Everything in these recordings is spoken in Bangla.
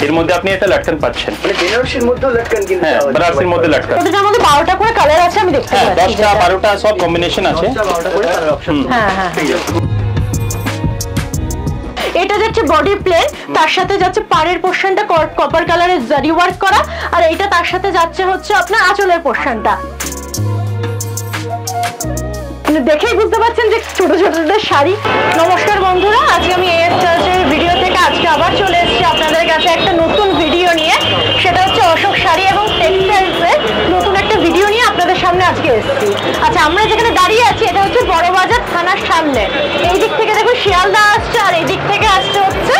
এর মধ্যে আপনি একটা লটকন পাচ্ছেন, মানে বেনারসির মধ্যে লটকন কিন্তু হ্যাঁ বেনারসির মধ্যে লটকন। এটার মধ্যে 12টা করে কালার আছে আমি দেখতে পাচ্ছি। 10টা 12টা সব কম্বিনেশন আছে। 12টা করে কালার অপশন। হ্যাঁ হ্যাঁ। এটা যাচ্ছে বডি প্লেন, তার সাথে যাচ্ছে পাড়ের পোরশনটা কপার কালারের জারি ওয়ার্ক করা, আর এইটা তার সাথে যাচ্ছে হচ্ছে আপনার আঁচলের পোরশনটা। দেখেই বুঝতে পারছেন যে ছোট ছোটদের শাড়ি। নমস্কার বন্ধুরা, আজকে আমি এএস চার্চের ভিডিও থেকে আজকে আবার চলে এসেছি আপনাদের কাছে একটা নতুন ভিডিও নিয়ে। সেটা হচ্ছে অশোক শাড়ি এবং টেক্সটাইলসের নতুন একটা ভিডিও নিয়ে আপনাদের সামনে আজকে এসেছি। আচ্ছা, আমরা যেখানে দাঁড়িয়ে আছি এটা হচ্ছে বড়বাজার থানার সামনে। এই দিক থেকে দেখুন শিয়ালদা আসছে, আর এই দিক থেকে আসছে হচ্ছে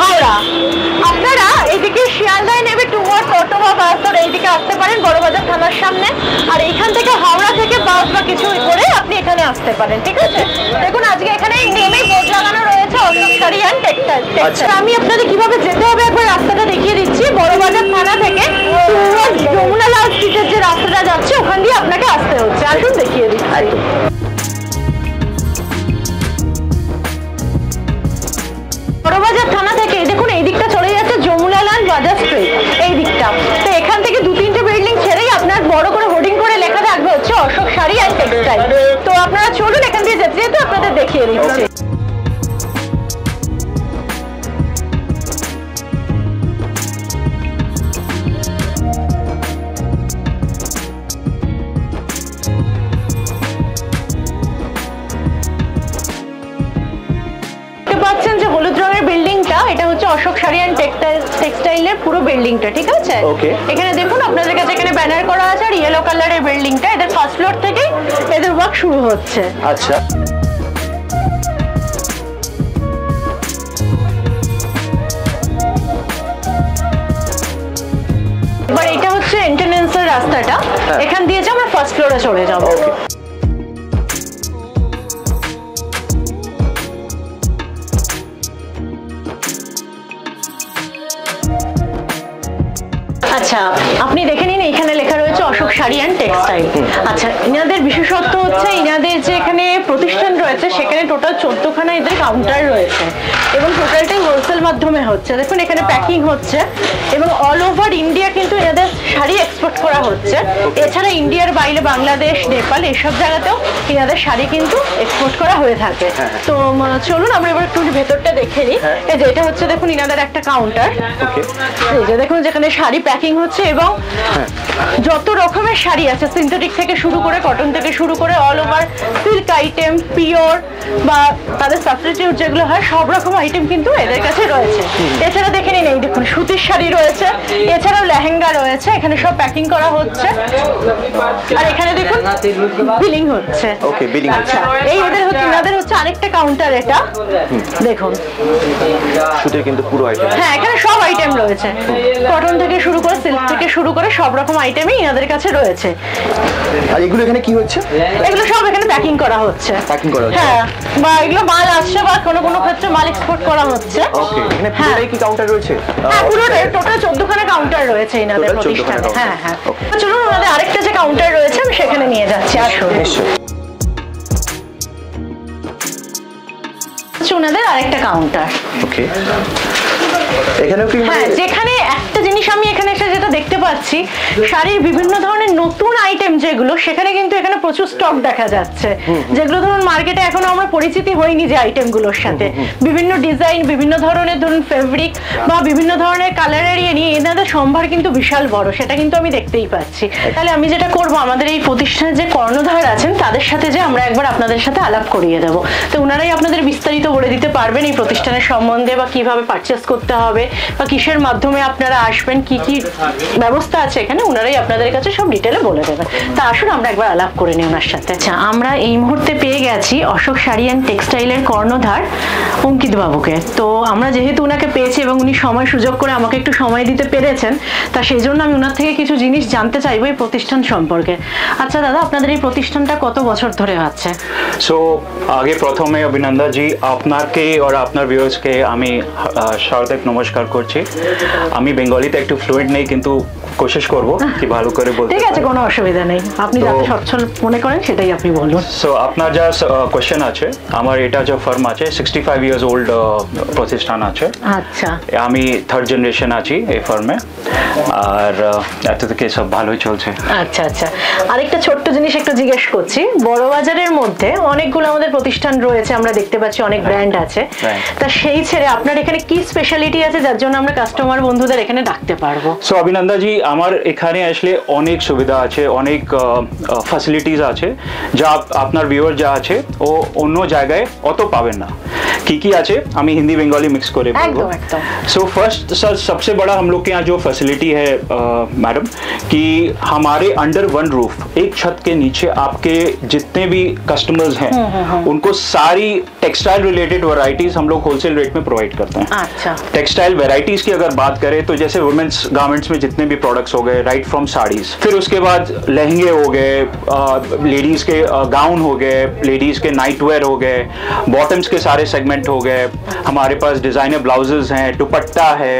হাওড়া। আপনারা এইদিকে শিয়ালদায় নেবে টুয়ার্ডস অটো বা বাস ধরে এইদিকে আসতে পারেন বড়বাজার থানার সামনে, আর এইখান থেকে হাওড়া থেকে বাস বা কিছু করে আপনি এখানে আসতে পারেন, ঠিক আছে? দেখুন আজকে এখানে নেমেই বোর্ড লাগানো রয়েছে অশোক শাড়ি অ্যান্ড টেক্সটাইল। আমি আপনাদের কিভাবে যেতে হবে একবার রাস্তাটা দেখিয়ে দিচ্ছি। বড়বাজার থানা থেকে যমুনা লাল স্ট্রিটের যে রাস্তাটা যাচ্ছে ওখান দিয়ে আপনাকে আসতে হচ্ছে। আসুন দেখিয়ে দিচ্ছি। বড়বাজার থানা থেকে দেখুন এই দিকটা চলে যাচ্ছে যমুনা লাল বাজার স্ট্রিট, এই দিকটা। তো এখান থেকে 2-3টে বিল্ডিং ছেড়েই আপনার বড় করে হোর্ডিং করে লেখা থাকবে হচ্ছে অশোক শাড়ি অ্যান্ড টেক্সটাইল। তো আপনারা চলুন এখান দিয়ে যেতে যেতে আপনাদের দেখিয়ে দিচ্ছি। পাচ্ছেন যে হলুদ রঙের বিল্ডিংটা, এটা হচ্ছে অশোক শাড়ি অ্যান্ড টেক্সটাইলের পুরো বিল্ডিংটা, ঠিক আছে? এখানে দেখুন আপনাদের কাছে এখানে ব্যানার করা আছে, আর ইয়েলো কালারের বিল্ডিংটা এদের ফার্স্ট ফ্লোর থেকেই এদের ওয়ার্ক শুরু হচ্ছে। আচ্ছা, এবার এটা হচ্ছে এন্ট্রান্সের রাস্তাটা, এখান দিয়ে যে আমরা ফার্স্ট ফ্লোরে চলে যাবো। আচ্ছা, আপনি দেখে নিন এখানে লেখা রয়েছে অশোক শাড়ি অ্যান্ড টেক্সটাইল। আচ্ছা, ইনাদের বিশেষত্ব হচ্ছে ইনাদের যে এখানে প্রতিষ্ঠান রয়েছে সেখানে টোটাল 14খানা এদের কাউন্টার রয়েছে, এবং টোটালটাই হোলসেল মাধ্যমে হচ্ছে। দেখুন এখানে প্যাকিং হচ্ছে, এবং অল ওভার ইন্ডিয়া কিন্তু এনাদের শাড়ি এক্সপোর্ট করা হচ্ছে। এছাড়া ইন্ডিয়ার বাইরে বাংলাদেশ, নেপাল এসব জায়গাতেও এনাদের শাড়ি কিন্তু এক্সপোর্ট করা হয়ে থাকে। তো চলুন আমরা এবার একটু ভেতরটা দেখে নিই। এই যে এটা হচ্ছে দেখুন ইনাদের একটা কাউন্টার, এই যে দেখুন যেখানে শাড়ি প্যাকিং হচ্ছে, এবং যত রকমের শাড়ি আছে সিনথেটিক থেকে শুরু করে কটন থেকে শুরু করে all over silk item, pure বা তাদের সাবস্টিটিউট যেগুলো হয় সব রকম আইটেম কিন্তু এদের কাছে রয়েছে। এছাড়া দেখে নিন এই দেখুন সুতির শাড়ি রয়েছে, এছাড়াও লেহেঙ্গা রয়েছে, এখানে সব প্যাকিং করা হচ্ছে। আর এখানে দেখুন বিলিং হচ্ছে। আচ্ছা, এই এদের হচ্ছে আরেকটা কাউন্টার, এটা দেখুন সুতির কিন্তু পুরো আইটেম। হ্যাঁ, এখানে সব আইটেম রয়েছে, কটন থেকে শুরু করে সিল্ক থেকে শুরু করে সব রকম আইটেমই এনাদের কাছে রয়েছে। আর এগুলো এখানে কি হচ্ছে? এগুলো সব এখানে প্যাকিং করা হচ্ছে। প্যাকিং করা হচ্ছে, হ্যাঁ, বা এগুলো মাল আসছে বা কোনো ক্ষেত্রে মাল এক্সপোর্ট করা হচ্ছে। ওকে, এখানে পুরোটাই কি কাউন্টার রয়েছে? হ্যাঁ, পুরোটাই টোটাল 14খানা কাউন্টার রয়েছে এনাদের প্রতিষ্ঠানে। হ্যাঁ হ্যাঁ, চলুন আমাদের আরেকটা যে কাউন্টার রয়েছে আমি সেখানে নিয়ে যাচ্ছি। আসুন, ওনাদের আরেকটা কাউন্টার। ওকে, এখানেও কি যেখানে একটা জিনিস আমি এখানে এসে যেটা দেখতে পাচ্ছি, শাড়ির বিভিন্ন ধরনের নতুন আইটেম যেগুলো সেখানে কিন্তু এখানে প্রচুর স্টক দেখা যাচ্ছে, যেগুলো ধরুন মার্কেটে এখনো আমরা পরিচিতি হইনি যে আইটেমগুলোর সাথে। বিভিন্ন ডিজাইন, বিভিন্ন ধরনের ধরুন ফেব্রিক বা বিভিন্ন ধরনের কালারের নিয়ে এনাদের সম্ভার কিন্তু বিশাল বড়, সেটা কিন্তু আমি দেখতেই পাচ্ছি। তাহলে আমি যেটা করবো, আমাদের এই প্রতিষ্ঠানের যে কর্ণধার আছেন তাদের সাথে যে আমরা একবার আপনাদের সাথে আলাপ করিয়ে দেবো। তো ওনারাই আপনাদের বিস্তারিত বলে দিতে পারবেন এই প্রতিষ্ঠানের সম্বন্ধে, বা কিভাবে পারচেস করতে হবে বা কিসের মাধ্যমে আপনারা আসবেন, কি কি ব্যবস্থা আছে এখানে, ওনারাই আপনাদের কাছে সব ডিটেলে বলে দেবেন। তা আসুন আমরা একবার আলাপ করে নিই ওনার সাথে। আচ্ছা, আমরা এই মুহূর্তে পেয়ে গেছি অশোক শাড়ি অ্যান্ড টেক্সটাইলের কর্ণধার অঙ্কিত বাবুকে। তো আমরা যেহেতু ওনাকে পেয়েছি এবং উনি সময় সুযোগ করে আমাকে একটু সময় দিতে পেরেছেন, তা সেই জন্য আমি ওনার থেকে কিছু জিনিস জানতে চাইবো এই প্রতিষ্ঠান সম্পর্কে। আচ্ছা দাদা, আপনাদের এই প্রতিষ্ঠানটা কত বছর ধরে আছে? সো আগে প্রথমে অভিনন্দন জি, আপনাকে আর আপনার ভিউয়ার্সকে আমি শারদিক নমস্কার করছি। আমি বেঙ্গলিতে একটু ফ্লুয়েন্ট নেই, কিন্তু कोशिश করব কি ভালো করে বলতে ঠিক আছে, কোনো অসুবিধা নেই, আপনি তো- যাতে সচ্ছল মনে করেন সেটাই আপনি বলুন। সো আপনার যা কোশ্চেন আছে, আমার এটা যে ফার্ম আছে 65 ইয়ার্স ওল্ড প্রতিষ্ঠান আছে। আচ্ছা আমি থার্ড জেনারেশন আছি এই ফার্মে, আর এত থেকে সব ভালোই চলছে। আচ্ছা আচ্ছা, আরেকটা ছোট্ট জিনিস একটু জিজ্ঞেস করছি, বড় বাজারের মধ্যে অনেকগুলো আমাদের প্রতিষ্ঠান রয়েছে, আমরা দেখতে পাচ্ছি অনেক ব্র্যান্ড আছে, তা সেই ছেড়ে আপনার এখানে কি স্পেশালিটি আছে যার জন্য আমরা কাস্টমার বন্ধুদের এখানে ডাকতে পারবো? সো অভিনন্দা জি, আমার এখানে আসলে অনেক সুবিধা আছে, অনেক ফ্যাসিলিটিস আছে যা আপনার ভিউয়ার যা আছে ও অন্য জায়গায় অত পাবেন না। কি আছে, আমি हिंदी बंगाली मिक्स করে বলবো। একদম একদম। सो फर्स्ट सर सबसे बड़ा हम लोग के यहाँ जो फैसिलिटी है मैडम, कि हमारे अंडर वन रूफ, एक छत के नीचे आपके जितने भी कस्टमर्स हैं उनको सारी टेक्सटाइल रिलेटेड वैरायटीज हम लोग होलसेल रेट में प्रोवाइड करते हैं। अच्छा, टेक्सटाइल वैरायटीज की अगर बात करें तो जैसे वुमेन्स गारमेंट्स में जितने भी प्रोडक्ट्स हो गए, राइट फ्रॉम साड़ीज, फिर उसके बाद लहंगे हो गए, लेडीज के गाउन हो गए, लेडीज के नाइट वेयर हो गए, बॉटम्स के सारे सेगमेंट हो गए, हमारे पास डिजाइनर ब्लाउजेस हैं, दुपट्टा है,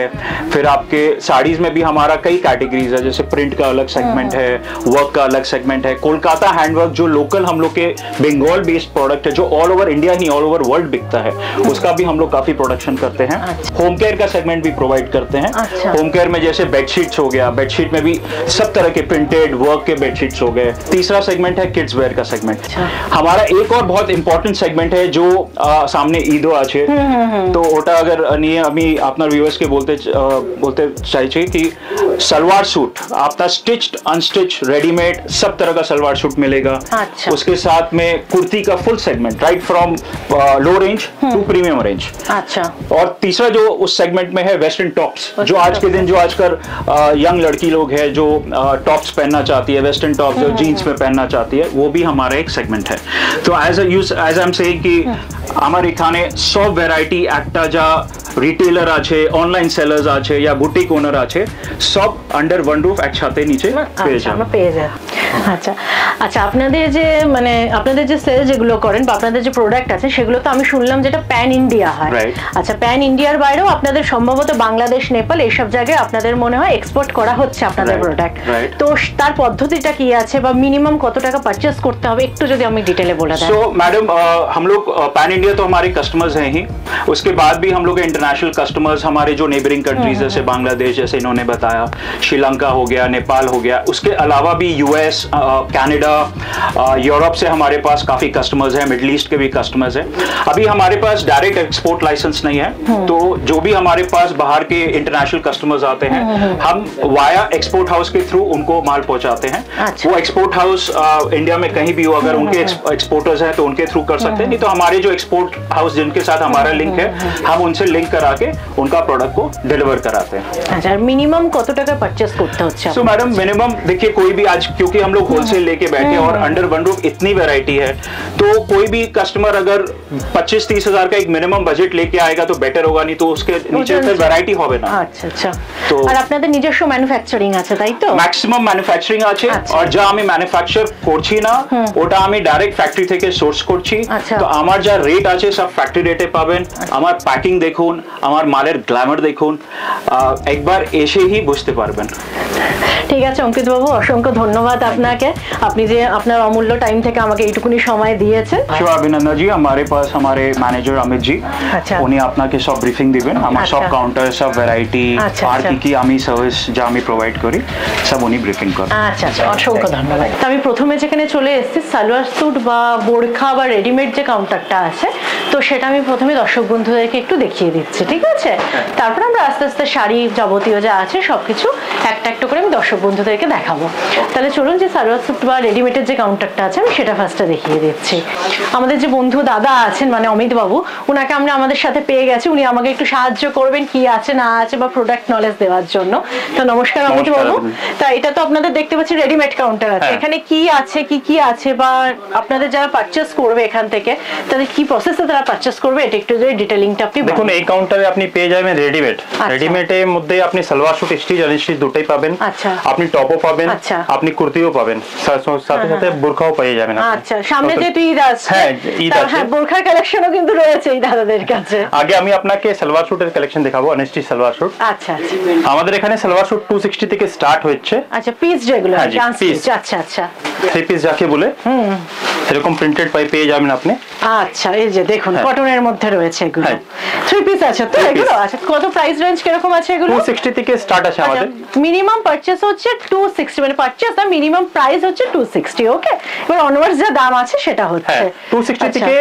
फिर आपके साड़ीज में भी हमारा कई कैटेगरीज है, जैसे प्रिंट का अलग सेगमेंट है, वर्क का अलग सेगमेंट है, कोलकाता हैंडवर्क जो लोकल हम लोग के बंगाल बेस्ड प्रोडक्ट है जो ऑल ओवर इंडिया नहीं ऑल ओवर वर्ल्ड बिकता है, उसका भी हम लोग काफी प्रोडक्शन करते हैं। होम केयर का सेगमेंट भी प्रोवाइड करते हैं। अच्छा। होम केयर में जैसे बेडशीट्स हो गया, बेडशीट में भी सब तरह के प्रिंटेड वर्क के बेडशीट्स हो गए। तीसरा सेगमेंट है किड्स वेयर का सेगमेंट। हमारा एक और बहुत इंपॉर्टेंट सेगमेंट है जो सामने ईदो আছে, তো ওটা अगर নিয়ে আমি আপনার ভিউয়ার্সকে বলতে চাইছি कि सलवार सूट आपका स्टिच्ड अनस्टिच रेडीमेड सब तरह का सलवार सूट मिलेगा। अच्छा। उसके साथ में कुर्ती का full segment right from low range to premium range. अच्छा, और तीसरा जो उस सेगमेंट में है वेस्टर्न टॉप्स, जो आज के दिन जो आजकल यंग लड़की लोग हैं जो टॉप्स पहनना चाहती है, वेस्टर्न टॉप जो जीन्स में पहनना चाहती है, वो भी हमारा एक सेगमेंट है। तो एज आई एम सेइंग कि আমার এখানে সব ভ্যারাইটি একটা যা রিটেলার আছে, অনলাইন সেলার্স আছে या বুটিক ওনার আছে, সব আন্ডার ওয়ান রুফ একসাথে নিচে পেয়ে আচ্ছা, যাবেন। আমরা পেয়ে যাই। আচ্ছা আচ্ছা, আপনাদের যে মানে আপনাদের যে সেল যেগুলো করেন বা আপনাদের যে প্রোডাক্ট আছে সেগুলো তো আমি শুনলাম যেটা প্যান ইন্ডিয়া হয়। Right. আচ্ছা, প্যান ইন্ডিয়ার বাইরেও আপনাদের সম্ভবত বাংলাদেশ, নেপাল এইসব জায়গায় আপনাদের মনে হয় এক্সপোর্ট করা হচ্ছে আপনাদের Right, প্রোডাক্ট। right. তো তার পদ্ধতিটা কি আছে বা মিনিমাম কত টাকা পারচেজ করতে হবে একটু যদি আমি डिटेले बोला दें। सो मैडम हम लोग पैन इंडिया तो हमारे कस्टमर्स हैं ही, उसके बाद भी हम लोग इंटरनेशनल कस्टमर्स हमारे जो नेबरिंग कंट्रीज जैसे बांग्लादेश, जैसे इन्होंने बताया, श्रीलंका हो गया, नेपाल हो गया, उसके अलावा भी यूएस, कनाडा, यूरोप से हमारे पास काफी कस्टमर्स हैं, मिडिल ईस्ट के भी कस्टमर्स हैं। अभी हमारे पास डायरेक्ट एक्सपोर्ट लाइसेंस नहीं है, तो जो भी हमारे पास बाहर के इंटरनेशनल कस्टमर्स आते हैं हम वाया एक्सपोर्ट हाउस के थ्रू उनको माल पहुंचाते हैं। अच्छा। वो एक्सपोर्ट हाउस इंडिया में कहीं भी हो, अगर उनके एक्सपोर्टर्स हैं तो उनके थ्रू कर सकते हैं, नहीं तो हमारे जो एक्सपोर्ट हाउस जिनके साथ हमारा लिंक है हम उनसे लिंक करा के उनका प्रोडक्ट को डिलीवर कराते हैं। আচ্ছা, আর মিনিমাম কত টাকা পারচেজ করতে হচ্ছে? सो मैडम मिनिमम देखिए, कोई भी आज क्योंकि हम लोग होलसेल लेके बैठे और अंडर वन रूफ इतनी वैरायटी है, तो कोई भी कस्टमर अगर 25-30 हजार का एक मिनिमम बजट लेके आएगा तो बेटर होगा, नहीं तो उसके नीचे फिर वैरायटी হবে না। আচ্ছা আচ্ছা, তো- আর আপনাদের নিজস্ব ম্যানুফ্যাকচারিং আছে তাই তো? ম্যাক্সিমাম ম্যানুফ্যাকচারিং আছে, আচ্ছা। আর যা আমি ম্যানুফ্যাকচার করছি না ওটা আমি ডাইরেক্ট ফ্যাক্টরি থেকে সোর্স করছি। আচ্ছা। তো আমার যা রেট আছে সব ফ্যাক্টরি রেটে পাবেন। আমার প্যাকিং দেখুন, আমার মালের গ্ল্যামার দেখুন, একবার এসেই বুঝতে পারবেন। ঠিক আছে অঙ্কিত বাবু, অসংখ্য ধন্যবাদ আপনাকে, আপনি যে আপনার অমূল্য টাইম থেকে আমাকে এইটুকুনি সময় দিয়েছেন। শিব অভিনন্দন জি, हमारे पास हमारे मैनेजर अमित जी, আচ্ছা। উনি আপনাকে সব ব্রিফিং দিবেন, আমার সব আচ্ছা। কাউন্টার, সব ভ্যারাইটি আচ্ছা, আর আচ্ছা। কি কি আমি সার্ভিস যা আমি প্রোভাইড করি সব উনি ব্রিফিং করেন। আচ্ছা আচ্ছা, অসংখ্য ধন্যবাদ। তো আমি প্রথমে যেখানে চলে এসেছি সালোয়ার স্যুট বা বোরখা বা রেডিমেড যে কাউন্টারটা আছে, তো সেটা আমি প্রথমে দর্শক বন্ধুদেরকে একটু দেখিয়ে দিচ্ছি, ঠিক আছে? তারপর আমরা আস্তে আস্তে শাড়ি যাবতীয় যা আছে সবকিছু একটা একটা করে আমি দর্শক বন্ধুদেরকে দেখাবো। তাহলে চলুন যে সালোয়ার স্যুট বা রেডিমেডের যে কাউন্টারটা আছে আমি সেটা ফার্স্টে দেখিয়ে দিচ্ছি। আমাদের যে বন্ধু দাদা আছেন মানে অমিত বাবু, ওনাকে আমরা আমাদের সাথে পেয়ে গেছি, উনি আমাকে একটু সাহায্য করবেন কি আছে না আছে বা প্রোডাক্ট নলেজ দেওয়ার জন্য। তো নমস্কার অমিত নমস্কার। বাবু। তা এটা তো আপনাদের দেখতে পাচ্ছি রেডিমেড কাউন্টার আছে, হ্যাঁ। এখানে কি আছে কি আছে বা আপনাদের যারা পারচেজ করবে এখান থেকে তাদের কি প্রসেসে তারা পারচেজ করবে এটা একটু যদি ডিটেইলিংটা আপনি দেখুন, এই কাউন্টারে আপনি পেয়ে যাবেন রেডিমেড। আচ্ছা। রেডিমেডের মধ্যে আপনি সালোয়ার স্যুট স্টিচ আনস্টিচ দুটোই পাবেন। আচ্ছা। আপনি টপও পাবেন, আচ্ছা। আপনি কুর্তিও পাবেন, সাথে সাথে বোরখাও পেয়ে যাবেন আপনি। আচ্ছা, সামনে যেহেতু ঈদ আসছে, হ্যাঁ, ঈদ আছে। হ্যাঁ, বোরখার কালেকশনও কিন্তু রয়েছে এই দাদাদের কাছে। আগে আমি আপনাকে সালোয়ার স্যুটের কালেকশন দেখাবো, অনেস্টি সালোয়ার স্যুট। আচ্ছা আচ্ছা আমাদের এখানে সালোয়ার স্যুট 260 থেকে স্টার্ট হচ্ছে। আচ্ছা, পিস যেগুলো হ্যাঁ জি, piece। আচ্ছা আচ্ছা 3 পিস যাকে বলে, এরকম প্রিন্টেড পেয়ে যাবেন আপনি। আচ্ছা, এই যে দেখুন হ্যাঁ। কটনের মধ্যে রয়েছে এগুলো। হ্যাঁ। 3 পিস আছে তো Three এগুলো? piece। আচ্ছা, কত প্রাইস রেঞ্জ কিরকম আছে এগুলো? 260 থেকে স্টার্ট আছে আমাদের। মিনিমাম পারচেজ হচ্ছে 260, মানে পারচেজ না, মিনিমাম প্রাইস হচ্ছে 260। ওকে, এবার অনওয়ার্ডস যা দাম আছে সেটা হচ্ছে হ্যাঁ, 260 আচ্ছা। থেকে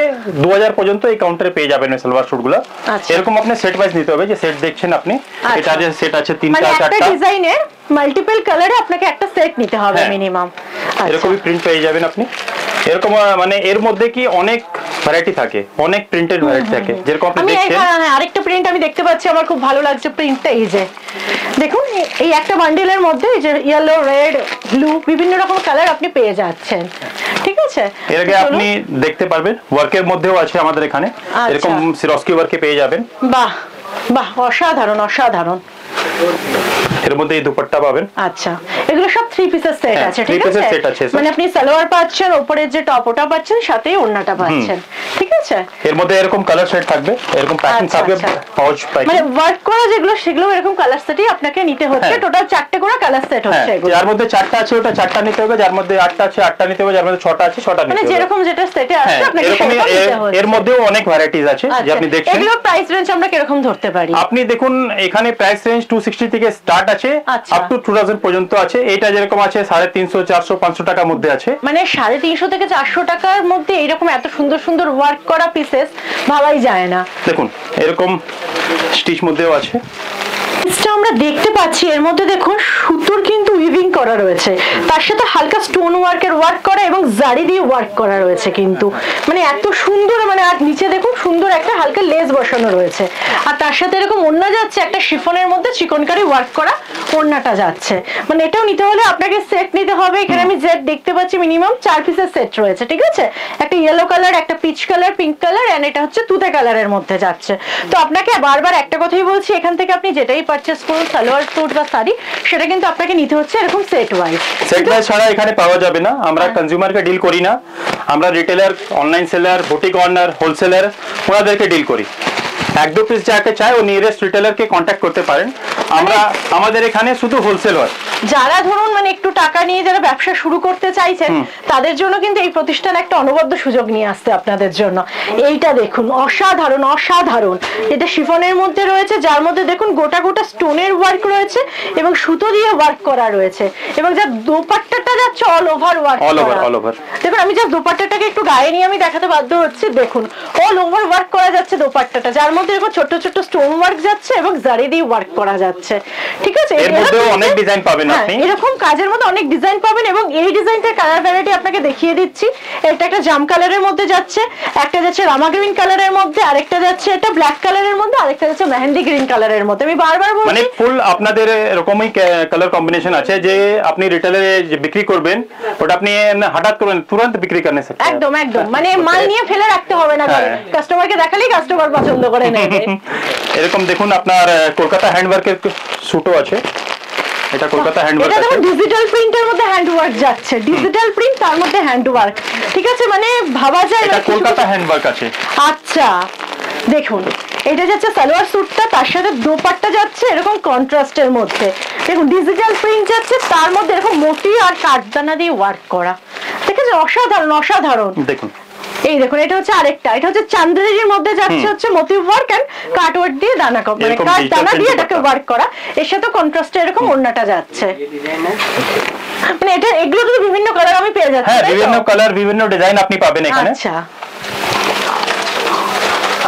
2000 পর্যন্ত এই কাউন্টারে পেয়ে যাবেন এই সালোয়ার স্যুটগুলো। আচ্ছা। এরকম আপনি সেট ওয়াইজ নিতে হবে, যে সেট দেখছেন আপনি, আচ্ছা। এটা যে সেট আছে 3 মানে 4 একটা 4টা, ডিজাইনের মাল্টিপল কালারে আপনাকে একটা সেট নিতে হবে হ্যাঁ। মিনিমাম। এরকমই প্রিন্ট পেয়ে যাবেন আপনি। এরকম মানে এর মধ্যে কি অনেক ভ্যারাইটি থাকে, অনেক প্রিন্টেড ভ্যারাইটি থাকে, যেরকম আপনি আমি দেখছেন। আরেকটা প্রিন্ট আমি দেখতে পাচ্ছি, আমার খুব ভালো লাগছে প্রিন্টটা। এই যে দেখুন, এই একটা বান্ডিলের মধ্যে এই যে ইয়েলো, রেড, ব্লু বিভিন্ন রকম কালার আপনি পেয়ে যাচ্ছেন। ঠিক আছে, এর আগে তো চলুন। আপনি দেখতে পারবেন ওয়ার্কের মধ্যেও আছে আমাদের এখানে, আচ্ছা। এরকম সিরস্কি ওয়ার্কে পেয়ে যাবেন। বাহ বাহ, অসাধারণ অসাধারণ। এর মধ্যে এই দুপাট্টা পাবেন। আচ্ছা, এগুলো সব 3 পিসের সেট হ্যাঁ, আছে, 3 ঠিক piece-এর আছে? set আছে, sir। মানে আপনি সালোয়ার পাচ্ছেন, উপরের যে টপ ওটা পাচ্ছেন, সাথেই ওড়নাটা পাচ্ছেন, ঠিক আছে? এর মধ্যে এরকম কালার সেট থাকবে, এরকম প্যাকিং আচ্ছা, থাকবে, আচ্ছা। পাউচ মানে প্যাকিং। ওয়ার্ক করা যেগুলো সেগুলো এরকম কালার সেটই আপনাকে নিতে হচ্ছে। হ্যাঁ। টোটাল 4টে করে কালার সেট হ্যাঁ, হচ্ছে এগুলো। যার মধ্যে 4টা আছে ওটা 4টা নিতে হবে, যার মধ্যে 8টা আছে 8টা নিতে হবে, যার মধ্যে 6টা আছে 6টা মানে নিতে হবে। যেরকম যেটা সেটে হ্যাঁ, আসছে আপনাকে এরকমই সেরকম নিতে হচ্ছে। এর মধ্যেও অনেক ভ্যারাইটিস আছে, যে আচ্ছা, আপনি দেখছেন। এগুলোর প্রাইস রেঞ্জ আমরা কিরকম ধরতে পারি? আপনি দেখুন এখানে প্রাইস রেঞ্জ 260 থেকে স্টার্ট আছে, আচ্ছা। আপ টু 2000 পর্যন্ত আছে। এটা যেরকম আছে 350 400 500 টাকার মধ্যে আছে। মানে 350 থেকে 400 টাকার মধ্যে এইরকম এত সুন্দর সুন্দর ওয়ার্ক করা পিসেস ভাবাই যায় না। দেখুন এরকম স্টিচ মধ্যেও আছে। পিসটা আমরা দেখতে পাচ্ছি, এর মধ্যে দেখুন সুতোর কিন্তু উইভিং করা রয়েছে, তার সাথে হালকা স্টোন ওয়ার্কের ওয়ার্ক করা এবং জারি দিয়ে ওয়ার্ক করা রয়েছে কিন্তু, মানে এত সুন্দর। মানে আর নিচে দেখুন সুন্দর একটা হালকা লেস বসানো রয়েছে, আর তার সাথে এরকম ওড়না যাচ্ছে একটা শিফনের মধ্যে চিকনকারি ওয়ার্ক করা ওড়নাটা যাচ্ছে। মানে এটাও নিতে হলে আপনাকে সেট নিতে হবে। এখানে আমি জেড দেখতে পাচ্ছি মিনিমাম 4 পিসের সেট রয়েছে, ঠিক আছে? একটা ইয়েলো কালার, একটা peach colour, pink colour, and এটা হচ্ছে তুতে কালারের মধ্যে যাচ্ছে। তো আপনাকে বারবার একটা কথাই বলছি, এখান থেকে আপনি যেটাই পারচেজ করুন, সালোয়ার স্যুট বা শাড়ি, সেটা কিন্তু আপনাকে নিতে হচ্ছে এরকম সেট ওয়াইজ। সেট ওয়াইজ ছাড়া এখানে পাওয়া যাবে না। আমরা কনজিউমারকে ডিল করি না, আমরা retailer, online seller, boutique honour, wholesaler ওনাদেরকে ডিল করি। 1-2 পিস যাকে চায় ও নিয়ারেস্ট রিটেলারকে কন্ট্যাক্ট করতে পারেন। আমরা আমাদের এখানে শুধু হোলসেল হয়। যারা ধরুন মানে একটু টাকা নিয়ে যারা ব্যবসা শুরু করতে চাইছেন, তাদের জন্য কিন্তু এই প্রতিষ্ঠান একটা অনবদ্য সুযোগ নিয়ে আসছে আপনাদের জন্য। এইটা দেখুন, অসাধারণ অসাধারণ। এটা শিফনের মধ্যে রয়েছে, যার মধ্যে দেখুন গোটা গোটা স্টোনের ওয়ার্ক রয়েছে এবং সুতো দিয়ে ওয়ার্ক করা রয়েছে, এবং যা দোপাট্টাটা যাচ্ছে all over work All over, করা। all over। দেখুন, আমি যা দোপাট্টাটাকে একটু গায়ে নিয়ে আমি দেখাতে বাধ্য হচ্ছি। দেখুন, অল ওভার ওয়ার্ক করা যাচ্ছে দোপাট্টাটা, যার মধ্যে এরকম ছোট ছোট স্টোন ওয়ার্ক যাচ্ছে এবং জারি দিয়ে ওয়ার্ক করা যাচ্ছে, ঠিক আছে? এর মধ্যেও অনেক ডিজাইন পাবেন হ্যাঁ, আপনি। এরকম কাজের মধ্যে অনেক ডিজাইন পাবেন, এবং এই ডিজাইনটার কালার ভ্যারাইটি আপনাকে দেখিয়ে দিচ্ছি। এটা একটা জাম কালারের মধ্যে যাচ্ছে, একটা যাচ্ছে রামা গ্রিন কালারের মধ্যে, আরেকটা যাচ্ছে এটা ব্ল্যাক কালারের মধ্যে, আরেকটা যাচ্ছে মেহেন্দি গ্রিন কালারের মধ্যে। আমি বারবার মানে বলছি, ফুল আপনাদের এরকমই কালার কম্বিনেশন আছে, যে আপনি রিটেলে যে বিক্রি করবেন ওটা আপনি হঠাৎ করবেন তুরন্ত বিক্রি করতে सकते हैं। একদম একদম, মানে মাল নিয়ে ফেলে রাখতে হবে না, হ্যাঁ। কাস্টমারকে দেখালেই কাস্টমার পছন্দ করে নেবে। এরকম দেখুন আপনার কলকাতা হ্যান্ডওয়ার্কের স্যুটও আছে। এটা কলকাতা হ্যান্ডওয়ার্ক এটা আছে। দেখুন ডিজিটাল প্রিন্টের মধ্যে হ্যান্ড ওয়ার্ক যাচ্ছে, ডিজিটাল প্রিন্ট তার মধ্যে হ্যান্ড ওয়ার্ক, ঠিক আছে? মানে ভাবা যায় এটা না কিছু- কলকাতা হ্যান্ডওয়ার্ক আছে। আচ্ছা দেখুন, এটা যাচ্ছে সালোয়ার স্যুটটা, তার সাথে দোপাট্টা যাচ্ছে এরকম কন্ট্রাস্টের মধ্যে। দেখুন ডিজিটাল প্রিন্ট যাচ্ছে, তার মধ্যে এরকম মোটি আর কাঠদানা দিয়ে ওয়ার্ক করা, ঠিক আছে? অসাধারণ অসাধারণ। দেখুন এই দেখুন, এটা হচ্ছে আরেকটা, এটা হচ্ছে চান্দ্রেরির মধ্যে যাচ্ছে হচ্ছে motif work and cut work দিয়ে দানা মানে এরকম কাট digital দানা দিয়ে print এটাকে করা। ওয়ার্ক করা, এর সাথে কন্ট্রাস্টে এরকম ওড়নাটা যাচ্ছে। মানে এটা এগুলো তো বিভিন্ন কালার আমি পেয়ে যাচ্ছি, হ্যাঁ, তাই তো? বিভিন্ন কালার বিভিন্ন ডিজাইন আপনি পাবেন এখানে। আচ্ছা,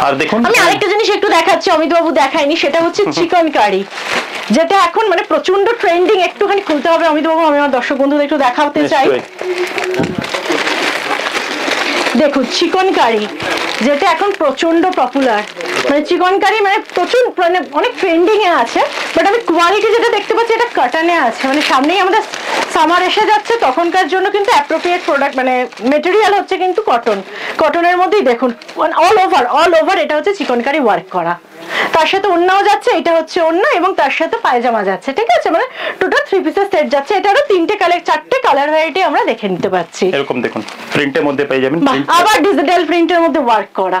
আর দেখুন আমি আরেকটা জিনিস একটু দেখাচ্ছি, অমিত বাবু দেখায়নি, সেটা হচ্ছে চিকেন কারি, যেটা এখন মানে প্রচন্ড ট্রেন্ডিং। একটুখানি খুলতে হবে অমিত বাবু, আমি আমার দর্শক বন্ধুদের একটু দেখাতে চাই। নিশ্চয়ই। দেখুন চিকেন কারি, যেটা এখন প্রচন্ড পপুলার। মানে চিকেন কারি মানে প্রচুর মানে অনেক ট্রেন্ডিং এ আছে, বাট আমি কোয়ালিটি যেটা দেখতে পাচ্ছি এটা কটনে আছে। মানে সামনেই আমাদের সামার এসে যাচ্ছে, তখনকার জন্য কিন্তু অ্যাপ্রোপ্রিয়েট প্রোডাক্ট মানে মেটেরিয়াল হচ্ছে কিন্তু কটন। কটনের মধ্যেই দেখুন অল ওভার এটা হচ্ছে চিকেন কারি ওয়ার্ক করা। তার সাথে ওড়নাও যাচ্ছে, এটা হচ্ছে ওড়না এবং তার সাথে পায়জামা যাচ্ছে, ঠিক আছে, মানে টোটাল 3 পিসের সেট যাচ্ছে। এটারও 4টে কালার ভ্যারাইটি আমরা দেখে নিতে পাচ্ছি। এরকম দেখুন প্রিন্টের মধ্যে পেয়ে যাবেন, আবার ডিজিটাল প্রিন্টের মধ্যে ওয়ার্ক করা,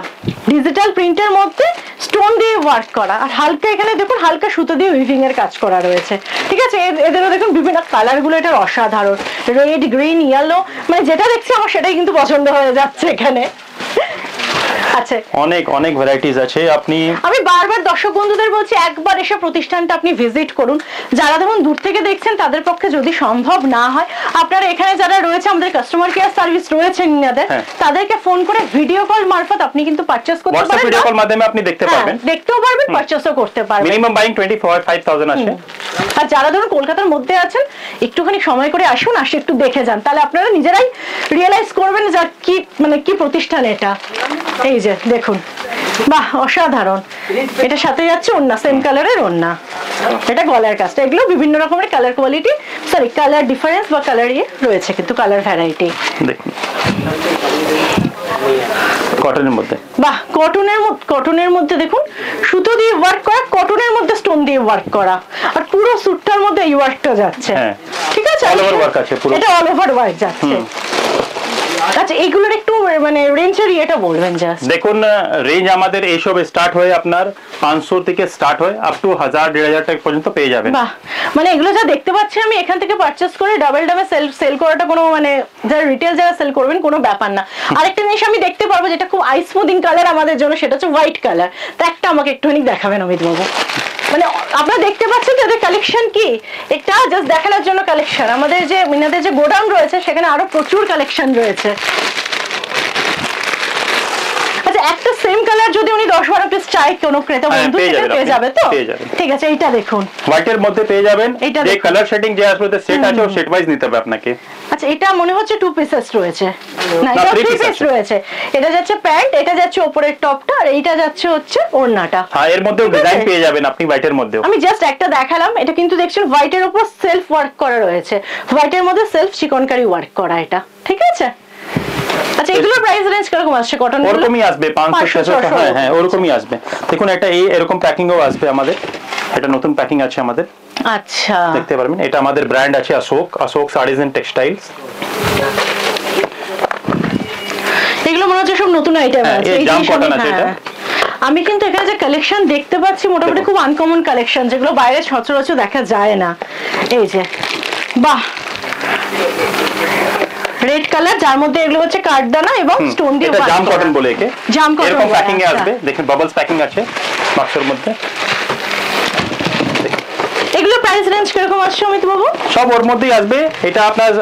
ডিজিটাল প্রিন্টের মধ্যে স্টোন দিয়ে ওয়ার্ক করা, আর হালকা এখানে দেখুন হালকা সুতো দিয়ে উইভিং এর কাজ করা রয়েছে, ঠিক আছে। এদেরও দেখুন বিভিন্ন কালার গুলো, এটা অসাধারণ, রেড, গ্রিন, ইয়েলো, মানে যেটা দেখছি আমার সেটাই কিন্তু পছন্দ হয়ে যাচ্ছে এখানে। আচ্ছা, অনেক অনেক ভ্যারাইটিস আছে। আমি বারবার দর্শক বন্ধুদের বলছি একবার এসে প্রতিষ্ঠানটা আপনি ভিজিট করুন। যারা ধরুন দূর থেকে দেখছেন তাদের পক্ষে যদি সম্ভব না হয়, আপনারা এখানে যারা রয়েছে আমাদের কাস্টমার কেয়ার সার্ভিস রয়েছে ইনাদের, তাদেরকে ফোন করে ভিডিও কল মারফত আপনি কিন্তু পারচেজ করতে পারবেন। ভিডিও কল মাধ্যমে আপনি দেখতে পারবেন, দেখতেও পারবেন, পারচেজও করতে পারবেন। মিনিমাম বাইং 25,000 আছে। আর যারা ধরুন কলকাতার মধ্যে আছেন একটুখানি সময় করে আসুন, আসে একটু দেখে যান, তাহলে আপনারা নিজেরাই রিয়েলাইজ করবেন যে কি মানে কি প্রতিষ্ঠান এটা। এই যে দেখুন, বাহ অসাধারণ, এটা সাথে যাচ্ছে ওড়না, সেম কালারের ওড়না, এটা গলার কাজটা। এগুলো বিভিন্ন রকমের colour quality, sorry colour difference বা কালার রয়েছে, কিন্তু কালার ভ্যারাইটি দেখুন কটনের মধ্যে, বাহ কটনের মধ্যে দেখুন সুতো দিয়ে ওয়ার্ক করা, কটনের মধ্যে স্টোন দিয়ে ওয়ার্ক করা, আর পুরো স্যুটটার মধ্যে এই ওয়ার্কটা যাচ্ছে, ঠিক আছে, অল ওভার ওয়ার্ক আছে পুরো, এটা অল ওভার ওয়ার্ক যাচ্ছে। আচ্ছা, এগুলোর একটু মানে রেঞ্জের এটা বলবেন জাস্ট। দেখুন রেঞ্জ আমাদের এইসব স্টার্ট হয় আপনার 500 থেকে স্টার্ট হয় আপ টু 1000-1500 টাকা পর্যন্ত পেয়ে যাবেন। বাহ, মানে এগুলো যা দেখতে পাচ্ছি আমি এখান থেকে পারচেজ করে ডাবল ডাবল সেল করাটা কোনো মানে যারা রিটেল যারা সেল করবেন কোনো ব্যাপার না। আরেকটা জিনিস আমি দেখতে পারবো যেটা খুব আই স্মুথিং কালার আমাদের জন্য, সেটা হচ্ছে হোয়াইট কালার। তো একটা আমাকে একটুখানি দেখাবেন অমিত বাবু, মানে আপনারা দেখতে পাচ্ছেন যে এদের কালেকশন কি, এটা জাস্ট দেখানোর জন্য কালেকশন। আমাদের যে মিনাদের যে গোডাউন রয়েছে সেখানে আরো প্রচুর কালেকশন রয়েছে। আচ্ছা, একটা সেম কালার যদি উনি 10-12 পিস চাই কোনো ক্রেতা বন্ধু সেটা পেয়ে যাবে তো? ঠিক আছে, এইটা দেখুন হোয়াইটের মধ্যে পেয়ে যাবেন, যে কালার শেডিং যে আসলে সেট আছে ও সেট ওয়াইজ নিতে হবে আপনাকে। আচ্ছা, এটা মনে হচ্ছে 2 পিসেস রয়েছে, না এটা 3 পিস রয়েছে। এটা যাচ্ছে প্যান্ট, এটা যাচ্ছে উপরের টপটা, আর এইটা যাচ্ছে হচ্ছে ওড়নাটা। হ্যাঁ, এর মধ্যেও ডিজাইন পেয়ে যাবেন আপনি হোয়াইটের মধ্যেও। আমি জাস্ট একটা দেখালাম, এটা কিন্তু দেখছেন হোয়াইটের উপর সেলফ ওয়ার্ক করা রয়েছে, হোয়াইটের মধ্যে সেলফ চিকনকারি ওয়ার্ক করা, এটা ঠিক আছে। আচ্ছা, এগুলোর প্রাইস রেঞ্জ কিরকম আসছে? কটন ওরকমই আসবে 500-600, হ্যাঁ ওরকমই আসবে। দেখুন এটা এরকম প্যাকিংও আসবে আমাদের, এটা নতুন প্যাকিং আছে আমাদের। আচ্ছা, দেখতে পারবেন, এটা আমাদের ব্র্যান্ড আছে অশোক শাড়িজ এন্ড টেক্সটাইলস। এগুলো মনে হচ্ছে সব নতুন আইটেম আছে, এই জাম কটন আছে এটা। আমি কিন্তু এখানে যে কালেকশন দেখতে পাচ্ছি মোটামুটি খুব আনকমন কালেকশন, যেগুলো বাইরে সচরাচর দেখা যায় না। এই যে বাহ, রেড কালার, যার মধ্যে এগুলো হচ্ছে কাঠদানা এবং স্টোন দিয়ে এটা জাম কটন বলে একে, জাম কটন এরকম প্যাকিং এ আসবে। দেখুন বাবলস প্যাকিং আছে বাক্সের মধ্যে। এগুলো প্রাইস রেঞ্জ কিরকম আসছে অমিত বাবু? সব ওর মধ্যেই আসবে, এটা আপনার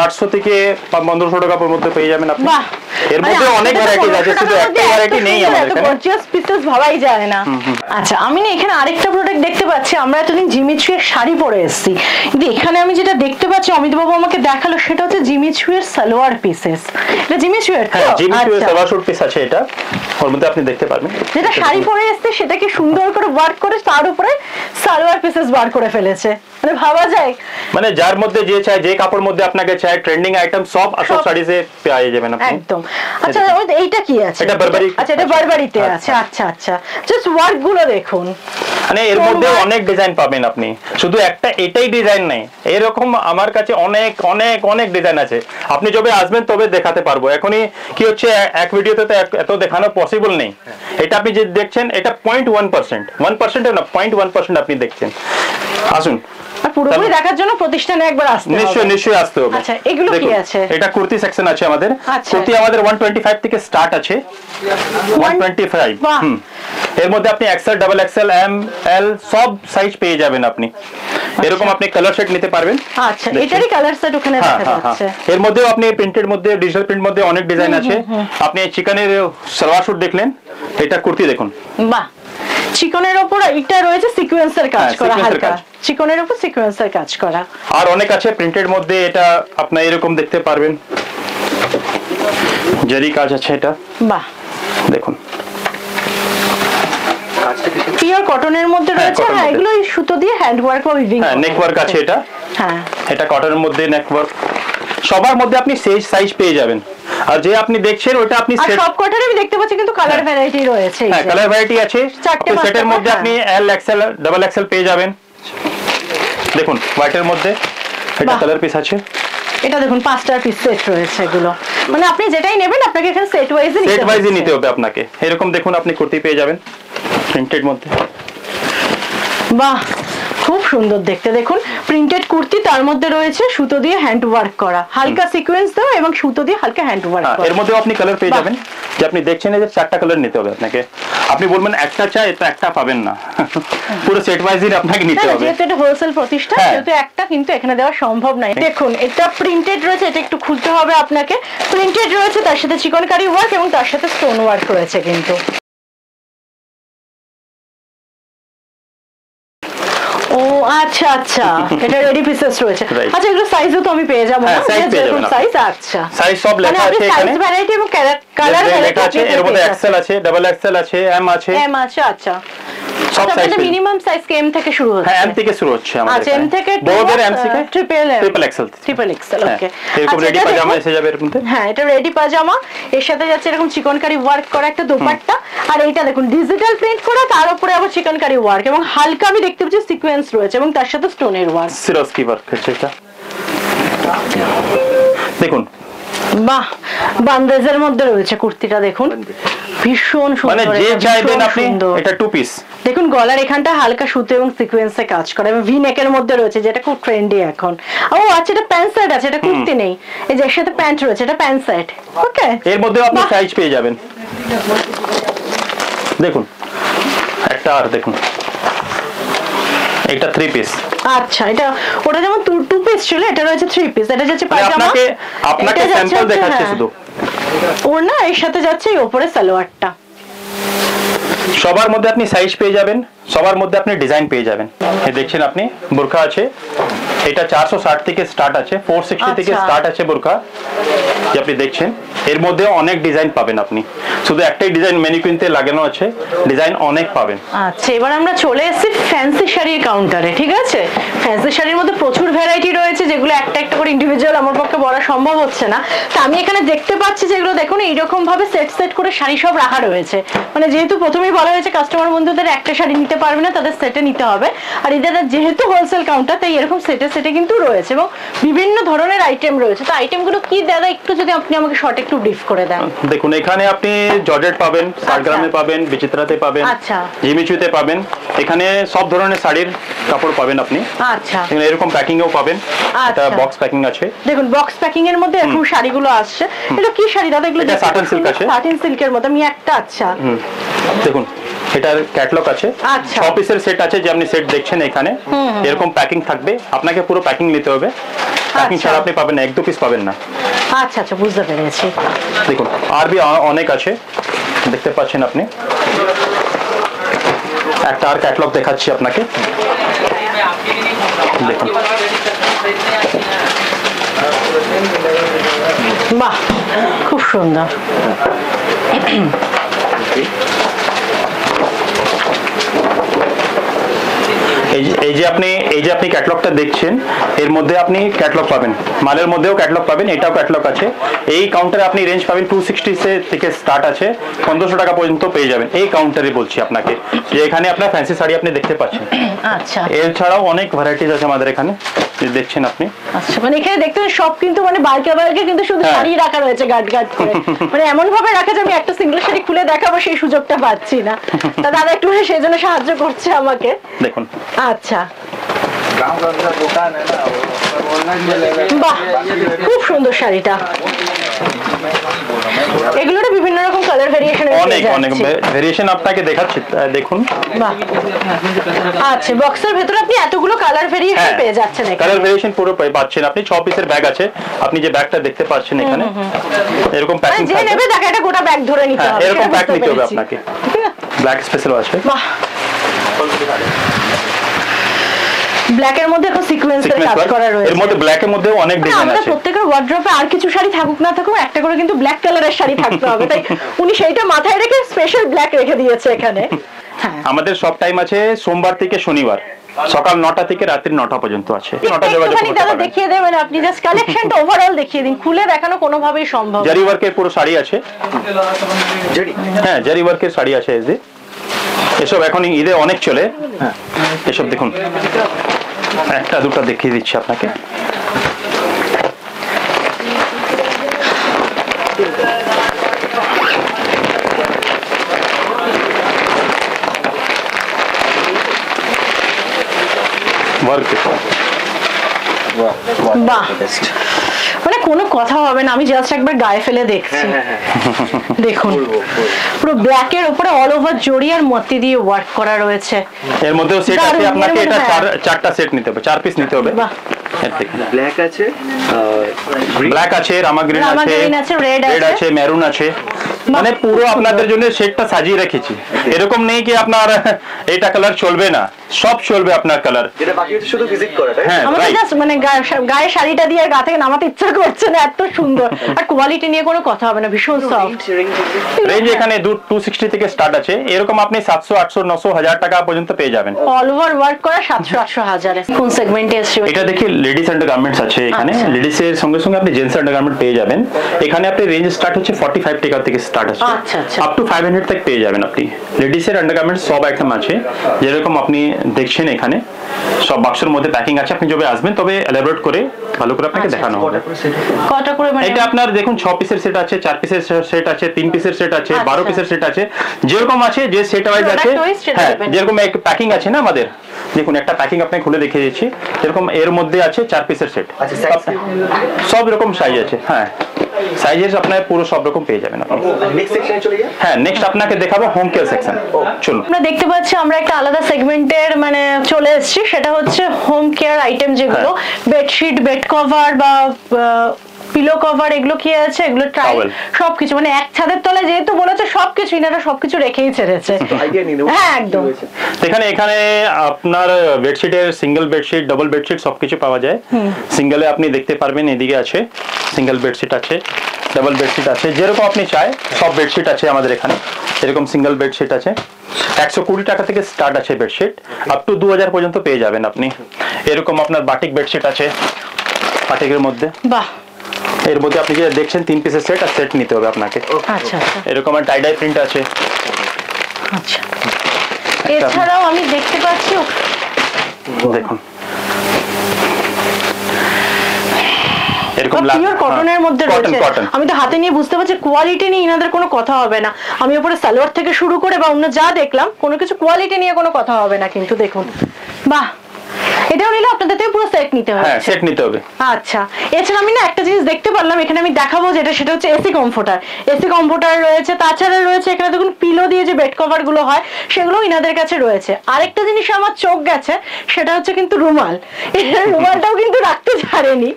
800 থেকে 1500 টাকার মধ্যে পেয়ে যাবেন আপনি। বাহ, এর মধ্যে অনেক ভ্যারাইটিস আছে, শুধু একটা ভ্যারাইটি নেই আমাদের এখানে। গর্জিয়াস পিসেস ভাবাই যায় না। আচ্ছা, আমি না এখানে আরেকটা প্রোডাক্ট দেখতে পাচ্ছি, আমরা এতদিন জিমিচুয়ের শাড়ি পরে এসেছি, কিন্তু এখানে আমি যেটা দেখতে পাচ্ছি অমিত বাবু আমাকে দেখালো সেটা হচ্ছে জিমিচুয়ের সালোয়ার পিসেস। এটা জিমিচুয়ের তো? হ্যাঁ, জিমিচুয়ের সালোয়ার স্যুট পিস আছে এটা, ওর মধ্যে আপনি দেখতে পারবেন। যেটা শাড়ি পরে এসেছে সেটাকে সুন্দর করে ওয়ার্ক করে তার উপরে সালোয়ার পিসেস বার করে ফেলেছে, মানে ভাবা যায়, মানে যার মধ্যে যে চাই, যে কাপড় মধ্যে আপনাকে চাই, ট্রেন্ডিং আইটেম সব অশোক শাড়িজে পেয়ে যাবেন আপনি একদম। আচ্ছা, এইটা কি আছে? এটা বারবারি। আচ্ছা, এটা বারবারিতে আছে। আচ্ছা আচ্ছা, জাস্ট ওয়ার্ক গুলো দেখুন, মানে এর মধ্যে অনেক ডিজাইন পাবেন আপনি, শুধু একটা এটাই ডিজাইন নেই, এরকম আমার কাছে অনেক অনেক অনেক ডিজাইন আছে। আপনি যবে আসবেন তবে দেখাতে পারবো। এখনই কি হচ্ছে, এক ভিডিওতে তো এত দেখানো পসিবল নেই। এটা আপনি যে দেখছেন এটা 0.1%, 1% না 0.1% আপনি দেখছেন। আসুন, আর পুরোপুরি দেখার জন্য প্রতিষ্ঠানে একবার আসতে হবে। নিশ্চয়ই আসতে হবে। আচ্ছা, এগুলো কি আছে? এটা কুর্তি সেকশন আছে আমাদের। আচ্ছা, কুর্তি আমাদের 125 থেকে স্টার্ট আছে, 125। এর মধ্যে আপনি এক্সেল, ডাবল এক্সেল, এম, এল সব সাইজ পেয়ে যাবেন আপনি। এরকম আপনি কালার সেট নিতে পারবেন। আচ্ছা, এটারই কালার সেট ওখানে দেখা যাচ্ছে। এর মধ্যেও আপনি প্রিন্টের মধ্যে, ডিজিটাল প্রিন্ট মধ্যে অনেক ডিজাইন আছে। আপনি চিকনের সালোয়ার স্যুট দেখলেন, এটা কুর্তি দেখুন, বাহ, চিকনের উপর এটা রয়েছে সিকোয়েন্সের কাজ করা, হালকা চিকনের উপর সিকোয়েন্সের কাজ করা। আর অনেক আছে প্রিন্টের মধ্যে, এটা আপনি এরকম দেখতে পারবেন, জরি কাজ আছে এটা, বাহ দেখুন পিওর কটনের মধ্যে রয়েছে। হ্যাঁ, এগুলো সুতো দিয়ে হ্যান্ড ওয়ার্ক বা উইভিং, হ্যাঁ নেক ওয়ার্ক আছে এটা। হ্যাঁ, এটা কটনের মধ্যে নেক ওয়ার্ক, সবার মধ্যে আপনি সাইজ পেয়ে যাবেন। আর যে আপনি দেখছেন ওটা আপনি আর সেট, সব কটারে আমি দেখতে পাচ্ছি কিন্তু কালার ভ্যারাইটি রয়েছে হ্যাঁ কালার ভ্যারাইটি আছে। চারটে তো সেটের পাঁচটা মধ্যে হ্যাঁ। আপনি এল এক্সেল ডাবল এক্সেল পেয়ে যাবেন। দেখুন হোয়াইটের মধ্যে এটা বাহ। কালার পিস আছে, এটা দেখুন 5টা পিস সেট রয়েছে এগুলো, মানে আপনি যেটাই নেবেন আপনাকে এখানে সেট ওয়াইজ সেট ওয়াইজই নিতে হবে আপনাকে। এরকম দেখুন আপনি কুর্তি পেয়ে যাবেন প্রিন্টেড মধ্যে। বাহ খুব সুন্দর দেখতে, দেখুন প্রিন্টেড কুর্তি, তার মধ্যে রয়েছে সুতো দিয়ে হ্যান্ড ওয়ার্ক করা, হালকা সিকোয়েন্স দেওয়া এবং সুতো দিয়ে হালকা হ্যান্ড ওয়ার্ক হ্যাঁ, করা। এর মধ্যেও আপনি কালার পেয়ে বাহ। যাবেন। যে আপনি দেখছেন এই যে 4টা কালার নিতে হবে আপনাকে। আপনি বলবেন একটা চাই, তো একটা পাবেন না, পুরো সেট ওয়াইজই আপনাকে নিতে না, হবে। যেহেতু এটা হোলসেল প্রতিষ্ঠান হ্যাঁ। সেহেতু একটা কিন্তু এখানে দেওয়া সম্ভব নয়। দেখুন এটা প্রিন্টেড রয়েছে, এটা একটু খুলতে হবে আপনাকে। প্রিন্টেড রয়েছে, তার সাথে চিকনকারি ওয়ার্ক এবং তার সাথে স্টোন ওয়ার্ক রয়েছে কিন্তু। ও আচ্ছা আচ্ছা, এটা রেডি পিসেস রয়েছে। Right. আচ্ছা এগুলো সাইজও তো আমি পেয়ে যাবো না? হ্যাঁ, size পেয়ে যাবেন আপনি। সাইজ আচ্ছা। সাইজ সব মানে লেখা আপনি আছে সাইজ এখানে, ভ্যারাইটি এবং কালার লেখা ভ্যারাইটি আছে। এর মধ্যে এক্সেল আছে, ডাবল এক্সেল আছে, এম আছে, এম আছে আচ্ছা। সব সাইজ। মিনিমাম সাইজ এম থেকে শুরু হচ্ছে। হ্যাঁ, এম থেকে শুরু হচ্ছে আমাদের। আচ্ছা এম থেকে বড়দের এম থেকে ট্রিপল এক্সেল। এক্সেল হ্যাঁ, ওকে। এরকম রেডি পাজামা এসে যাবে এর মধ্যে। হ্যাঁ এটা রেডি পাজামা, এর সাথে যাচ্ছে এরকম চিকনকারি ওয়ার্ক করা একটা দোপাট্টা, আর এইটা দেখুন ডিজিটাল প্রিন্ট করা, তার উপরে আবার চিকনকারি ওয়ার্ক এবং হালকা আমি দেখতে পাচ্ছি সিকোয়েন্স রয়েছে এবং তার সাথে স্টোনের ওয়ার্ক। সিরোস্কি ওয়ার্ক আছে এটা। দেখুন বাহ বান্দেজের মধ্যে রয়েছে কুর্তিটা, দেখুন ভীষণ মানে সুন্দর, যে এটা চাইবেন ভীষণ আপনি, সুন্দর। এটা টু পিস। দেখুন গলার এখানটা হালকা সুতো এবং সিকোয়েন্সে কাজ করা এবং ভি নেকের মধ্যে রয়েছে, যেটা খুব ট্রেন্ডি এখন। ও আচ্ছা এটা প্যান্ট সেট আছে, এটা কুর্তি নেই, এই যে এর সাথে প্যান্ট রয়েছে, এটা প্যান্ট সেট। ওকে এর মধ্যে আপনি বাহ। সাইজ পেয়ে যাবেন। দেখুন একটা, আর দেখুন এটা 3 পিস। আচ্ছা এটা ওটা যেমন টু পিস ছিল, এটা রয়েছে 3 পিস। এটা যাচ্ছে মানে পাজামা, আপনাকে এটা যাচ্ছে স্যাম্পল দেখাচ্ছে হ্যাঁ, শুধু। ওড়না এর সাথে যাচ্ছে এই উপরে সালোয়ারটা। সবার মধ্যে আপনি সাইজ পেয়ে যাবেন, সবার মধ্যে আপনি ডিজাইন পেয়ে যাবেন। এই দেখছেন আপনি বোরখা আছে, এটা 460 থেকে স্টার্ট আছে, 460 থেকে আচ্ছা। স্টার্ট আছে বোরখা, যে আপনি দেখছেন। এর মধ্যে অনেক ডিজাইন পাবেন আপনি, শুধু একটাই ডিজাইন মেনিকুইনতে লাগানো আছে, ডিজাইন অনেক পাবেন। আচ্ছা এবার আমরা চলে এসেছি ফ্যান্সি শাড়ির কাউন্টারে, ঠিক আছে? ফ্যান্সি শাড়ির মধ্যে প্রচুর ভ্যারাইটি রয়েছে, যেগুলো একটা একটা করে ইন্ডিভিজুয়াল আমার পক্ষে বলা সম্ভব হচ্ছে না। তো আমি এখানে দেখতে পাচ্ছি যেগুলো দেখুন এইরকম ভাবে সেট সেট করে শাড়ি সব রাখা রয়েছে, মানে যেহেতু প্রথমেই বলা হয়েছে কাস্টমার বন্ধুদের একটা শাড়ি নিতে পারবে না, তাদের সেটে নিতে হবে। আর এদের যেহেতু হোলসেল কাউন্টার, তাই এরকম সেটে সেটে কিন্তু রয়েছে এবং বিভিন্ন ধরনের আইটেম রয়েছে। তো আইটেমগুলো কি দাদা একটু যদি আপনি আমাকে শর্ট একটু ব্রিফ করে দেন। দেখুন এখানে আপনি জর্জেট পাবেন, সারগ্রামে পাবেন, বিচিত্রাতে পাবেন, আচ্ছা। জিমিচুতে পাবেন। এখানে সব ধরনের শাড়ির কাপড় পাবেন আপনি। আচ্ছা এখানে এরকম প্যাকিং এও পাবেন, এটা আচ্ছা। বক্স প্যাকিং আছে। দেখুন বক্স প্যাকিং এর মধ্যে এরকম শাড়িগুলো আসছে। এটা কি শাড়ি দাদা? এগুলো এটা satin silk আছে। সাটিন সিল্কের মধ্যে আমি একটা আচ্ছা দেখুন এটার ক্যাটালগ আছে, আচ্ছা। 6 পিসের সেট আছে, যে আপনি সেট দেখছেন এখানে এরকম প্যাকিং থাকবে, আপনাকে পুরো প্যাকিং নিতে হবে। প্যাকিং আচ্ছা। ছাড়া আপনি পাবেন না, 1-2 পিস পাবেন না। আচ্ছা আচ্ছা বুঝতে পেরেছি। দেখুন আর বি অনেক আছে, দেখতে পাচ্ছেন আপনি। একটা আর ক্যাটালগ দেখাচ্ছি আপনাকে, দেখুন বাহ খুব সুন্দর। এই যে আপনি ক্যাটালগটা দেখছেন, এর মধ্যে আপনি ক্যাটালগ পাবেন, মালের মধ্যেও ক্যাটালগ পাবেন, এটাও ক্যাটালগ আছে। এই কাউন্টারে আপনি রেঞ্জ পাবেন 260 থেকে স্টার্ট আছে, 1500 টাকা পর্যন্ত পেয়ে যাবেন। এই কাউন্টারে বলছি আপনাকে, যে এখানে আপনার ফ্যান্সি শাড়ি আপনি দেখতে পাচ্ছেন। আচ্ছা এছাড়াও অনেক ভ্যারাইটিস আছে আমাদের এখানে, যে দেখছেন আপনি। আচ্ছা মানে এখানে দেখতে সব কিন্তু মানে বালকে বালকে কিন্তু শুধু হ্যাঁ। শাড়ি রাখা রয়েছে গাট গাট করে, মানে এমন ভাবে রাখা যে আমি একটা সিঙ্গেল শাড়ি খুলে দেখাবো সেই সুযোগটা পাচ্ছি না। তা দাদা একটু সেই জন্য সাহায্য করছে আমাকে। দেখুন আচ্ছা বাহ খুব সুন্দর শাড়িটা। এগুলোর বিভিন্ন রকম কালার ভেরিয়েশন অনেক ভেরিয়েশন আপনাকে দেখাচ্ছি, দেখুন। বাহ আচ্ছা বক্সের ভেতরে আপনি এতগুলো কালার ভেরিয়েশন পেয়ে যাচ্ছেন এখানে। কালার ভেরিয়েশন পুরো পাচ্ছেন আপনি। 6 পিসের ব্যাগ আছে, আপনি যে ব্যাগটা দেখতে পাচ্ছেন এখানে, এরকম প্যাকিং যে থাকবে। নেবে তাকে একটা গোটা ব্যাগ ধরে নিতে হ্যাঁ, হবে, এরকম সেটা প্যাক বুঝতে নিতে হবে পেরেছি। আপনাকে। ব্ল্যাক স্পেশাল আছে। বাহ ব্ল্যাকের মধ্যে এখন সিকোয়েন্সের কাজ করা রয়েছে। এর মধ্যে ব্ল্যাকের মধ্যেও অনেক ডিজাইন আমাদের আছে। প্রত্যেকের ওয়ার্ড্রপে আর কিছু শাড়ি থাকুক না থাকুক একটা করে কিন্তু ব্ল্যাক কালারের শাড়ি থাকতে হবে, তাই উনি সেইটা মাথায় রেখে স্পেশাল ব্ল্যাক রেখে দিয়েছে এখানে। হ্যাঁ আমাদের সব টাইম আছে সোমবার থেকে শনিবার, সকাল 9টা থেকে রাত্রি 9টা পর্যন্ত আছে 9টা যোগাযোগ একটুখানি করতে দাদা পারেন। দেখিয়ে দেবেন আপনি, জাস্ট কালেকশনটা ওভারঅল দেখিয়ে দিন, খুলে দেখানো কোনোভাবেই সম্ভব না। জারি ওয়ার্কের পুরো শাড়ি আছে, জারি হ্যাঁ জারি ওয়ার্কের শাড়ি আছে এই যে। এসব এখন ঈদে অনেক চলে, এসব দেখুন একটা দুটো দেখিয়ে দিচ্ছি আপনাকে। ওয়ার্ক বাহ, মানে কোনো কথা হবে না, আমি জাস্ট একবার গায়ে ফেলে দেখছি। দেখুন পুরো ব্ল্যাকের উপরে অল ওভার জড়ি আর মতি দিয়ে ওয়ার্ক করা রয়েছে। এর মধ্যেও সেট আছে, দারুণ, আপনাকে এর এটা মধ্যে, চারটা সেট নিতে হবে, 4 পিস নিতে হবে। বাহ, ব্ল্যাক আছে, ব্ল্যাক আছে, রামা গ্রিন রামা আছে, গ্রিন আছে, red রেড আছে। আছে, মেরুন আছে, মানে পুরো আপনাদের জন্য সেটটা সাজিয়ে রেখেছি। এরকম নেই কি আপনার এটা কালার চলবে না, সব চলবে আপনার কালার। যেটা বাকি হচ্ছে শুধু ভিজিট করাটা। হ্যাঁ আমাদের right। জাস্ট মানে গায়ে শাড়িটা দিয়ে আর গা থেকে নামাতে ইচ্ছা করছে না, এত সুন্দর। আর কোয়ালিটি নিয়ে কোনো কথা হবে না, ভীষণ সফট। রেঞ্জ এখানে 260 থেকে স্টার্ট আছে, এরকম আপনি 700 800 900 1000 টাকা পর্যন্ত পেয়ে যাবেন। অল ওভার ওয়ার্ক করা 700 800 হাজারে। কোন সেগমেন্টে এসছে? এটা দেখি লেডিস আন্ডারগার্মেন্টস আছে এখানে, আচ্ছা। লেডিস এর সঙ্গে সঙ্গে আপনি জেন্টস আন্ডারগার্মেন্ট পেয়ে যাবেন। এখানে আপনি রেঞ্জ স্টার্ট হচ্ছে 45 টাকা থেকে স্টার্ট আছে, আচ্ছা, আচ্ছা। আপ টু 500 তক পেয়ে যাবেন আপনি। লেডিস এর আন্ডারগার্মেন্টস সব আইটেম আছে, যেরকম আপনি দেখছেন এখানে সব বাক্সের মধ্যে প্যাকিং আছে। আপনি যবে আসবেন তবে এলাবোরেট করে ভালো করে আপনাকে আচ্ছা, দেখানো হবে। কটা করে মানে? এটা আপনার দেখুন 6 পিসের সেট আছে, 4 পিসের সেট আছে, 3 পিসের সেট আছে, আচ্ছা। 12 পিসের সেট আছে, যেরকম আছে যে সেট ওয়াইজ আছে। Product wise সেটা হ্যাঁ, depend। যেরকম এক প্যাকিং আছে না আমাদের, দেখুন একটা প্যাকিং আপনাকে খুলে দেখিয়ে দিচ্ছি। যেরকম এর মধ্যে আছে 4 পিসের সেট, আচ্ছা, size সব রকম সাইজ আছে। হ্যাঁ, সাইজেস আপনার পুরো সব রকম পেয়ে যাবেন আপনি। নেক্সট সেকশনে চলে যাই। হ্যাঁ, নেক্সট আপনাকে দেখাবো হোম কেয়ার সেকশন। চলুন। আমরা দেখতে পাচ্ছি আমরা একটা আলাদা সেগমেন্টের মানে চলে এসেছি, সেটা হচ্ছে হোম কেয়ার আইটেম, যেগুলো বেডশিট, বেড কভার বা পিলো কভার, এগুলো কি আছে, এগুলো টাইল, Towel। সবকিছু মানে এক ছাদের তলায় যেহেতু বলেছে সবকিছু, ইনারা সবকিছু রেখেই ছেড়েছে। আইডিয়া নিয়ে নেব। হ্যাঁ, একদম। এখানে আপনার বেডশিটের সিঙ্গেল বেডশিট, ডাবল বেডশিট সবকিছু পাওয়া যায়। সিঙ্গেলে আপনি দেখতে পারবেন এদিকে আছে সিঙ্গেল বেডশিট আছে, ডাবল বেডশিট আছে, যেরকম আপনি চাই সব বেডশিট আছে আমাদের এখানে। এরকম সিঙ্গেল বেডশিট আছে 120 টাকা থেকে স্টার্ট আছে বেডশিট, আপ টু 2000 পর্যন্ত পেয়ে যাবেন আপনি। এরকম আপনার বাটিক বেডশিট আছে, বাটিকের মধ্যে। বাহ, এর মধ্যে আপনি যে দেখছেন 3 পিসের সেট আর সেট নিতে হবে আপনাকে। আচ্ছা আচ্ছা এরকম আর টাইডাই প্রিন্ট আছে। আচ্ছা। এছাড়াও আমি দেখতে পাচ্ছি দেখুন এরকম পিওর কটনের মধ্যে রয়েছে। কটন। আমি তো হাতে নিয়ে বুঝতে পারছি কোয়ালিটি নিয়ে ইনাদের কোনো কথা হবে না। আমি উপরে সালোয়ার থেকে শুরু করে বা অন্য যা দেখলাম, কোনো কিছু কোয়ালিটি নিয়ে কোনো কথা হবে না। কিন্তু দেখুন, বাহ, এটাও নিলে আপনাদের থেকে পুরো সেট নিতে হবে। হ্যাঁ, সেট নিতে হবে। আচ্ছা, এছাড়া আমি না একটা জিনিস দেখতে পারলাম এখানে, আমি দেখাবো যেটা, সেটা হচ্ছে এসি কমফোর্টার। এসি কমফোর্টার রয়েছে, তাছাড়া রয়েছে এখানে দেখুন পিলো দিয়ে যে বেড কভার গুলো হয় সেগুলো ইনাদের কাছে রয়েছে। আরেকটা জিনিস আমার চোখ গেছে, সেটা হচ্ছে কিন্তু রুমাল। রুমালটাও কিন্তু রাখতে ছাড়েনি,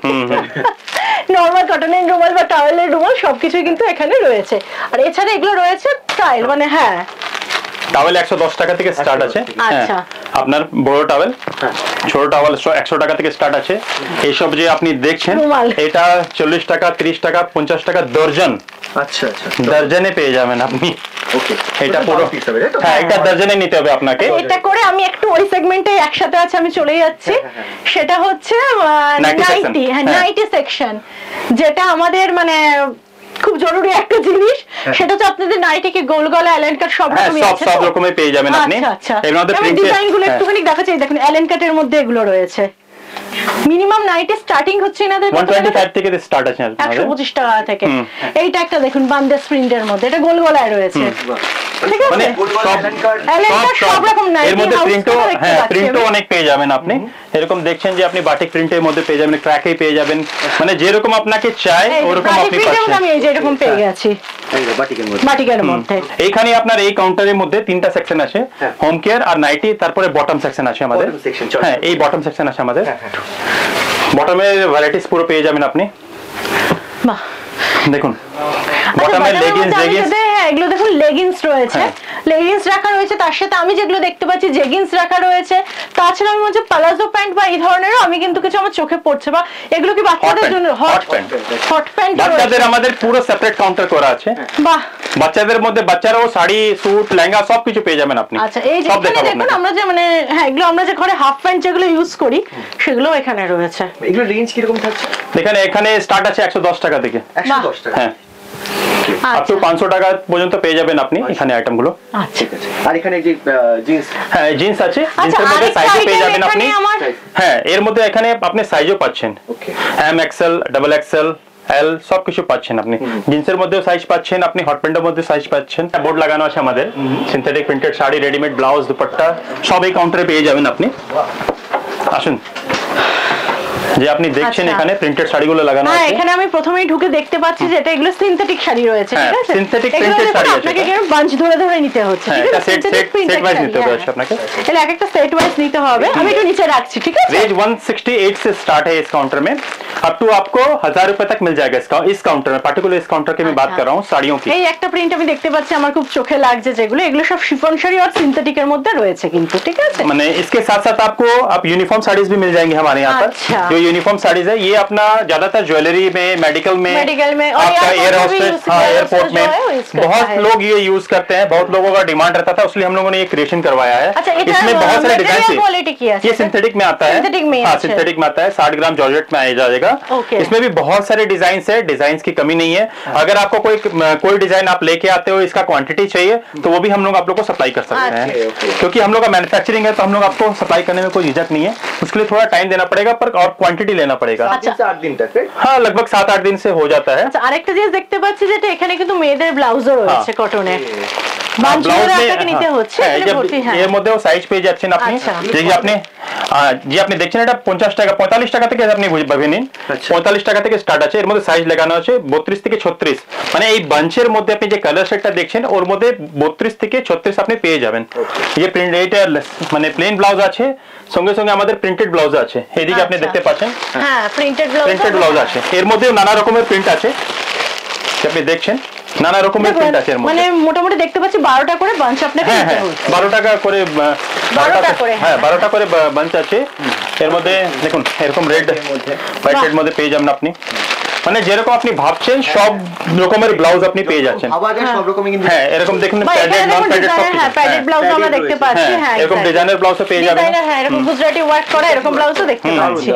নর্মাল কটনের রুমাল বা টাওয়েলের রুমাল সবকিছুই কিন্তু এখানে রয়েছে। আর এছাড়া এগুলো রয়েছে টাইল, মানে হ্যাঁ টাওয়েল 110 টাকা থেকে স্টার্ট আছে। আচ্ছা। আপনার বড় টাওয়েল, ছোট টাওয়েল 100 টাকা থেকে স্টার্ট আছে। এইসব যে আপনি দেখছেন রুমাল। এটা 40 টাকা, 30 টাকা, 50 টাকা দর্জন। আচ্ছা আচ্ছা, দর্জনে পেয়ে যাবেন আপনি। ওকে, এটা পুরো, হ্যাঁ, এটা দর্জনে নিতে হবে আপনাকে। এটা করে আমি একটু ওই সেগমেন্টে একসাথে আছে, আমি চলে যাচ্ছি। সেটা হচ্ছে Nighty section। নাইটি, হ্যাঁ, হ্যাঁ। নাইটি সেকশন, যেটা আমাদের মানে খুব জরুরি একটা জিনিস। সেটা হচ্ছে আপনাদের নাইটিকে গোল গলা, অ্যালেন কাট সব হ্যাঁ, রকমই আছে। সব রকমের পেয়ে যাবেন আপনি। আচ্ছা আচ্ছা, এর মধ্যে আমি প্রিন্ট ডিজাইন গুলো একটুখানি দেখাচ্ছি। এই দেখুন, অ্যালেন কাটের মধ্যে এগুলো রয়েছে। মিনিমাম নাইটি স্টার্টিং হচ্ছে এনাদের 125 থেকে স্টার্ট আছে আমাদের। 125 টাকা থেকে। এইটা একটা দেখুন বান্দেজ প্রিন্টের মধ্যে, এটা গোল গলায় রয়েছে। ঠিক আছে, মানে অ্যালেন কাট সব রকম নাইটি, এর মধ্যে হাউস প্রিন্টও, কোটও দেখতে হ্যাঁ, পাচ্ছি প্রিন্টও আমি। অনেক পেয়ে যাবেন আপনি। এরকম দেখছেন যে আপনি বাটিক প্রিন্টের মধ্যে পেয়ে যাবেন, ক্র্যাকে পেয়ে যাবেন, মানে যেরকম আপনাকে চাই এই ওরকম বাটিক আপনি প্রিন্টেও পাচ্ছেন। আমি এই যে এরকম পেয়ে গেছি বাটিকের মধ্যে। এইখানে আপনার এই কাউন্টারের মধ্যে 3টা সেকশন আছে, হোম কেয়ার আর নাইটি, তারপরে বটম সেকশন আছে আমাদের। Bottom section, চলো। হ্যাঁ, এই বটম সেকশন আছে আমাদের। বটমের ভ্যারাইটিস পুরো পেয়ে যাবেন আপনি। বাহ, দেখুন বটমে লেগিংস হ্যাঁ এগুলো দেখুন লেগিংস রয়েছে, লেগিংস রাখা রয়েছে, তার সাথে আমি যেগুলো দেখতে পাচ্ছি জেগিংস রাখা রয়েছে। তাছাড়া আমি বলছি প্লাজো প্যান্ট বা এই ধরনেরও আমি কিন্তু কিছু আমার চোখে পড়ছে, বা এগুলো কি বাচ্চাদের জন্য হট প্যান্ট? বাচ্চাদের আমাদের পুরো সেপারেট কাউন্টার করা আছে। বাহ, বাচ্চাদের মধ্যে বাচ্চারাও শাড়ি, স্যুট, লেহেঙ্গা সবকিছু পেয়ে যাবেন আপনি। আচ্ছা এই যে এখানে দেখুন আমরা যে মানে হ্যাঁ এগুলো আমরা যে ঘরে হাফ প্যান্ট যেগুলো ইউজ করি সেগুলো এখানে রয়েছে। এগুলো রেঞ্জ কিরকম থাকছে? দেখেন এখানে স্টার্ট আছে 110 টাকা থেকে, 110 টাকা। হ্যাঁ আপ টু 500 টাকা পর্যন্ত পেয়ে যাবেন আপনি এখানে আইটেমগুলো। ঠিক আছে। আর এখানে যে জিন্স, হ্যাঁ জিন্স আছে, জিন্সের মধ্যে সাইজও পেয়ে যাবেন আপনি। হ্যাঁ এর মধ্যে এখানে আপনি সাইজও পাচ্ছেন, ওকে, এম এক্সেল, ডাবল এক্সেল, এল সবকিছু পাচ্ছেন আপনি। জিন্সের মধ্যেও সাইজ পাচ্ছেন আপনি, হট প্যান্টের মধ্যে সাইজ পাচ্ছেন। বোর্ড লাগানো আছে আমাদের, synthetic printed sari, readymade blouse, dupatta সব এই কাউন্টারে পেয়ে যাবেন আপনি। আসুন, যে আপনি দেখছেন এখানে প্রিন্টেড শাড়িগুলো লাগানো আছে। হ্যাঁ এখানে আমি প্রথমেই ঢুকে দেখতে পাচ্ছি যে এটা এগুলো সিনথেটিক শাড়ি রয়েছে, ঠিক আছে? সিনথেটিক প্রিন্টেড শাড়ি আছে, আপনাকে কেন বাঞ্চ ধরে ধরে নিতে হচ্ছে, ঠিক আছে? সিনথেটিক প্রিন্টেড ওয়াইজ নিতে হবে আপনাকে, তাহলে এক একটা সেট ওয়াইজ নিতে হবে। আমি একটু নিচে রাখছি, ঠিক আছে? रेंज 168 से स्टार्ट है इस काउंटर में, अप टू आपको 1000 रुपए तक मिल जाएगा इस काउंटर में। पर्टिकुलर इस काउंटर की मैं बात कर रहा हूँ साड़ियों की। এই একটা প্রিন্ট আমি দেখতে পাচ্ছি আমার খুব চোখে লাগছে, যেগুলো এগুলো সব শিফন শাড়ি আর সিনথেটিকের মধ্যে রয়েছে কিন্তু, ঠিক আছে? मैंने इसके साथ साथ आपको आप यूनिफॉर्म साड़ीज भी मिल जाएंगे हमारे यहाँ पर। अच्छा। जो यूनिफॉर्म साड़ीज है ये अपना ज्यादातर ज्वेलरी में, मेडिकल में और आपका एयर एयरपोर्ट होस्टेस, एयरपोर्ट में बहुत लोग ये यूज करते हैं, बहुत लोगों का डिमांड रहता था, इसलिए हम लोगों ने ये क्रिएशन करवाया है। अच्छा, इसमें बहुत सारे डिजाइन क्वालिटी की है, ये सिंथेटिक में आता है, सिंथेटिक में, हाँ सिंथेटिक में आता है, 60 ग्राम जॉर्जेट में आ जाएगा। ओके। इसमें भी बहुत सारे डिजाइन है, डिजाइन की कमी नहीं है। अगर आपको कोई डिजाइन आप लेके आते हो, इसका क्वांटिटी चाहिए तो वो भी हम लोग आप लोग को सप्लाई कर सकते हैं, क्योंकि हम लोग का मैन्युफैक्चरिंग है तो हम लोग आपको सप्लाई करने में कोई झिझक नहीं है। उसके लिए थोड़ा टाइम देना पड़ेगा पर और क्वांटिटी लेना पड़ेगा। 7 दिन तक, हाँ लगभग 7-8 दिन से हो जाता है। আচ্ছা আরেকটা জিনিস দেখতে পাচ্ছি যেটা এখানে কিন্তু মেয়েদের ব্লাউজও রয়েছে কটনে, বাঞ্চ ধরে আপনাকে নিতে হচ্ছে, এটা ভর্তি। হ্যাঁ এর মধ্যেও সাইজ পেয়ে যাচ্ছেন আপনি, আচ্ছা। যে আপনি দেখছেন এটা 50 টাকা 45 টাকা থেকে আপনি ভাবে নিন, 45 টাকা থেকে স্টার্ট আছে। এর মধ্যে সাইজ লাগানো আছে 32 থেকে 36, মানে এই বাঞ্চের মধ্যে আপনি যে কালার সেটটা দেখছেন ওর মধ্যে 32 থেকে 36 আপনি পেয়ে যাবেন। ये প্রিন্ট এটা মানে প্লেন ব্লাউজ আছে, সঙ্গে সঙ্গে আমাদের প্রিন্টেড ব্লাউজ আছে, এদিকে আপনি দেখতে পাচ্ছেন। হ্যাঁ প্রিন্টেড ব্লাউজ আছে, এর মধ্যেও নানা রকমের প্রিন্ট আছে, আপনি দেখছেন নানা রকমের প্রিন্ট আছে এর মধ্যে। মানে মোটামুটি দেখতে পাচ্ছি 12টা করে বাঞ্চ আপনাকে দিতে হচ্ছে। 12 টাকা করে 12টা করে, হ্যাঁ 12টা করে বাঞ্চ আছে। এর মধ্যে দেখুন এরকম রেড হোয়াইট এর মধ্যে পেয়ে যাবেন আপনি, মানে যেরকম আপনি ভাবছেন সব রকমের ব্লাউজ আপনি পেয়ে যাচ্ছেন। সব রকমই কিন্তু, হ্যাঁ এরকম দেখুন প্যাডেড নন প্যাডেড সব কিছু, হ্যাঁ প্যাডেড ব্লাউজ আমরা দেখতে পাচ্ছি। হ্যাঁ এরকম ডিজাইনার ব্লাউজও পেয়ে যাবেন, হ্যাঁ এরকম গুজরাটি ওয়ার্ক করা এরকম ব্লাউজও দেখতে পাচ্ছি।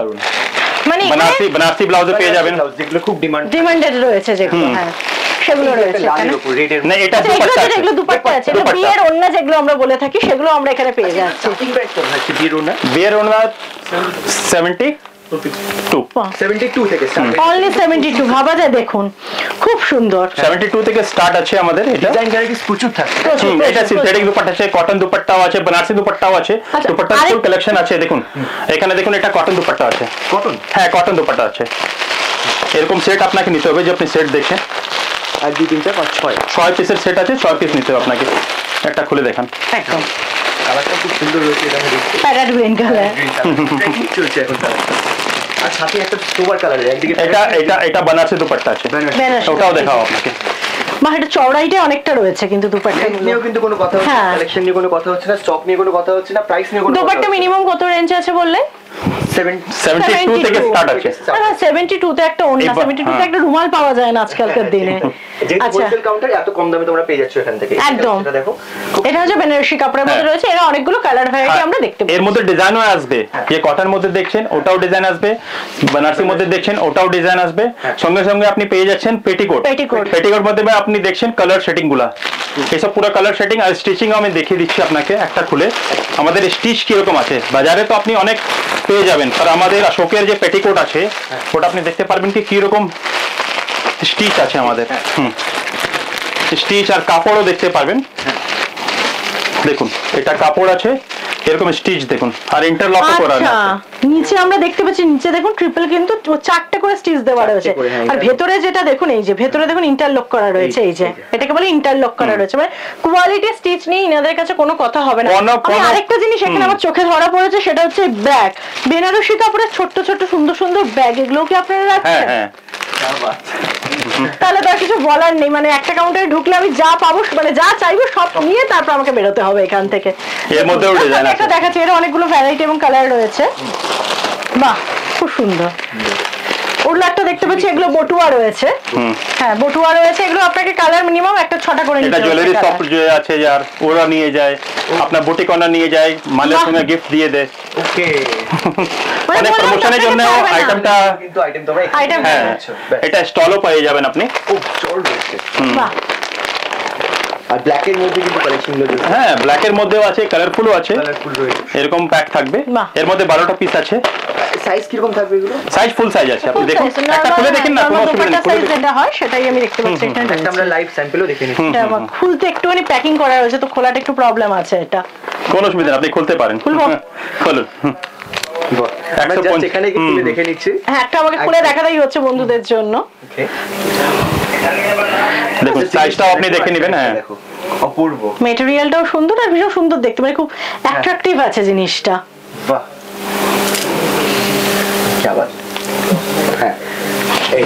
মানে बनारसी ব্লাউজও পেয়ে যাবেন, যেগুলো খুব ডিমান্ডেড রয়েছে যেগুলো, হ্যাঁ সেগুলো রয়েছে এখানে। না এটা দুপাট্টা আছে, এগুলো দুপাট্টা আছে, এগুলো বিয়ের ওড়না যেগুলো আমরা বলে থাকি সেগুলো আমরা এখানে পেয়ে যাচ্ছি। বিয়ের ওড়না 72 থেকে স্টার্ট, অনলি 72 ভাবা যায়, দেখুন খুব সুন্দর। 72 থেকে স্টার্ট আছে আমাদের এটা। ডিজাইন ভ্যারাইটিস প্রচুর থাকে। এটা সিনথেটিক দুপাট্টা আছে, কটন দুপাট্টাও আছে, बनारसी দুপাট্টাও আছে, দুপাট্টার ফুল কালেকশন আছে। দেখুন এখানে দেখুন এটা কটন দুপাট্টা আছে, কটন, হ্যাঁ কটন দুপাট্টা আছে। এরকম সেট আপনাকে নিতে হবে, যে আপনি সেট দেখেন আর 2 3 4 5 6 পিসের সেট আছে, 6 পিস নিতে হবে আপনাকে। একটা খুলে দেখান, একদম কালারটা খুব সুন্দর রয়েছে, এটা প্যারেড গ্রিন কালার চলছে এখন। আর সাথে একটা সোবার কালার, একদিকে এটা बनारसी দুপাট্টা আছে, ওটাও দেখাও আপনাকে। বা এটা চওড়াইটা অনেকটা রয়েছে কিন্তু দুপাট্টা নিয়েও কিন্তু কোনো কথা হচ্ছে না, কালেকশন নিয়ে কোনো কথা হচ্ছে না, স্টক নিয়ে কোনো কথা হচ্ছে না, প্রাইস নিয়ে কোনো কথা হচ্ছে না। দুপাট্টা মিনিমাম কত রেঞ্জ আছে বললে? 72 থেকে স্টার্ট আছে। আচ্ছা 72 তে একটা ওড়না, 72 তে একটা রুমাল পাওয়া যায় না আজকালকার দিনে। আচ্ছা হোলসেল কাউন্টারে এত কম দামে তোমরা পেয়ে যাচ্ছ এখান থেকে, একদম। এটা দেখো, এটা হচ্ছে বেনারসি কাপড়ের মধ্যে রয়েছে, এর অনেকগুলো কালার ভ্যারাইটি আমরা দেখতে পাচ্ছি। এর মধ্যে ডিজাইনও আসবে, যে কটন মধ্যে দেখছেন ওটাও ডিজাইন আসবে, बनारसी মধ্যে দেখছেন ওটাও ডিজাইন আসবে। সঙ্গে সঙ্গে আপনি পেয়ে যাচ্ছেন পেটিকোট, পেটিকোট মধ্যে আপনি দেখছেন কালার সেটিং গুলা, এইসব পুরো কালার সেটিং আর স্টিচিং আমি দেখিয়ে দিচ্ছি আপনাকে একটা খুলে। আমাদের স্টিচ কিরকম আছে, বাজারে তো আপনি অনেক পেয়ে যাবেন, আর আমাদের অশোকের যে পেটিকোট আছে ওটা আপনি দেখতে পারবেন কি কিরকম স্টিচ আছে আমাদের। স্টিচ আর কাপড়ও দেখতে পারবেন, দেখুন এটা কাপড় আছে, এরকম স্টিচ দেখুন, আর ইন্টারলকও করা আছে। নিচে আমরা দেখতে পাচ্ছি, নিচে দেখুন ট্রিপল কিন্তু 4টা করে স্টিচ দেওয়া রয়েছে, আর ভেতরে যেটা দেখুন এই যে ভেতরে দেখুন ইন্টারলক করা রয়েছে, এই যে এটাকে বলে ইন্টারলক করা রয়েছে, মানে কোয়ালিটি স্টিচ নিয়ে ইনাদের কাছে কোনো কথা হবে না। আমি আরেকটা জিনিস এখানে আমার চোখে ধরা পড়েছে, সেটা হচ্ছে ব্যাগ, বেনারসি কাপড়ের ছোট ছোট সুন্দর সুন্দর ব্যাগ, এগুলো কি আপনারা রাখছেন? হ্যাঁ তাহলে তো আর কিছু বলার নেই, মানে একটা কাউন্টারে ঢুকলে আমি যা পাবো মানে যা চাইবো সব নিয়ে তারপর আমাকে বেরোতে হবে এখান থেকে। এর মধ্যেও ডিজাইন আছে, একটা দেখাচ্ছি, এর অনেকগুলো ভ্যারাইটি এবং কালার রয়েছে। বাহ খুব সুন্দর। ওগুলো একটা দেখতে পাচ্ছি, এগুলো বটুয়া রয়েছে। হ্যাঁ বটুয়া রয়েছে, এগুলো আপনাকে কালার মিনিমাম একটা 6টা করে নিতে এটা হবে। জুয়েলারি শপ যে আছে যার, ওরা নিয়ে যায়, আপনার বুটিক অনার নিয়ে যায়, মালের সঙ্গে গিফট দিয়ে দেয়। ওকে, মানে অনেক প্রমোশনের জন্য আইটেমটা, কিন্তু আইটেম তোমরা আইটেম হ্যাঁ এটা স্টলও পেয়ে যাবেন আপনি। খুব চল রয়েছে। বাহ আর ব্ল্যাক এর মধ্যে কিন্তু কালেকশন গুলো রয়েছে। হ্যাঁ ব্ল্যাক এর মধ্যেও আছে, কালারফুলও আছে, কালারফুল রয়েছে। এরকম প্যাক থাকবে। বাহ। এর মধ্যে 12টা পিস আছে। সাইজ কি রকম থাকবে এগুলো? সাইজ ফুল সাইজ আছে, আপনি full দেখুন, size, একটা খুলে দেখেন না, কোনো অসুবিধা নেই, খুলে size দেখুন। যেটা হয় সেটাই আমি দেখতে পাচ্ছি এখানে। একটা আমরা লাইভ স্যাম্পলও দেখে নিচ্ছি। এটা আবার খুলতে একটুখানি প্যাকিং করা রয়েছে, তো খোলাটা একটু প্রবলেম আছে এটা। কোনো অসুবিধা নেই, আপনি খুলতে পারেন। খুলবো? খুলুন। আমরা জাস্ট এখানে কি খুলে দেখে নিচ্ছি। হ্যাঁ একটা আমাকে খুলে দেখাটাই হচ্ছে বন্ধুদের জন্য। ওকে, দেখুন সাইজটাও আপনি দেখে নেবেন। হ্যাঁ দেখো অপূর্ব। মেটেরিয়ালটাও সুন্দর আর ভীষণ সুন্দর দেখতে, মানে খুব অ্যাট্রাকটিভ আছে জিনিসটা। বাহ, কি বাত। হ্যাঁ এই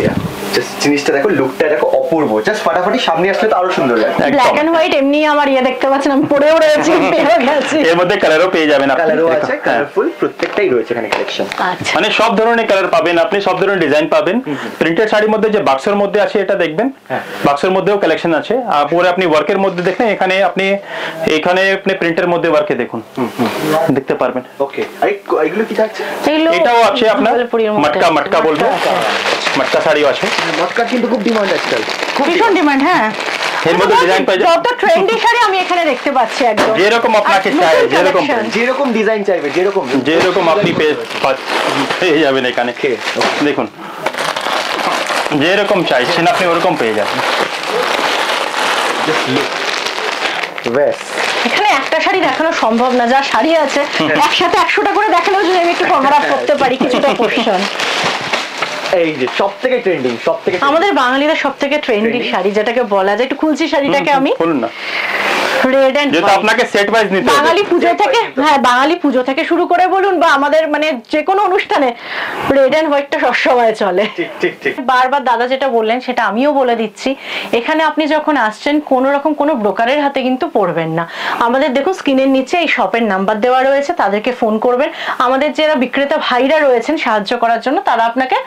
জাস্ট জিনিসটা দেখো, লুকটা দেখো অপূর্ব। জাস্ট ফাটাফাটি সামনে আসলে তো আরো সুন্দর লাগে। ব্ল্যাক এন্ড হোয়াইট এমনি আমার দেখতে পাচ্ছেন, আমি পরেও রয়েছি, পেয়েও গেছি। এর মধ্যে কালারও পেয়ে যাবেন আপনি। কালারও আছে, হ্যাঁ। কালারফুল প্রত্যেকটাই রয়েছে এখানে কালেকশন। আচ্ছা মানে সব ধরনের কালার পাবেন আপনি, সব ধরনের ডিজাইন পাবেন। প্রিন্টেড শাড়ির মধ্যে যে বাক্সের মধ্যে আছে এটা দেখবেন, বাক্সের মধ্যেও কালেকশন আছে। আর পরে আপনি ওয়ার্কের মধ্যে দেখেন, এখানে আপনি প্রিন্টের মধ্যে ওয়ার্কে দেখুন, দেখতে পারবেন। ওকে, আর এগুলো কি থাকছে? এটাও আছে আপনার মটকা বলবো, মটকা শাড়িও আছে। মটকা কিন্তু খুব ডিমান্ড আজকাল, ভীষণ ডিমান্ড। হ্যাঁ এর মধ্যে ডিজাইন পাই যত ট্রেন্ডি শাড়ি আমি এখানে দেখতে পাচ্ছি একদম যেরকম আপনাকে আর চাই, নতুন যেরকম collection। যেরকম ডিজাইন চাইবে, যেরকম আপনি পেয়ে যাবেন এখানে। দেখুন যেরকম চাইছেন আপনি ওরকম পেয়ে যাবেন। ব্যাস, এখানে একটা শাড়ি দেখানো সম্ভব না, যা শাড়ি আছে একসাথে 100টা করে দেখালেও যদি আমি একটু কভার আপ করতে পারি কিছুটা পোর্শন। এই যে সবথেকে ট্রেন্ডিং, সবথেকে আমাদের বাঙালিদের সবথেকে ট্রেন্ডি শাড়ি যেটাকে বলা যায়, একটু খুলছি শাড়িটাকে আমি। বলুন না, রেড এন্ড যেহেতু আপনাকে সেট ওয়াইজ নিতে হবে। বাঙালি পুজো থেকে, হ্যাঁ বাঙালি পুজো থেকে শুরু করে বলুন বা আমাদের মানে যে কোনো অনুষ্ঠানে রেড এন্ড হোয়াইটটা সবসময় চলে। ঠিক ঠিক ঠিক। বারবার দাদা যেটা বললেন সেটা আমিও বলে দিচ্ছি, এখানে আপনি যখন আসছেন কোনো রকম কোনো ব্রোকারের হাতে কিন্তু পড়বেন না। আমাদের দেখুন স্ক্রিনের নিচে এই শপের নাম্বার দেওয়া রয়েছে, তাদেরকে ফোন করবেন। আমাদের যারা বিক্রেতা ভাইরা রয়েছেন সাহায্য করার জন্য, তারা আপনাকে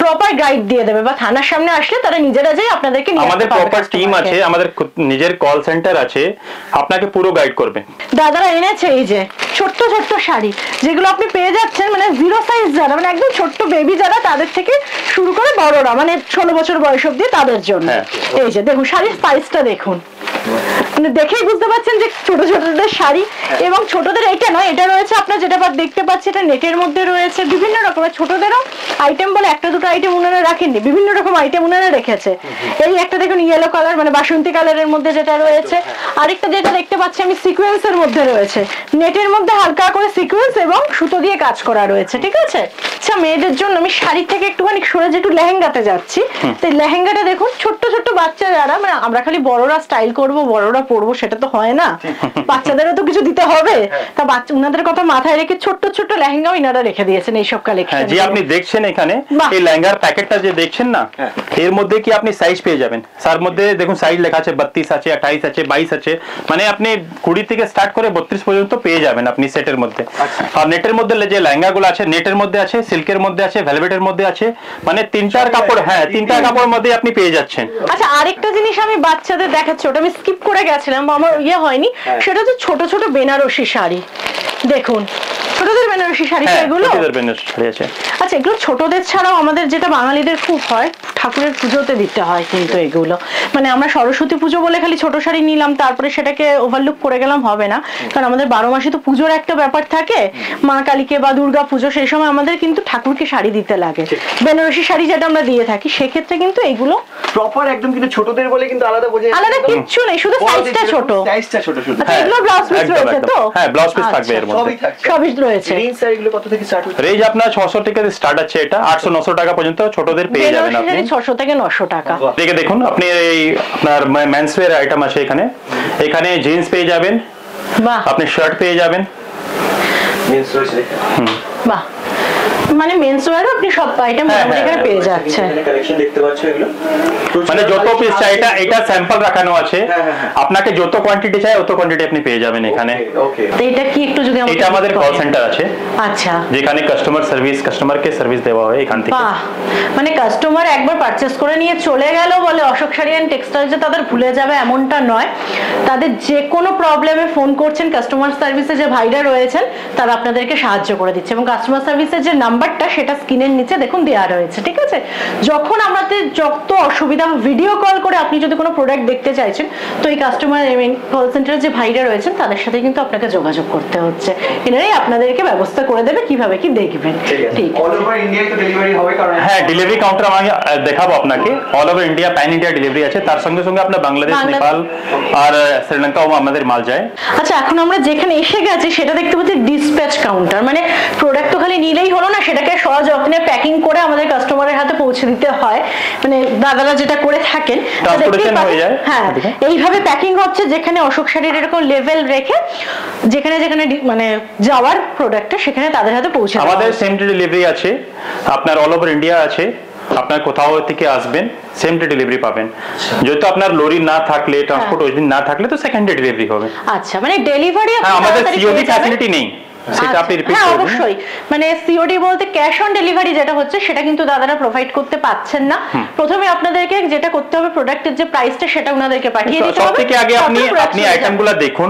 প্রপার গাইড দিয়ে দেবে, বা থানার সামনে আসলে তারা নিজেরা যেই আপনাদেরকে নিয়ে আমাদের আসতে পারবে প্রপার টিম customer আছে, কে। আমাদের নিজের কল সেন্টার আছে, আপনাকে পুরো গাইড করবে। দাদারা এনেছে এই যে ছোট্ট ছোট্ট শাড়ি, যেগুলো আপনি পেয়ে যাচ্ছেন মানে জিরো সাইজ যারা, মানে একদম ছোট্ট বেবি যারা, তাদের থেকে শুরু করে বড়রা মানে 16 বছর বয়স অব্দি তাদের জন্য। হ্যাঁ। এই যে দেখুন শাড়ির সাইজটা দেখুন, মানে দেখেই বুঝতে পারছেন যে ছোট ছোটদের শাড়ি। এবং ছোটদের এইটা নয়, এটা রয়েছে আপনার যেটা দেখতে পাচ্ছি, এটা নেটের মধ্যে রয়েছে বিভিন্ন রকমের। ছোটদেরও আইটেম বলে একটা দুটো আইটেম ওনারা রাখেননি, বিভিন্ন রকম আইটেম ওনারা রেখেছে। এই একটা দেখুন ইয়েলো কালার মানে বাসন্তী কালারের মধ্যে যেটা রয়েছে, আরেকটা যেটা দেখতে পাচ্ছি আমি সিকোয়েন্সের মধ্যে রয়েছে, নেটের মধ্যে হালকা করে সিকোয়েন্স এবং সুতো দিয়ে কাজ করা রয়েছে, ঠিক আছে। আচ্ছা মেয়েদের জন্য আমি শাড়ি থেকে একটুখানি সরে যে একটু লেহেঙ্গাতে যাচ্ছি, তো লেহেঙ্গাটা দেখুন ছোট্ট ছোট্ট বাচ্চা যারা, মানে আমরা খালি বড়রা স্টাইল করব বড়রা পরবো সেটা তো হয় না, বাচ্চাদেরও তো কিছু দিতে হবে। তা বাচ্চা উনাদের কথা মাথায় রেখে ছোট্ট ছোট্ট লেহেঙ্গা ইনারা রেখে দিয়েছেন এইসব কালেকশন। হ্যাঁ, যে আপনি দেখছেন এখানে এই লেহেঙ্গার প্যাকেটটা যে দেখছেন না, এর মধ্যে কি আপনি সাইজ পেয়ে যাবেন। তার মধ্যে দেখুন সাইজ লেখা আছে 32 আছে, 28 আছে, 22 আছে, মানে আপনি 20 থেকে স্টার্ট করে 32 পর্যন্ত পেয়ে যাবেন আপনি সেটের মধ্যে। আর নেটের মধ্যে যে লেহেঙ্গাগুলো আছে, নেটের মধ্যে আছে, সিল্কের মধ্যে আছে, ভেলভেটের মধ্যে আছে, মানে তিনটার কাপড়, হ্যাঁ তিনটা কাপড়ের মধ্যে আপনি পেয়ে যাচ্ছেন। আচ্ছা আরেকটা জিনিস আমি বাচ্চাদের দেখাচ্ছি, ওটা আমি স্কিপ করে গেছিলাম বা আমার হয়নি, সেটা হচ্ছে ছোট ছোট বেনারসি শাড়ি। দেখুন ছোটদের বেনারসি শাড়ি, এগুলো আচ্ছা এগুলো ছোটদের ছাড়াও আমাদের যেটা বাঙালিদের খুব হয় ঠাকুরের পুজোতে দিতে হয় কিন্তু এগুলো, মানে আমরা সরস্বতী পুজো বলে খালি ছোট শাড়ি নিলাম তারপরে সেটাকে ওভারলুক করে গেলাম হবে না, কারণ আমাদের 12 মাসে তো পুজোর একটা ব্যাপার থাকে, মা কালীকে বা দুর্গা পুজো, সেই সময় আমাদের কিন্তু ঠাকুরকে শাড়ি দিতে লাগে, বেনারসি শাড়ি যেটা আমরা দিয়ে থাকি, সেক্ষেত্রে কিন্তু এগুলো প্রপার একদম কিন্তু ছোটদের বলে কিন্তু আলাদা বোঝা যায়, আলাদা কিচ্ছু নেই, শুধু সাইজটা ছোট। সাইজটা ছোট শুধু। আচ্ছা এগুলো ব্লাউজ পিস রয়েছে তো? হ্যাঁ ব্লাউজ পিস থাকবে এর মধ্যে, সবই থাকছে, সবই রয়েছে। রেঞ্জ আর এগুলো কত থেকে স্টার্ট হচ্ছে? রেঞ্জ আপনার 600 টাকা থেকে স্টার্ট আছে, এটা 800-900 টাকা পর্যন্ত ছোটদের পেয়ে যাবেন আপনি। 600 থেকে 900 টাকা। দেখে দেখুন আপনি এই আপনার মেন্স ওয়্যার আইটেম আছে এখানে, এখানে জিন্স পেয়ে যাবেন, বাহ আপনি শার্ট পেয়ে যাবেন, মেন্স রয়েছে। বাহ মানে মেন্স ওয়্যারও আপনি সব আইটেম মোটামুটি এখানে পেয়ে যাচ্ছেন। কালেকশন দেখতে পাচ্ছ এগুলো, মানে যত পিস চাই এটা স্যাম্পল রাখানো আছে, আপনাকে যত কোয়ান্টিটি চাই তত কোয়ান্টিটি আপনি পেয়ে যাবেন এখানে। ওকে, তো এটা কি একটু যদি এটা আমাদের কল সেন্টার আছে, আচ্ছা, যেখানে কাস্টমারকে সার্ভিস দেওয়া হয় এখান থেকে। বাহ, মানে কাস্টমার একবার পারচেজ করে নিয়ে চলে গেল বলে অশোক শাড়ি অ্যান্ড টেক্সটাইল যে তাদের ভুলে যাবে এমনটা নয়। তাদের যে কোনো প্রবলেমে ফোন করছেন, কাস্টমার সার্ভিসে যে ভাইরা রয়েছেন তারা আপনাদেরকে সাহায্য করে দিচ্ছে, এবং কাস্টমার সার্ভিসের যে নাম্বারটা সেটা স্ক্রিনের নিচে দেখুন দেওয়া রয়েছে, ঠিক আছে? যখন আমাদের যত অসুবিধা, ভিডিও কল করে আপনি যদি কোনো প্রোডাক্ট দেখতে চাইছেন তো এই কাস্টমার কল সেন্টারের যে ভাইরা রয়েছেন তাদের সাথে কিন্তু আপনাকে যোগাযোগ করতে হচ্ছে, এনারাই আপনাদেরকে ব্যবস্থা করে দেবে কিভাবে কি দেখবেন। ঠিক অল ওভার ইন্ডিয়ায় তো ডেলিভারি হবে, কারণ হ্যাঁ, ডেলিভারি কাউন্টার আমি দেখাবো আপনাকে। All over India, pan India delivery আছে, তার সঙ্গে সঙ্গে আপনার বাংলাদেশ, নেপাল আর শ্রীলঙ্কাও আমাদের মাল যায়। আচ্ছা, এখন আমরা যেখানে এসে গেছি সেটা দেখতে পাচ্ছি ডিসপ্যাচ কাউন্টার, মানে প্রোডাক্ট তো খালি নিলেই হলো না, সেটাকে সযত্নে প্যাকিং করে আমাদের কাস্টমারের হাতে পৌঁছে দিতে হয়, মানে দাদারা যেটা করে থাকেন। হ্যাঁ, এইভাবে প্যাকিং হচ্ছে, যেখানে অশোক শাড়ির এরকম লেভেল রেখে যেখানে যেখানে মানে যাওয়ার প্রোডাক্টটা সেখানে তাদের হাতে পৌঁছে দেওয়া হয়। আমাদের সেম ডে ডেলিভারি আছে, আপনার অল ওভার ইন্ডিয়া আছে, আপনার কোথাও থেকে আসবেন সেম ডে ডেলিভারি পাবেন। যেহেতু আপনার লরি না থাকলে, ট্রান্সপোর্ট ওই দিন না থাকলে তো সেকেন্ড ডে ডেলিভারি হবে। আচ্ছা, মানে ডেলিভারি আমাদের সিওডি ফ্যাসিলিটি নেই, সেটা আপনি রিপিট হ্যাঁ, করবেন। অবশ্যই, মানে সিওডি বলতে ক্যাশ অন ডেলিভারি যেটা হচ্ছে সেটা কিন্তু দাদারা প্রোভাইড করতে পাচ্ছেন না। প্রথমে আপনাদেরকে যেটা করতে হবে, প্রোডাক্টের যে প্রাইসটা সেটা ওনাদেরকে পাঠিয়ে দিতে হবে। সবথেকে আগে আপনি আইটেমগুলো দেখুন,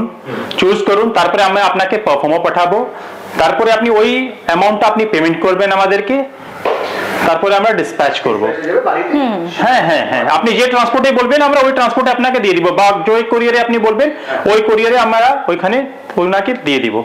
চুজ করুন, তারপরে আমরা আপনাকে পারফর্মও পাঠাবো, তারপরে আপনি ওই অ্যামাউন্টটা আপনি পেমেন্ট করবেন আমাদেরকে, তারপরে আমরা ডিসপ্যাচ করব। হ্যাঁ হ্যাঁ হ্যাঁ, আপনি যে ট্রান্সপোর্টে বলবেন আমরা ওই ট্রান্সপোর্টে আপনাকে দিয়ে দিব, বা যে কোরিয়ারে আপনি বলবেন ওই কোরিয়ারে আমরা ওইখানে ওনাকে দিয়ে দিব।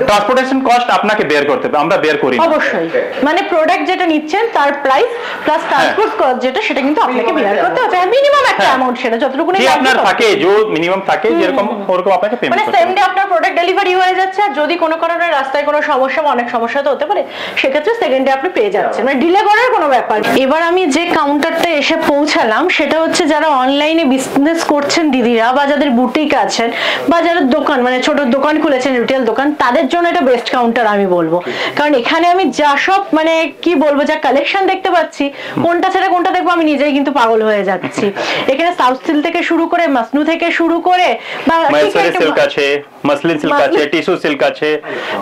ট্রান্সপোর্টেশন কস্ট আপনাকে বেয়ার করতে হবে, আমরা বেয়ার করি না। অবশ্যই, মানে প্রোডাক্ট যেটা নিচ্ছেন তার প্রাইস প্লাস ট্রান্সপোর্ট কস্ট যেটা, সেটা কিন্তু আপনাকে বেয়ার করতে হবে, মিনিমাম একটা অ্যামাউন্ট, সেটা যতটুকু যে আপনার থাকে, যে মিনিমাম থাকে যেরকম ওরকম আপনাকে পেমেন্ট মানে করতে সেম হবে। ডে আপনার প্রোডাক্ট ডেলিভারি হয়ে যাচ্ছে, আর যদি কোনো কারণে রাস্তায় কোনো সমস্যা, অনেক সমস্যা তো হতে পারে, সেক্ষেত্রে সেকেন্ড ডে আপনি পেয়ে যাচ্ছেন, মানে ডিলে করার কোনো ব্যাপার। এবার আমি যে কাউন্টারটা এসে পৌঁছালাম সেটা হচ্ছে যারা অনলাইনে বিজনেস করছেন দিদিরা, বা যাদের বুটিক আছেন, বা যারা দোকান মানে ছোট দোকান খুলেছেন, রিটেল দোকান, তাদের জন্য এটা বেস্ট কাউন্টার আমি বলবো। কারণ এখানে আমি যা সব মানে কি বলবো, যা কালেকশন দেখতে পাচ্ছি, কোনটা ছেড়ে কোনটা দেখবো আমি নিজেই কিন্তু পাগল হয়ে যাচ্ছি। এখানে সাউথ সিল্ক থেকে শুরু করে, মাসনু থেকে শুরু করে, বা মাইসোরি সিল্ক আছে, মাসলিন সিল্ক আছে, টিস্যু সিল্ক আছে,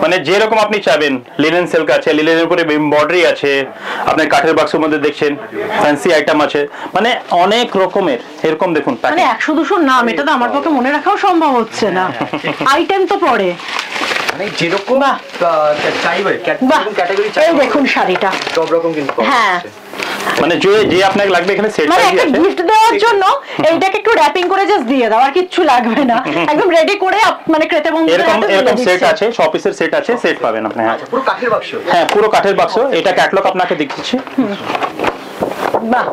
মানে যেরকম আপনি চাবেন, লিনেন সিল্ক আছে, লিনেনের উপরে এমব্রয়ডারি আছে, আপনার কাঠের বাক্সের মধ্যে দেখছেন ফ্যান্সি আইটেম আছে, মানে অনেক রকমের এরকম দেখুন। মানে 100-200 নাম, এটা তো আমার পক্ষে মনে রাখাও সম্ভব হচ্ছে না, আইটেম তো পড়ে মানে যেরকম চাইবে ক্যাটাগরি চাই। এই দেখুন শাড়িটা সব রকম কিন্তু, হ্যাঁ, মানে যে আপনাকে লাগবে এখানে সেট মানে আছে, একটা গিফট দেওয়ার জন্য এইটাকে একটু র‍্যাপিং করে জাস্ট দিয়ে দাও, আর কিচ্ছু লাগবে না, একদম রেডি করে মানে ক্রেতা বন্ধুদের হাতে তুলে এরকম সেট দিচ্ছে। আছে, শ পিসের সেট আছে, সেট পাবেন আপনি। হ্যাঁ, পুরো কাঠের বাক্স, হ্যাঁ পুরো কাঠের বাক্স, এটা ক্যাটালগ আপনাকে দিচ্ছি। বাহ,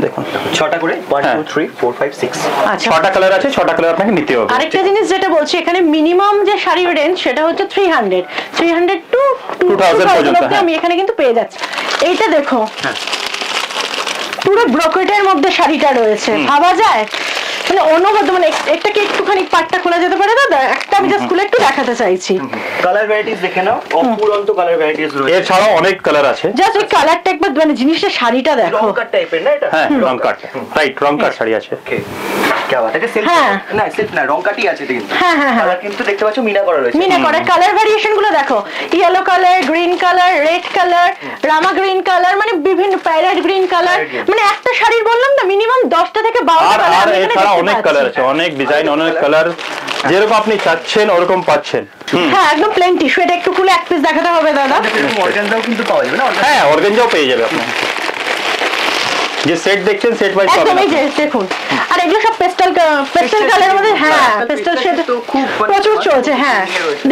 দেখুন 6টা করে 1 2 3 4 5 6, আচ্ছা 6টা কালার আছে, 6টা কালার আপনাকে নিতে হবে। আরেকটা জিনিস যেটা বলছি, এখানে মিনিমাম যে শাড়ির রেঞ্জ সেটা হচ্ছে 300 টু 2000 পর্যন্ত আমি এখানে কিন্তু পেয়ে যাচ্ছি। এইটা দেখো, পুরো ব্রোকেটের মধ্যে শাড়িটা রয়েছে, ভাবা যায়, মানে অনবদ্য, মানে একটাকে একটুখানি পাটটা খোলা যেতে পারে দাদা, একটা আমি জাস্ট খুলে একটু দেখাতে চাইছি। কালার ভ্যারাইটিস দেখে নাও, অপুরন্ত কালার ভ্যারাইটিস রয়েছে, এছাড়াও অনেক কালার আছে। জাস্ট ওই কালারটা একবার, মানে জিনিসটা, শাড়িটা দেখো, রং কাট টাইপের না এটা? হ্যাঁ, রং কাট, রাইট, রং কাট শাড়ি আছে। ওকে, কি বাত, এটা সেলফ না, সেলফ না, রং কাটই আছে কিন্তু। হ্যাঁ হ্যাঁ হ্যাঁ, কালার কিন্তু দেখতে পাচ্ছ মিনা করা রয়েছে, মিনা করে। কালার ভ্যারিয়েশন গুলো দেখো, yellow colour, green colour, red colour, Rama green colour, মানে বিভিন্ন প্যারেট গ্রিন কালার, মানে একটা শাড়ির বললাম না মিনিমাম 10টা থেকে 12টা কালার আর আমি এখানে এছাড়া দেখতে অনেক পাচ্ছি। কালার আছে, অনেক ডিজাইন, অনেক কালার, যেরকম আপনি চাচ্ছেন ওরকম পাচ্ছেন। হ্যাঁ, একদম প্লেন টিস্যু, এটা একটু খুলে এক পিস দেখাতে হবে দাদা। অর্গানজাও কিন্তু পাওয়া যাবে না? হ্যাঁ, অর্গানজাও পেয়ে যাবে আপনি, যে সেট দেখছেন সেট ওয়াইজ একদম পাবেন। এই যে দেখুন, আর এগুলো সব পেস্টাল কালারের মধ্যে, হ্যাঁ পেস্টাল শেড প্রচুর চলছে। হ্যাঁ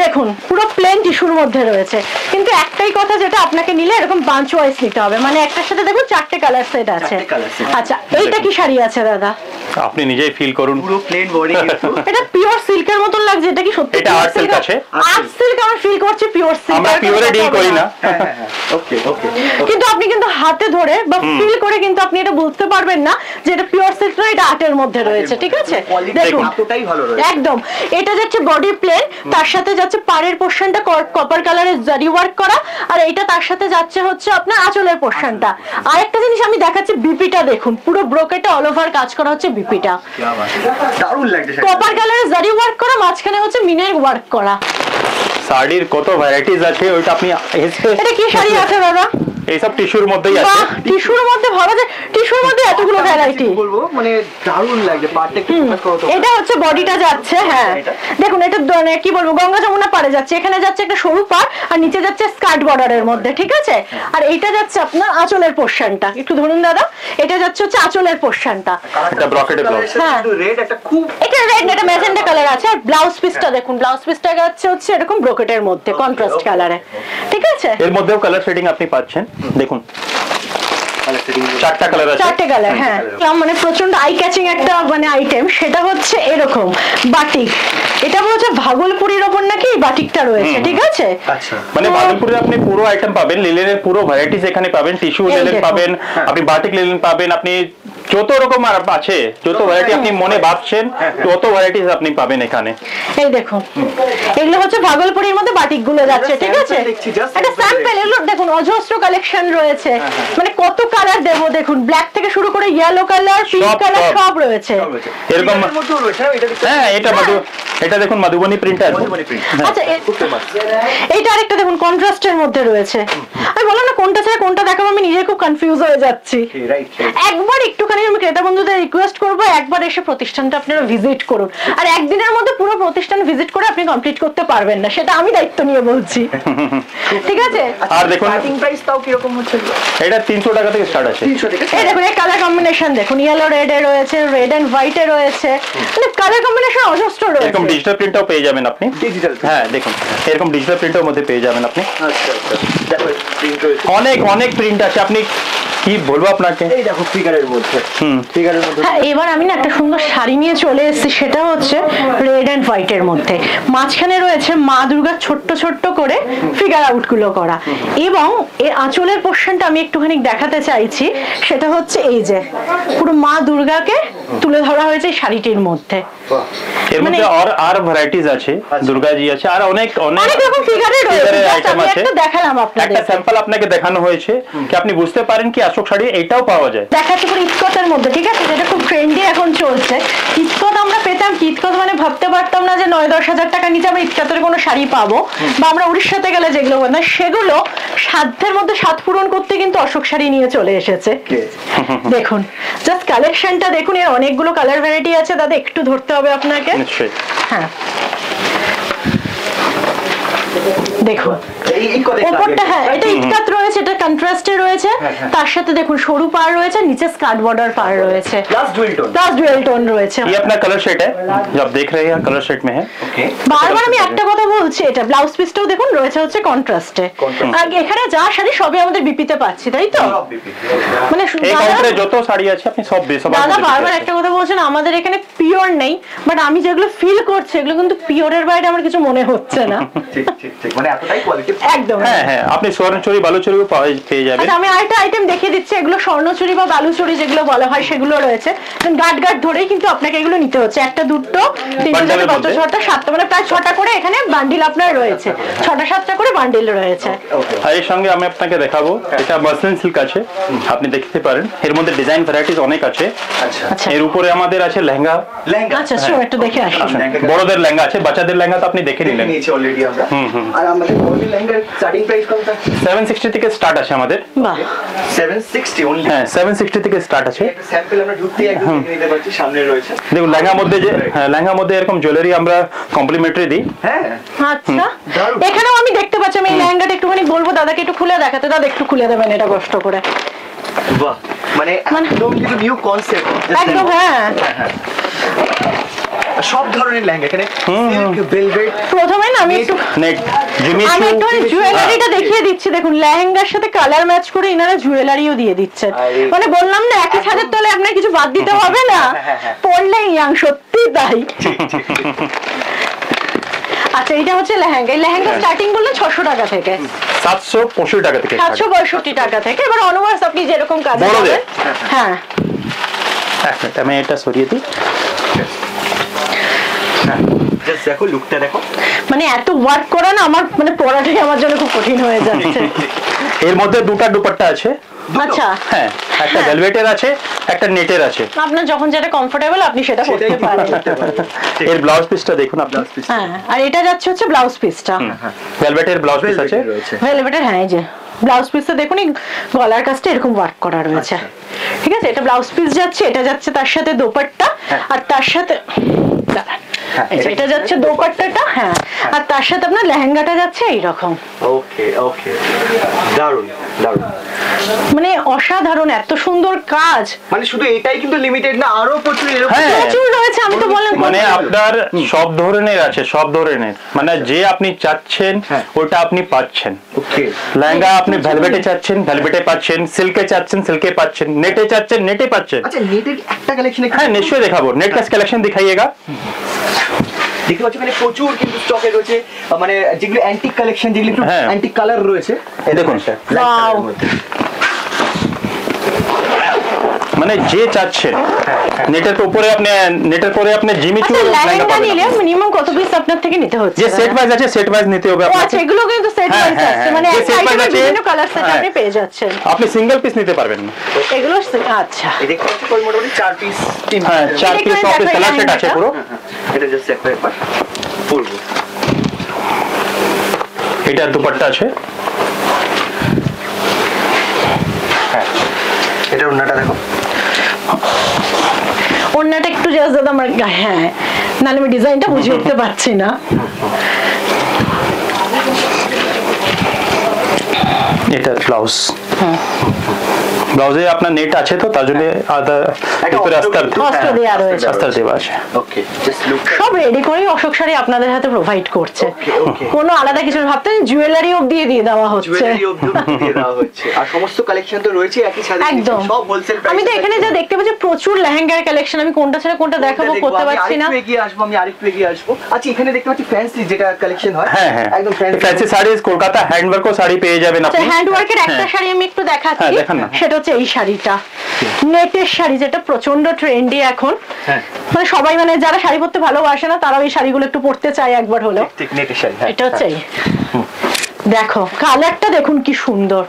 দেখুন, পুরো প্লেন টিস্যুর মধ্যে রয়েছে, কিন্তু একটাই কথা, যেটা আপনাকে নিলে এরকম বাঞ্চ ওয়াইজ নিতে হবে, মানে একটার সাথে দেখুন 4টে কালার সেট আছে। আচ্ছা, এইটা কি শাড়ি আছে দাদা? আপনি নিজেই ফিল করুন, পুরো প্লেন বডি কিন্তু এটা পিওর সিল্কের মতন লাগছে, এটা কি সত্যি? এটা আর্ট সিল্ক আছে, আর্ট সিল্ক আমি ফিল করছি, পিওর সিল্ক, আমরা পিওরে ডিল করি না। ওকে ওকে কিন্তু আপনি কিন্তু হাতে ধরে বা ফিল করে কিন্তু আপনি এটা বুঝতে পারবেন না যে এটা পিওর সিল্ক না, এটা আর্টের মধ্যে রয়েছে, ঠিক আছে? দেখুন এতটাই ভালো রয়েছে একদম, এটা যাচ্ছে বডি প্লেন, তার সাথে যাচ্ছে পাড়ের পোর্শনটা কপার কালারের জারি ওয়ার্ক করা, আর এইটা তার সাথে যাচ্ছে হচ্ছে আপনার আঁচলের পোর্শনটা। আর একটা জিনিস আমি দেখাচ্ছি, বিপিটা দেখুন, পুরো ব্রোকেটে অল ওভার কাজ করা হচ্ছে বিপিটা, দারুণ লাগছে কপার কালারের জারি ওয়ার্ক করা, মাঝখানে হচ্ছে মিনের ওয়ার্ক করা। শাড়ির কত ভ্যারাইটিস আছে, ওইটা আপনি এটা কি শাড়ি আছে দাদা? এইসব টিস্যুর মধ্যেই আছে। বাহ, টিস্যুর মধ্যে ভালো, যে টিস্যুর মধ্যে এতগুলো ভ্যারাইটি বলবো, মানে দারুণ লাগছে পার্টটা একটু ফোকাস করো তো। এটা হচ্ছে বডিটা যাচ্ছে, হ্যাঁ দেখুন এটা কি বলবো, গঙ্গা যমুনা পাড়ে যাচ্ছে, এখানে যাচ্ছে একটা সরু পাড় আর নিচে যাচ্ছে স্কার্ট বর্ডারের মধ্যে, ঠিক আছে? আর এইটা যাচ্ছে আপনার আঁচলের পোর্শনটা, একটু ধরুন দাদা, এটা যাচ্ছে হচ্ছে আঁচলের পোর্শনটা, এটা ব্রকেটেড ব্লাউজ। হ্যাঁ। কিন্তু রেড একটা খুব এটা রেড, এটা ম্যাজেন্টা কালার আছে, আর ব্লাউজ পিসটা দেখুন, ব্লাউজ পিসটা যাচ্ছে হচ্ছে এরকম ব্রোকেটের মধ্যে কন্ট্রাস্ট কালারে, ঠিক আছে? এর মধ্যেও কালার শেডিং আপনি পাচ্ছেন, দেখুন চারটা কালার আছে। চারটে কালার, হ্যাঁ। মানে প্রচন্ড আই ক্যাচিং একটা মানে আইটেম, সেটা হচ্ছে এরকম বাটিক, এটা হচ্ছে ভাগলপুরির ওপর নাকি এই বাটিকটা রয়েছে, ঠিক আছে? আচ্ছা মানে ভাগলপুরে আপনি পুরো আইটেম পাবেন, লিলেনের পুরো ভ্যারাইটিস এখানে পাবেন, টিস্যু এই লিলেন দেখুন। পাবেন, আপনি বাটিক লিলেন পাবেন, আপনি যত রকম আর আছে, যত ভ্যারাইটি আপনি মনে ভাবছেন তত ভ্যারাইটিস আপনি পাবেন এখানে। এই দেখুন, এগুলো হচ্ছে ভাগলপুরির মধ্যে বাটিক গুলো যাচ্ছে, ঠিক আছে? দেখছি, just একটা স্যাম্পল, এগুলো দেখুন অজস্র কালেকশন রয়েছে, মানে কত কালার দেবো দেখুন, ব্ল্যাক থেকে শুরু করে ইয়েলো কালার, পিঙ্ক সব, কালার, সব। সব রয়েছে। এরকম এর মধ্যেও রয়েছে না, এটা দেখতে হ্যাঁ, এটা দেখুন মধুবনী প্রিন্ট আছে। মধুবনী print। হ্যাঁ। আচ্ছা খুব ফেমাস। এইটা আরেকটা দেখুন কন্ট্রাস্টের মধ্যে রয়েছে, আমি বললাম না কোনটা ছাড়া কোনটা দেখাবো, আমি নিজে খুব কনফিউজ হয়ে যাচ্ছি। রাইট একবার একটুখানি আমি ক্রেতা বন্ধুদের রিকোয়েস্ট করবো, একবার এসে প্রতিষ্ঠানটা আপনারা ভিজিট করুন, আর একদিনের মধ্যে পুরো প্রতিষ্ঠান ভিজিট করে আপনি কমপ্লিট করতে পারবেন না, সেটা আমি দায়িত্ব নিয়ে বলছি, ঠিক আছে? আর দেখুন স্টার্টিং প্রাইস তাও কি রকম হচ্ছে? এটা 300 টাকা থেকে স্টার্ট আছে। 300 থেকে এই দেখুন এই কালার কম্বিনেশন দেখুন, ইয়েলো রেড এ রয়েছে, রেড এন্ড হোয়াইট এ রয়েছে, মানে কালার কম্বিনেশন অজস্র এরকম রয়েছে। ডিজিটাল প্রিন্টও পেয়ে যাবেন আপনি। ডিজিটাল হ্যাঁ দেখুন, এরকম ডিজিটাল প্রিন্টের মধ্যে পেয়ে যাবেন আপনি। আচ্ছা আচ্ছা দেখো প্রিন্ট রয়েছে, অনেক অনেক প্রিন্ট আছে, আপনি কি বলবো আপনাকে। এই দেখো ফিগারের মধ্যে, ফিগারের মধ্যে হ্যাঁ, এবার আমি না একটা সুন্দর শাড়ি নিয়ে চলে এসেছি, সেটা হচ্ছে রেড এন্ড হোয়াইট এর মধ্যে, মাঝখানে রয়েছে মা দুর্গার ছোট্ট ছোট্ট করে ফিগার আউট গুলো করা, এবং এর আঁচলের পোর্শনটা আমি একটুখানি দেখাতে চাইছি, সেটা হচ্ছে এই যে পুরো মা দুর্গাকে তুলে ধরা হয়েছে এই শাড়িটির মধ্যে। এর মানে- মধ্যে আর ভ্যারাইটিস আছে, দুর্গাজি আছে, আর অনেক অনেক রকম ফিগারের রয়েছে, ফিগারের just আইটেম আমি আছে। একটা দেখালাম একটা আপনাদের, স্যাম্পল আপনাকে দেখানো হয়েছে কি আপনি বুঝতে পারেন কি অশোক শাড়ি এটাও পাওয়া যায়। দেখাচ্ছি পুরো ইস্কতের মধ্যে, ঠিক আছে? যেটা খুব ট্রেন্ডি এখন চলছে। ইস্কত আমরা পেতাম কি, ইস্কত মানে ভাবতে পারতাম না যে 9-10 হাজার টাকা নিচে আমরা ইস্কতের কোনো শাড়ি পাবো, বা আমরা উড়িষ্যাতে গেলে যেগুলো না, সেগুলো সাধ্যের মধ্যে স্বাদ পূরণ করতে কিন্তু অশোক শাড়ি নিয়ে চলে এসেছে। দেখুন জাস্ট কালেকশনটা দেখুন, এর অনেকগুলো কালার ভ্যারাইটি আছে দাদা, একটু ধরতে হবে আপনাকে। নিশ্চয়ই। হ্যাঁ দেখুন এই কথা ওপরটা, হ্যাঁ এটা ইটকাত রয়েছে, এটা কন্ট্রাস্টে রয়েছে, তার সাথে দেখুন সরু পাড় রয়েছে, নিচে স্কার্ট বর্ডার পাড় রয়েছে, plus dual tone, plus dual tone রয়েছে। ये अपना कलर शेड है, जो आप देख रहे हैं कलर शेड में है। ওকে বারবার আমি একটা কথা বলছি, এটা ব্লাউজ পিসটাও দেখুন রয়েছে হচ্ছে কন্ট্রাস্টে, আর এখানে যা শাড়ি সবই আমাদের বিপিতে পাচ্ছি, তাই তো? মানে এই দাদা- কাউন্টারে যত শাড়ি আছে আপনি সব দাদা বারবার একটা কথা বলছেন, আমাদের এখানে পিওর নেই, বাট আমি যেগুলো ফিল করছি এগুলো কিন্তু পিওরের বাইরে আমার কিছু মনে হচ্ছে না। ঠিক ঠিক ঠিক, মানে এতটাই কোয়ালিটি। একদম। হ্যাঁ হ্যাঁ, আপনি স্বর্ণচুরি বালুচুরিও পেয়ে যাবেন। আচ্ছা আমি আরেকটা আইটেম দেখিয়ে দিচ্ছি, এগুলো স্বর্ণচুরি বা বালুচুরি যেগুলো বলা হয় সেগুলো রয়েছে, গাট ধরেই কিন্তু আপনাকে এগুলো নিতে হচ্ছে, একটা দুটো তিনটে চারটে বান্ডেলের পাঁচটা মধ্যে? ছটা সাতটা, মানে প্রায় 6টা করে এখানে বান্ডিল আপনার রয়েছে, 6টা-7টা করে বান্ডিল রয়েছে। আর এর সঙ্গে আমি আপনাকে দেখাবো, এটা মাসলিন সিল্ক আছে, আপনি দেখতে পারেন, এর মধ্যে ডিজাইন ভ্যারাইটিস অনেক আছে। আচ্ছা আচ্ছা এর উপরে আমাদের আছে লেহেঙ্গা, লেহেঙ্গা আচ্ছা চলো একটু দেখে আসি। বড়দের লেহেঙ্গা আছে, বাচ্চাদের লেহেঙ্গা তো আপনি দেখে নিলেন। নিয়েছি অলরেডি আমরা। আর আমাদের বডি লেহেঙ্গার স্টার্টিং প্রাইস কত আছে? 760 থেকে স্টার্ট আছে আমাদের। বাহ 760 অনলি। হ্যাঁ 760 থেকে স্টার্ট আছে। একটা স্যাম্পল আমরা ঢুকতেই একদম দেখে নিতে পারছি, সামনে রয়েছে। দেখুন লেহেঙ্গার মধ্যে যে, হ্যাঁ লেহেঙ্গার মধ্যে এরকম জুয়েলারি আমরা কমপ্লিমেন্টারি দিই। হ্যাঁ আচ্ছা দারুণ। এখানেও আমি দেখতে পাচ্ছি, আমি এই লেহেঙ্গাটা একটুখানি বলবো দাদাকে একটু খুলে দেখাতে, দাদা একটু খুলে দেবেন এটা কষ্ট করে। বাহ, মানে একদম কিন্তু নিউ কনসেপ্ট। একদম হ্যাঁ। সব ধরনের লেহেঙ্গা এখানে, সিল্ক, ভেলভেট। প্রথমে না আমি একটু নেক জিমি আমি একটু জুয়েলারিটা দেখিয়ে দিচ্ছি, দেখুন লেহেঙ্গার সাথে কালার ম্যাচ করে ইনারা জুয়েলারিও দিয়ে দিচ্ছেন, আরে। মানে বললাম না একই ছাদের তলে আপনার কিছু বাদ দিতে হবে না, পড়লেই ইয়াং, সত্যি তাই। আচ্ছা এটা হচ্ছে লেহেঙ্গা, এই লেহেঙ্গা স্টার্টিং করলেন 600 টাকা থেকে, 765 টাকা থেকে 762 টাকা থেকে। এবার অনওয়ার্স আপনি যেরকম কাজ বড়দের। করেন, হ্যাঁ এক মিনিট আমি এটা সরিয়ে দিই। জাস্ট দেখো লুকটা দেখো, মানে এত ওয়ার্ক করা না আমার মানে পড়াটাই আমার জন্য খুব কঠিন হয়ে যাচ্ছে। এর মধ্যে দুটো দুপাট্টা আছে। আচ্ছা হ্যাঁ, একটা ভেলভেটের আছে, একটা নেটের আছে। আপনার যখন যেটা কমফোর্টেবল আপনি সেটা করতে পারেন। এর ব্লাউজ পিসটা দেখুন আপনি। হ্যাঁ আর এটা যাচ্ছে হচ্ছে ব্লাউজ পিসটা, ভেলভেটের ব্লাউজ পিস আছে। ভেলভেটের, হ্যাঁ এই যে ব্লাউজ পিসটা দেখুন, এই গলার কাজটা এরকম ওয়ার্ক করা রয়েছে। ঠিক আছে, এটা ব্লাউজ পিস যাচ্ছে, এটা যাচ্ছে তার সাথে দোপাট্টা, আর তার সাথে দাঁড়ান, এটা যাচ্ছে দোপাট্টাটা, হ্যাঁ আর তার সাথে আপনার লেহেঙ্গাটা যাচ্ছে এইরকম। ওকে ওকে, দারুণ দারুণ, মানে অসাধারণ, এত সুন্দর কাজ। মানে শুধু এটাই কিন্তু লিমিটেড না, আরো প্রচুর এরকম হ্যাঁ। প্রচুর রয়েছে, আমি তো বললাম মানে আপনার সব ধরনের আছে, সব ধরনের, মানে যে আপনি চাচ্ছেন ওটা আপনি পাচ্ছেন। ওকে, লেহেঙ্গা আপনি ভেলভেটে চাচ্ছেন, ভেলভেটে পাচ্ছেন, সিল্কে চাচ্ছেন, সিল্কে পাচ্ছেন, নেটে চাচ্ছেন, নেটে পাচ্ছেন। আচ্ছা নেটের একটা কালেকশন হ্যাঁ নিশ্চয়ই দেখাবো, নেট কাজ কালেকশন দিখাইয়েগা। দেখতে পাচ্ছি মানে প্রচুর কিন্তু স্টকে রয়েছে, মানে যেগুলো অ্যান্টিক কালেকশন, যেগুলো একটু হ্যাঁ। অ্যান্টিক কালার রয়েছে। এই দেখুন Wow. মানে যে চাচ্ছেন নেটের উপরে আপনি, নেটের পরে আপনি জিমিচু আচ্ছা লেহেঙ্গা লেহেঙ্গা পাবেন। নিলে মিনিমাম কত পিস আপনার থেকে নিতে হচ্ছে? যে সেট ওয়াইজ আছে সেট ওয়াইজ নিতে হবে ও আপনাকে। আচ্ছা, এগুলো কিন্তু সেট হ্যাঁ, ওয়াইজ হ্যাঁ, আছে, মানে যে এক set wise আইটেমে আছে, বিভিন্ন কালার সেট হ্যাঁ। আপনি পেয়ে যাচ্ছেন। আপনি সিঙ্গেল পিস নিতে পারবেন না। এগুলো আচ্ছা এই দেখতে পাচ্ছি কই মোটামুটি 4 পিস, 3 হ্যাঁ 4 পিস একটু 6 পিস দেখাই কালার সেট আছে লেহেঙ্গাটা। পুরো। এটা জাস্ট একবার পরবো। এটা দুপাট্টা আছে। হ্যাঁ, এটা ওন্নাটা দেখো, ওন্নাটা একটু জাস্ট দাদা আমার হ্যাঁ, নাহলে আমি ডিজাইনটা বুঝে উঠতে পারছি না। এটা ব্লাউজ। ব্লাউজে আপনার নেট আছে তো তার জন্য আদা ভিতরে আস্তার অস্ত্র দেওয়া রয়েছে। আস্তার দেওয়া আছে। ওকে জাস্ট লুক, সব রেডি করেই অশোক শাড়ি আপনাদের হাতে প্রোভাইড করছে। Okay, okay. কোনো আলাদা কিছু ভাবতে জুয়েলারি অবধি দিয়ে দেওয়া হচ্ছে। জুয়েলারি অবধি দিয়ে দেওয়া হচ্ছে, আর সমস্ত কালেকশন তো রয়েছে একই সাথে, একদম। সব হোলসেল প্রাইস। আমি তো এখানে যা দেখতে পাচ্ছি প্রচুর লেহেঙ্গার কালেকশন, আমি কোনটা ছেড়ে কোনটা দেখাবো করতে পারছি না। আরেকটু এগিয়ে আসবো, আমি আরেকটু এগিয়ে আসবো। আচ্ছা এখানে দেখতে পাচ্ছি ফ্যান্সি যেটা কালেকশন হয়, হ্যাঁ হ্যাঁ একদম ফ্যান্সি। ফ্যান্সি শাড়িজ কলকাতা হ্যান্ডওয়ার্কও শাড়ি পেয়ে যাবেন আচ্ছা আপনি। হ্যান্ড ওয়ার্কের একটা হ্যাঁ। শাড়ি আমি একটু দেখাচ্ছি, হ্যাঁ, দেখান না। সেটা হচ্ছে এই শাড়িটা, নেটের শাড়ি, যেটা প্রচন্ড ট্রেন্ডি এখন। হ্যাঁ। মানে সবাই মানে যারা শাড়ি পরতে ভালোবাসে না তারাও এই শাড়িগুলো একটু পরতে চায় একবার হলেও। ঠিক নেটের শাড়ি, হ্যাঁ। এটা হচ্ছে এই। দেখো কালারটা দেখুন কি সুন্দর,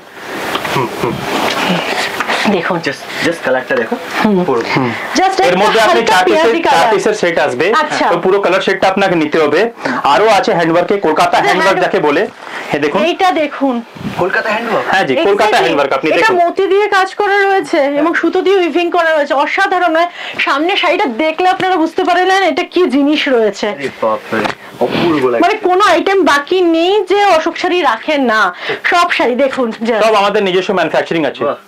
দেখুন জাস্ট কালারটা দেখো, পরবো। জাস্ট এর মধ্যে আপনি 4 পিসের সেট আসবে, আচ্ছা। তো পুরো কালার সেটটা আপনাকে নিতে হবে। আরো আছে হ্যান্ডওয়ার্কে, কলকাতা হ্যান্ডওয়ার্ক যাকে বলে। এই দেখুন এইটা দেখুন, কলকাতা হ্যান্ডওয়ার্ক। হ্যাঁ জি কলকাতা Exactly. হ্যান্ডওয়ার্ক আপনি এটা দেখুন। মতি দিয়ে কাজ করা রয়েছে এবং সুতো দিয়ে উইভিং করা রয়েছে, অসাধারণ। নয় সামনে শাড়িটা দেখলে আপনারা বুঝতে পারলেন এটা কি জিনিস রয়েছে। আরে বাপ রে, অপূর্ব লাগে। মানে কোনো আইটেম বাকি নেই যে অশোক শাড়ি রাখেন না, সব শাড়ি দেখুন just। সব আমাদের নিজস্ব ম্যানুফ্যাকচারিং আছে, বাহ,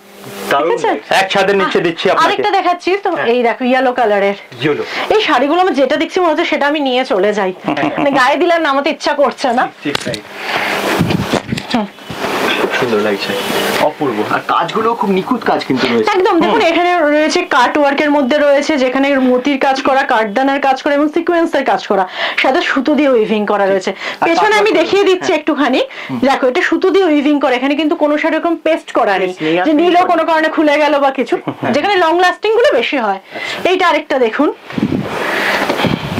দারুণ ঠিক আছে? লাগছে। এক ছাদের নিচে দিচ্ছি আপনাকে। আরেকটা দেখাচ্ছি তো, এই দেখো ইয়েলো কালারের ইয়েলো, এই শাড়িগুলো আমি যেটা দেখছি মনে হচ্ছে সেটা আমি নিয়ে চলে যাই, মানে গায়ে দিলে নামাতে ইচ্ছা করছে না। ঠিক তাই, সুন্দর লাগছে, অপূর্ব। আর কাজগুলো খুব নিখুঁত কাজ কিন্তু রয়েছে। একদম দেখুন এখানে রয়েছে কাট ওয়ার্কের মধ্যে রয়েছে, যেখানে মতির কাজ করা, কাঠদানার কাজ করা এবং সিকোয়েন্সের কাজ করা, সাথে সুতো দিয়ে উইভিং করা রয়েছে। পেছনে আমি দেখিয়ে দিচ্ছি একটুখানি, দেখো এটা সুতো দিয়ে উইভিং করা, এখানে কিন্তু কোনো শাড়ি এরকম পেস্ট করা নেই Paste নেই, আর যে নিলেও কোনো কারণে খুলে গেল বা কিছু, যেখানে লং লাস্টিং গুলো বেশি হয়। এইটা আরেকটা দেখুন,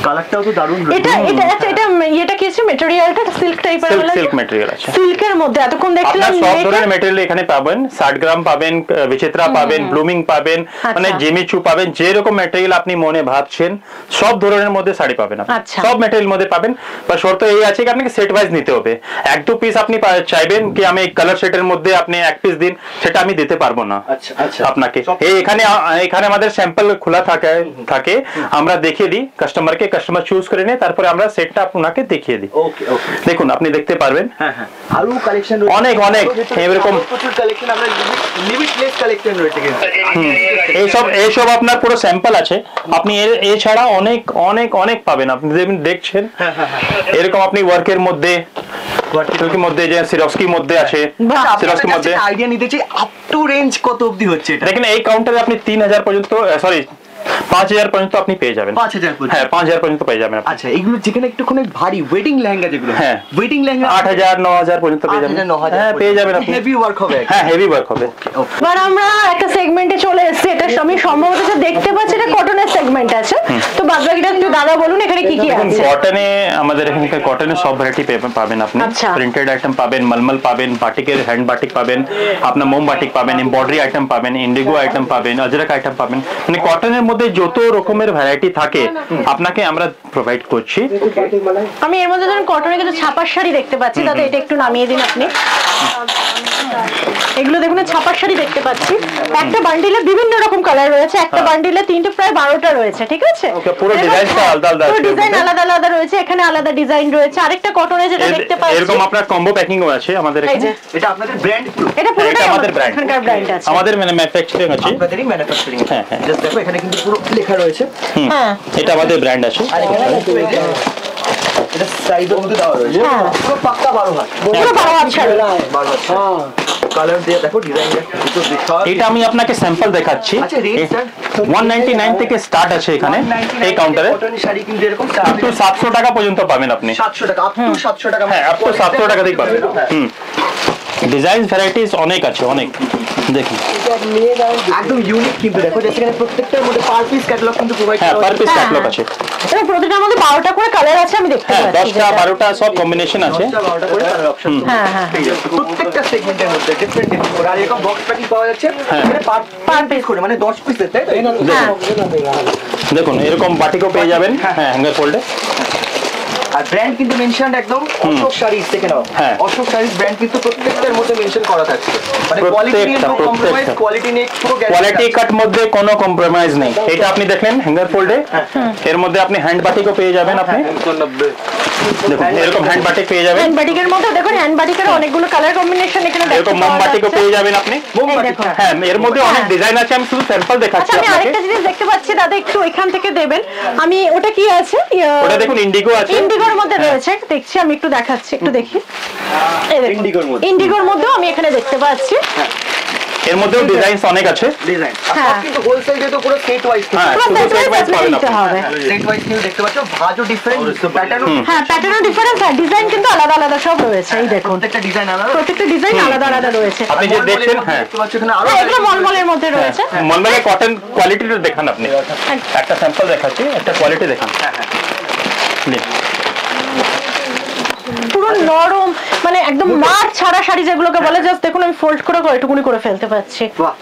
কালারটাও তো দারুণ এটা এটা আচ্ছা এটা এটা কি আছে মেটেরিয়ালটা? সিল্ক টাইপের বলা সিল্ক ম্যাটেরিয়াল আছে। সিল্কের মধ্যে এতক্ষণ দেখছিলাম আপনার সব নেটের। ধরনের ম্যাটেরিয়াল এখানে পাবেন, 60 গ্রাম পাবেন, বিচিত্রা পাবেন, ব্লুমিং পাবেন, মানে জেমিচু পাবেন, যে রকম ম্যাটেরিয়াল আপনি মনে ভাবছেন সব ধরনের মধ্যে শাড়ি পাবেন আপনি। আচ্ছা। সব ম্যাটেরিয়াল মধ্যে পাবেন, বা শর্ত এই আছে কি আপনাকে সেট ওয়াইজ নিতে হবে। এক দু পিস আপনি চাইবেন কি আমি কালার সেটের মধ্যে আপনি এক পিস দিন, সেটা আমি দিতে পারবো না আচ্ছা আচ্ছা আপনাকে। এই এখানে আমাদের স্যাম্পল খোলা থাকে, আমরা দেখিয়ে দিই কাস্টমারকে, কাস্টমার চুজ করে নেয়, তারপরে আমরা সেটটা আপনাকে দেখিয়ে দিই। ওকে ওকে, দেখুন আপনি দেখতে পারবেন। হ্যাঁ হ্যাঁ, আরো কালেকশন অনেক এরকম প্রচুর কালেকশন, আমরা লিমিটলেস কালেকশন রয়েছে কিন্তু। এইসব আপনার পুরো স্যাম্পল আছে, আপনি এছাড়া অনেক অনেক অনেক পাবেন। আপনি দেখছেন এরকম আপনি ওয়ার্কের মধ্যে, ওয়ার্কের মধ্যে যে সিরক্সকির মধ্যে আছে, সিরক্সকির মধ্যে আইডিয়া নিতে চাই আপ টু রেঞ্জ কত অবধি হচ্ছে এটা? দেখেন এই কাউন্টারে আপনি 3000 পর্যন্ত, সরি 5000 পর্যন্ত আপনি পেয়ে যাবেন। 5000 পর্যন্ত? হ্যাঁ 5000 পর্যন্ত পেয়ে যাবেন আপনি। আচ্ছা, এগুলো যেখানে একটুখানি ভারী ওয়েডিং লেহেঙ্গা যেগুলো, হ্যাঁ ওয়েডিং লেহেঙ্গা 8000 9000 পর্যন্ত পেয়ে যাবেন। 9000 হ্যাঁ পেয়ে যাবেন আপনি। হেভি ওয়ার্ক হবে। হ্যাঁ হেভি ওয়ার্ক হবে। এবার আমরা একটা সেগমেন্টে চলে এসেছি, এটা আমি সম্ভবত যে দেখতে পাচ্ছি এটা কটনের সেগমেন্ট আছে, তো বাদবাকিটা একটু দাদা বলুন এখানে কি কি আছে। কটনে আমাদের এখানকার কটনের সব ভ্যারাইটি পাবেন আপনি। আচ্ছা। প্রিন্টেড আইটেম পাবেন, মলমল পাবেন, বাটিকের হ্যান্ড বাটিক পাবেন, আপনার মোম বাটিক পাবেন, এমব্রয়ডারি আইটেম পাবেন, ইন্ডিগো আইটেম পাবেন, অজরক আইটেম পাবেন, মানে কটনের মধ্যে যত রকমের ভ্যারাইটি থাকে আপনাকে আমরা প্রোভাইড করছি। আমি এর মধ্যে ধরুন কটনের কিছু ছাপার শাড়ি দেখতে পাচ্ছি, দাদা এটা একটু নামিয়ে দিন আপনি। এগুলো দেখুন ছাপার শাড়ি দেখতে পাচ্ছি, একটা বান্ডিলে বিভিন্ন রকম কালার রয়েছে, একটা বান্ডিলে তিনটে প্রায় 12টা রয়েছে, ঠিক আছে? ওকে, পুরো ডিজাইনটা আলাদা আলাদা আছে। ডিজাইন আলাদা আলাদা রয়েছে, এখানে আলাদা ডিজাইন রয়েছে। আরেকটা কটনে যেটা দেখতে পাচ্ছি এরকম আপনার কম্বো প্যাকিংও আছে আমাদের এই এখানে। যে এটা আপনাদের ব্র্যান্ড পুরো? এটা পুরোটাই আমাদের আমাদের brand। এখানকার ব্র্যান্ড আছে। আমাদের মানে ম্যানুফ্যাকচারিং আছে। আপনাদেরই ম্যানুফ্যাকচারিং। হ্যাঁ, হ্যাঁ। জাস্ট দেখো এখানে কিন্তু পুরো লেখা রয়েছে। হ্যাঁ এটা আমাদের ব্র্যান্ড আছে। আর এখানে কিন্তু এই যে এটা সাইজের মধ্যে দেওয়া রয়েছে। হ্যাঁ। পুরো পাক্কা 12 হাত। পুরো 12 হাত শাড়ি। 12 হাত। হ্যাঁ। কালার দিয়ে দেখো ডিজাইনটা একটু বিশাল। এটা আমি আপনাকে স্যাম্পল দেখাচ্ছি। আচ্ছা, রেট স্যার? 199 থেকে স্টার্ট আছে এখানে এই কাউন্টারে। কটনের শাড়ি কিন্তু এরকম আপ টু 700 টাকা পর্যন্ত পাবেন আপনি। 700 টাকা, আপ টু 700 টাকা। হ্যাঁ আপ টু 700 টাকা থেকে পাবেন। ডিজাইন ভ্যারাইটিস অনেক আছে, অনেক। দেখুন একদম ইউনিক কিন্তু দেখো, যেখানে প্রত্যেকটার মধ্যে পার পিস ক্যাটালগ কিন্তু প্রোভাইড হ্যাঁ করা পার হয়েছে। পিস হ্যাঁ, ক্যাটালগ হ্যাঁ। আছে। এবং প্রতিটার মধ্যে 12টা করে কালার আছে আমি দেখতে হ্যাঁ পাচ্ছি। 10টা 12টা সব কম্বিনেশন আছে। 12টা করে কালার অপশন। হ্যাঁ, হ্যাঁ। প্রত্যেকটা সেগমেন্টের মধ্যে ডিফারেন্ট ডিফারেন্ট করে আর এরকম বক্স প্যাকিং পাওয়া যাচ্ছে। হ্যাঁ। এখানে পার পিস করে মানে 10 পিসের, তাই তো? হ্যাঁ। দেখুন এরকম বাটিকও পেয়ে যাবেন। হ্যাঁ হ্যাঙ্গার ফোল্ডে। আর ব্র্যান্ড কিন্তু মেনশন একদম অশোক শাড়ি থেকে নাও। হ্যাঁ। অশোক শাড়ির ব্র্যান্ড কিন্তু প্রত্যেকটার মধ্যে মেনশন করা থাকছে, মানে কোয়ালিটি নিয়ে প্রত্যেকটা, নো কম্প্রোমাইজ, প্রত্যেকটা। কোয়ালিটি নিয়ে পুরো কোয়ালিটি কাট মধ্যে কোনো কম্প্রোমাইজ নেই। এটা আপনি দেখলেন হ্যাঙ্গার ফোল্ডে, এর মধ্যে আপনি হ্যান্ড বাটিকও পেয়ে যাবেন আপনি। দেখুন এরকম হ্যান্ড বাটিক পেয়ে যাবেন। হ্যান্ড বাটিকের মধ্যে দেখুন হ্যান্ড বাটিকের অনেকগুলো কালার কম্বিনেশন এখানে দেখতে এরকম মোম পাওয়া বাটিকও যাচ্ছে। পেয়ে যাবেন আপনি। এই দেখুন। হ্যাঁ এর মধ্যে অনেক হ্যাঁ। ডিজাইন আছে, আমি শুধু স্যাম্পল দেখাচ্ছি আচ্ছা আমি আপনাকে। আরেকটা জিনিস দেখতে পাচ্ছি দাদা, একটু এখান থেকে দেবেন। আমি ওটা কি আছে? ওটা দেখুন ইন্ডিগো আছে। ইন্ডিগোর মধ্যে রয়েছে, দেখছি আমি একটু দেখাচ্ছি, একটু দেখি। এই দেখুন ইন্ডিগোর মধ্যে। ইন্ডিগোর মধ্যেও আমি এখানে দেখতে পাচ্ছি। এর মধ্যেও ডিজাইনস অনেক আছে। ডিজাইন। হ্যাঁ। আর কিন্তু হোলসেল যেহেতু পুরো সেট ওয়াইজ, হ্যাঁ পুরো শুধু set সেট wise ওয়াইজ পাবেন নিতে আপনি। হবে। সেট ওয়াইজ কিন্তু দেখতে পাচ্ছ, ভাজও ডিফারেন্ট, প্যাটার্নও হ্যাঁ প্যাটার্নও ডিফারেন্স, আর ডিজাইন কিন্তু আলাদা আলাদা সব রয়েছে। এই দেখুন প্রত্যেকটা ডিজাইন আলাদা। প্রত্যেকটা ডিজাইন আলাদা আলাদা রয়েছে। আপনি যে দেখছেন হ্যাঁ দেখতে পাচ্ছ এখানে আরো হ্যাঁ, এগুলো মলমলের মধ্যে রয়েছে। মলমলের কটন কোয়ালিটিটা দেখান আপনি। একটা স্যাম্পল দেখাচ্ছি, একটা কোয়ালিটি দেখান। নিন। পুরো নরম, মানে একদম মার ছাড়া শাড়ি যেগুলোকে বলে, জাস্ট দেখুন আমি ফোল্ড করে এটুকুনি করে ফেলতে পারছি, বাহ,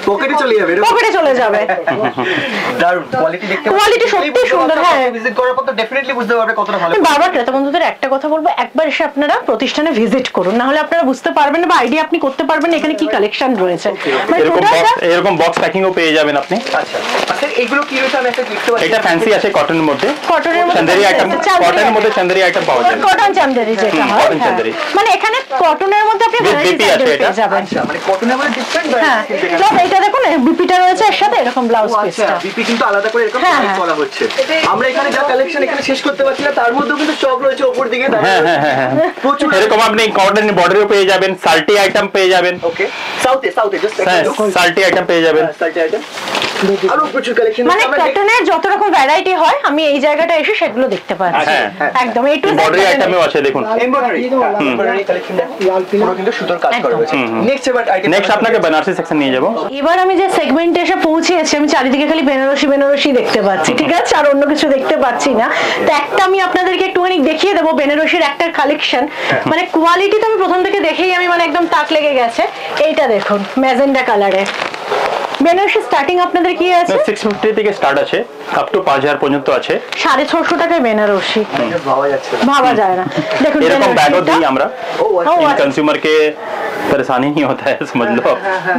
পকেটে চলে যাবে এরকম। পকেটে চলে যাবে। দারুণ কোয়ালিটি দেখতে, Quality সত্যিই সুন্দর, হ্যাঁ। ভিজিট করার পর তো ডেফিনেটলি বুঝতে পারবে কতটা ভালো। আমি বারবার ক্রেতা বন্ধুদের একটা কথা বলবো, একবার এসে আপনারা প্রতিষ্ঠানে ভিজিট করুন, না হলে আপনারা বুঝতে পারবেন না বা আইডিয়া আপনি করতে পারবেন না এখানে কি কালেকশন রয়েছে। মানে এরকম টোটালটা বক্স, এরকম বক্স প্যাকিংও পেয়ে যাবেন আপনি। আচ্ছা আচ্ছা, এগুলো কি রয়েছে আমি একটা দেখতে পাচ্ছি। এটা ফ্যান্সি আছে কটনের মধ্যে। কটনের মধ্যে চান্দেরি আইটেম, কটনের মধ্যে চান্দেরি আইটেম পাওয়া যাবে। কটন চামদেরি যেটা হয়, কটন হ্যাঁ। চামদেরি। মানে এখানে কটনের মধ্যে আপনি With ভ্যারাইটি BP আছে এটা। পেয়ে যাবেন। আচ্ছা, মানে কটনের মধ্যে ডিফারেন্ট হ্যাঁ প্লাস এইটা দেখুন বিপিটা রয়েছে এর সাথে, এরকম ব্লাউজ আচ্ছা, পিসটা। বিপি কিন্তু আলাদা করে এরকম হ্যাঁ, price হ্যাঁ। করা হচ্ছে। আমরা এখানে যা কালেকশন এখানে শেষ করতে পারছি না, তার মধ্যেও কিন্তু স্টক রয়েছে উপর দিকে। হ্যাঁ হ্যাঁ হ্যাঁ হ্যাঁ। প্রচুর। এরকম আপনি কটন বর্ডারও পেয়ে যাবেন, সাল্টি আইটেম পেয়ে যাবেন। ওকে, সাউথে জাস্ট হ্যাঁ সাল্টি আইটেম পেয়ে যাবেন। সাল্টে আইটেম আরো প্রচুর কালেকশন। মানে কটনের যত রকম ভ্যারাইটি হয় আমি এই জায়গাটা এসে সেগুলো দেখতে পাচ্ছি। হ্যাঁ। একদম এই টু বর্ডারি আইটেমও আছে দেখুন। এমব্রয়ডারি কালেকশন পুরো কিন্তু সুন্দর কাজ করা হয়েছে। নেক্সট এবার আইটেম, নেক্সট আপনাকে বেনারসি সেকশন নিয়ে যাব। এবার আমি যে সেগমেন্টে এসে পৌঁছেছি আমি চারিদিকে খালি বেনারসি দেখতে পাচ্ছি, ঠিক আছে, আর অন্য কিছু দেখতে পাচ্ছি না। তো একটা আমি আপনাদেরকে একটুখানি দেখিয়ে দেবো বেনারসির একটা কালেকশন, মানে কোয়ালিটি তো আমি প্রথম থেকে দেখেই আমি মানে একদম তাক লেগে গেছে। এইটা দেখুন ম্যাজেন্ডা কালারে বেনারসি স্টার্টিং আপনাদের কি আছে? 650 থেকে স্টার্ট আছে, আপ টু 5000 পর্যন্ত আছে। 650 টাকায় বেনারসি, ভাবা যাচ্ছে না। ভাবা যায় না। দেখুন এরকম ব্যাগও দিই আমরা, ও আচ্ছা, कंज्यूमर के परेशानी नहीं होता है, समझ लो।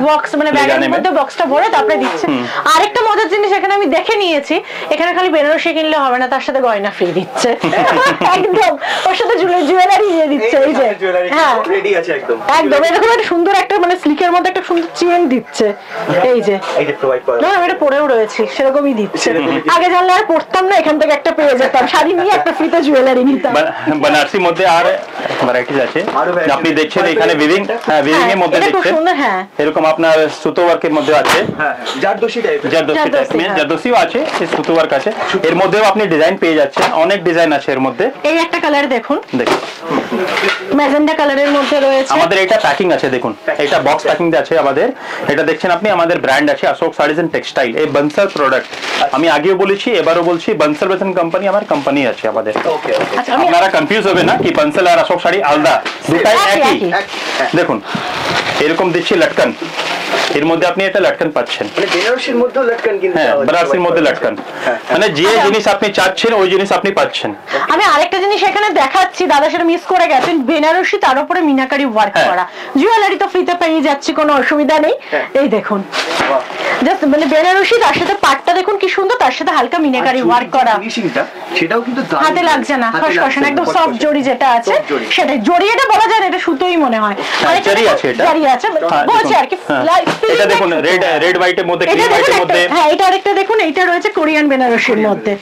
বক্স মানে ले ব্যাগের जाने में। মধ্যে বক্সটা ভরে তারপরে দিচ্ছে। আরেকটা মজার জিনিস এখানে আমি দেখে নিয়েছি, এখানে খালি বেনারসি কিনলে হবে না, তার সাথে গয়না ফ্রি দিচ্ছে। একদম ওর সাথে জুয়েলারি দিয়ে দিচ্ছে। এই যে জুয়েলারি হ্যাঁ। রেডি আছে একদম একদম এরকম একটা সুন্দর একটা মানে স্লিকের মধ্যে একটা সুন্দর চেন দিচ্ছে এই যে প্রোভাইড করা না এটা পরেও রয়েছে সেরকমই দিচ্ছে সেরকমই দিচ্ছে। আগে জানলে আর পড়তাম না এখান থেকে একটা পেয়ে যেতাম শাড়ি নিয়ে একটা ফ্রিতে জুয়েলারি নিতাম बनारसी মধ্যে আর ভ্যারাইটিস আছে আরো varieties আপনি আছে। দেখছেন এখানে উইভিং উইভিং এর মধ্যে এটা খুব দেখছেন সুন্দর হ্যাঁ এরকম আপনার সুতো ওয়ার্কের মধ্যে আছে হ্যাঁ জারদোশি টাইপের জারদোসি টাইপ জারদোসি, में হ্যাঁ। জারদোসিও আছে এই সুতো ওয়ার্ক আছে এর মধ্যেও আপনি ডিজাইন পেয়ে যাচ্ছেন অনেক ডিজাইন আছে এর মধ্যে এই একটা কালার দেখুন দেখুন ম্যাজেন্ডা কালারের মধ্যে রয়েছে আমাদের এটা প্যাকিং আছে দেখুন এটা বক্স প্যাকিং আছে আমাদের এটা দেখছেন আপনি আমাদের ব্র্যান্ড আছে অশোক শাড়িজ এন্ড টেক্সটাইল এই বনসাল প্রোডাক্ট আমি আগেও বলেছি এবারও বলছি বনসাল বেতন কোম্পানি আমার কোম্পানি আছে আমাদের ওকে ওকে আচ্ছা আমি আপনারা কনফিউজ হবে না কি বনসাল আর অশোক শাড়ি আলাদা দুটাই একই, একই একই। দেখুন এরকম দিচ্ছি লটকন এর মধ্যে আপনি এটা লটকন পাচ্ছেন মানে বেনারসির মধ্যেও লটকন কিন্তু হ্যাঁ বেনারসির মধ্যে লটকন মানে যে জিনিস আপনি চাচ্ছেন ওই জিনিস আপনি পাচ্ছেন আমি আরেকটা জিনিস এখানে দেখাচ্ছি দাদা সেটা মিস করে গেছেন বেনারসি তার উপরে মিনাকারি ওয়ার্ক হ্যাঁ। করা জুয়েলারি তো ফ্রিতে পেয়ে যাচ্ছি কোনো অসুবিধা নেই হ্যাঁ। এই দেখুন জাস্ট মানে বেনারসি তার সাথে পাটটা দেখুন কি সুন্দর তার সাথে হালকা মিনাকারি ওয়ার্ক করা ফিনিশিংটা সেটাও কিন্তু দারুণ। হাতে লাগছে না হাতে খসখসে না, লাগছে একদম না, সফট খসখসে। জড়ি যেটা আছে Soft জড়ি। সেটাই জড়ি এটা বলা যায় না এটা সুতোই মনে হয় আরেকটা জরি দেখুন, আছে এটা। জরি আছে হ্যাঁ, বলছি আর কি হ্যাঁ। feeling এটা দেখুন like রেড সুতো। রেড হোয়াইটের মধ্যে এটা ক্রিম দেখুন হোয়াইটের একটা- মধ্যে হ্যাঁ এটা আরেকটা দেখুন এইটা রয়েছে কোরিয়ান বেনারসির মধ্যে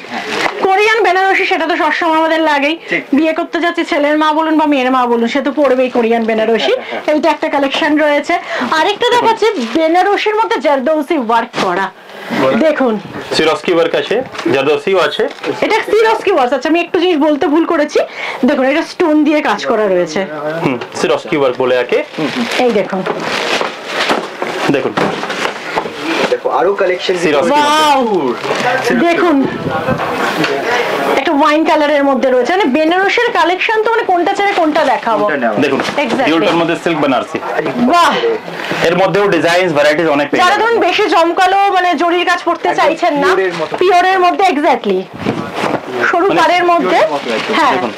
কোরিয়ান বেনারসি সেটা তো সবসময় আমাদের লাগেই ঠিক। বিয়ে করতে যাচ্ছে ছেলের মা বলুন বা মেয়ের মা বলুন সে তো পড়বেই কোরিয়ান বেনারসি এইটা একটা কালেকশন রয়েছে আরেকটা দেখাচ্ছে বেনারসির মধ্যে জারদৌসি ওয়ার্ক করা দেখুন সিরস্কি ওয়ার্ক আছে জারদোসিও আছে এটা সিরস্কি ওয়ার্ক আচ্ছা আমি একটু জিনিস বলতে ভুল করেছি দেখুন এটা স্টোন দিয়ে কাজ করা রয়েছে সিরস্কি ওয়ার্ক বলে একে এই দেখুন দেখুন দেখো আরো কালেকশন Swarovski ওয়াও দেখুন একটা ওয়াইন কালারের মধ্যে রয়েছে মানে বেনারসের কালেকশন তো মানে কোনটা ছেড়ে কোনটা দেখাবো দেখুন Exactly. ডিউলটার মধ্যে সিল্ক বানারসি বাহ এর মধ্যেও ডিজাইন ভ্যারাইটিস অনেক পেয়ে যারা যাবেন। ধরুন বেশি জমকালো মানে জরির কাজ পড়তে চাইছেন না pure এর মতো। পিওরের মধ্যে এক্স্যাক্টলি সরু মানে পাড়ের মধ্যে pure এর মতো একদম। হ্যাঁ দেখুন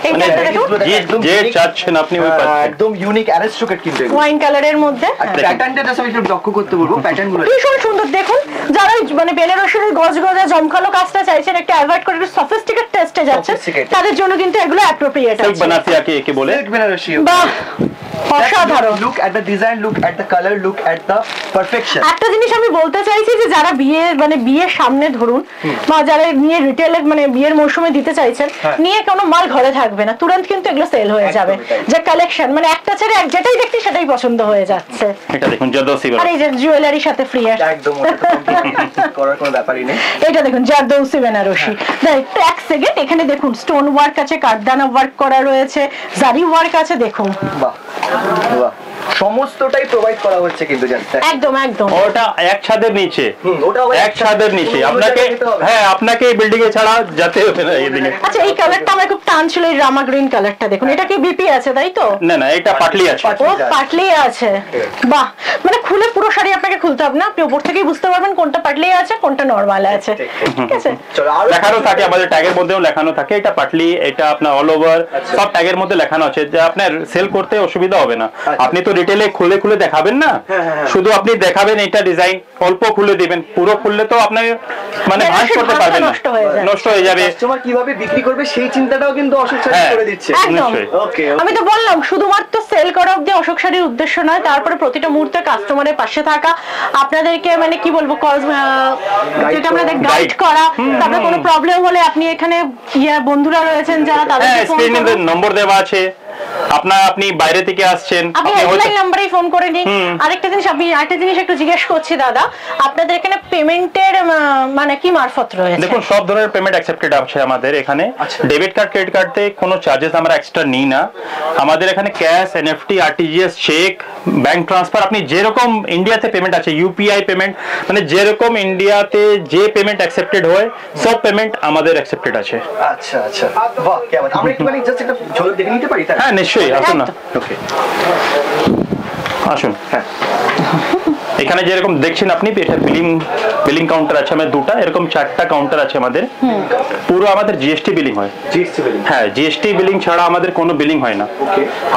এই মানে একটা দেখুন যে চাচ্ছেন আপনি ওই পাচ্ছেন একদম ইউনিক অ্যারিস্টোক্রেট কিন্তু এগুলো। ওয়াইন কালারের মধ্যে আর প্যাটার্নটা জাস্ট আমি একটু লক্ষ্য করতে বলবো প্যাটার্ন গুলো ভীষণ সুন্দর দেখুন যারা ওই মানে বেনারসের গজগজা জমকালো কাজটা চাইছেন একটু অ্যাভয়েড করে একটু সফিস্টিকেট টেস্টে যাচ্ছেন Sophisticated। তাদের জন্য কিন্তু এগুলো অ্যাপ্রোপ্রিয়েট সিল্ক আছে বানারসি একে বলে সিল্ক বেনারসি বাহ অসাধারণ look at the design look at the colour look at the perfection একটা জিনিস আমি বলতে চাইছি যে যারা বিয়ে মানে বিয়ের সামনে ধরুন বা যারা নিয়ে রিটেলে মানে বিয়ের মৌসুমে দিতে চাইছেন হ্যাঁ। নিয়ে কোনো মাল ঘরে থাকবে না তুরন্ত কিন্তু এগুলো সেল হয়ে যাবে একদমই তাই। যে কালেকশন মানে একটা ছেড়ে এক যেটাই দেখছি সেটাই পছন্দ হয়ে যাচ্ছে এটা দেখুন জারদোসি আর এই যে জুয়েলারির সাথে ফ্রি আছে একদম ওটা তো complete করার কোনো ব্যাপারই নেই এটা দেখুন জারদৌসি বেনারসি একটু এক সেকেন্ড এখানে দেখুন স্টোন ওয়ার্ক আছে কাঠদানা ওয়ার্ক করা রয়েছে জারি ওয়ার্ক আছে দেখুন বাহ বাহ সমস্তটাই প্রোভাইড করা হচ্ছে কিন্তু জাস্ট একদম একদম ওটা এক ছাদের নিচে ওটা আবার এক ছাদের নিচে অন্য আপনাকে জায়গায় যেতে হবে। হ্যাঁ আপনাকে এই বিল্ডিং এ ছাড়া যেতে হবে না এদিকে আচ্ছা এই কালারটা আমার খুব টান ছিল এই রামা গ্রিন কালারটা দেখুন এটা কি বিপি আছে তাই তো না না এটা পাটলি আছে ও পাটলি আছে বাহ মানে খুলে পুরো শাড়ি আপনাকে খুলতে হবে না আপনি উপর থেকেই বুঝতে পারবেন কোনটা পাটলি আছে কোনটা নরমাল আছে ঠিক আছে চলো আরো লেখানো থাকে আমাদের ট্যাগের মধ্যেও লেখানো থাকে এটা পাটলি এটা আপনার অল ওভার সব ট্যাগের মধ্যে লেখানো আছে যে আপনার সেল করতে অসুবিধা হবে না আপনি তো রিটেলে খুলে খুলে দেখাবেন না শুধু আপনি দেখাবেন এটা ডিজাইন অল্প খুলে দিবেন পুরো খুললে তো আপনি মানে ভাঁজ করতে পারবেন না নষ্ট হয়ে যাবে। নষ্ট হয়ে যাবে কাস্টমার কিভাবে বিক্রি করবে সেই চিন্তাটাও কিন্তু অশোক শাড়ি হ্যাঁ। করে দিচ্ছে একদম নিশ্চয়ই। ওকে আমি তো বললাম শুধুমাত্র সেল করা অব্দি অশোক শাড়ির উদ্দেশ্য নয় তারপরে প্রতিটা মুহূর্তে কাস্টমারের পাশে থাকা আপনাদেরকে মানে কি বলবো যেটা আমাদের গাইড করা তারপরে কোনো প্রবলেম হলে আপনি এখানে বন্ধুরা রয়েছেন যারা হ্যাঁ তাদেরকে ফোন স্ক্রিনে করুন নম্বর দেওয়া আছে আপনি বাইরে থেকে আসছেন আপনি আপনি হয়তো- হেল্পলাইন নাম্বারেই ফোন করে নিন আরেকটা জিনিস আমি আরেকটা জিনিস একটু জিজ্ঞেস করছি দাদা আপনাদের এখানে পেমেন্টের মানে কি মারফত রয়েছে দেখুন সব ধরনের পেমেন্ট অ্যাকসেপ্টেড আছে আমাদের এখানে আচ্ছা। ডেবিট কার্ড ক্রেডিট কার্ডে কোনো চার্জেস আমরা এক্সট্রা নিই না আমাদের এখানে cash NEFT RTGS cheque bank transfer আপনি যেরকম ইন্ডিয়াতে পেমেন্ট আছে ইউপিআই পেমেন্ট মানে যেরকম ইন্ডিয়াতে যে পেমেন্ট অ্যাকসেপ্টেড হয় সব পেমেন্ট আমাদের অ্যাকসেপ্টেড আছে আচ্ছা আচ্ছা বাহ কি আবার আমরা একটু মানে জাস্ট একটা ঝলক দেখে নিতে পারি তাই হ্যাঁ নিশ্চয়ই আসুন না ওকে আসুন হ্যাঁ এখানে যেরকম দেখছেন আপনি, এটা বিলিং কাউন্টার আছে আমাদের দুটা, এরকম 4টা কাউন্টার আছে আমাদের। পুরো আমাদের জিএসটি বিলিং হয়। GST billing? হ্যাঁ, জিএসটি বিলিং ছাড়া আমাদের কোনো বিলিং হয় না।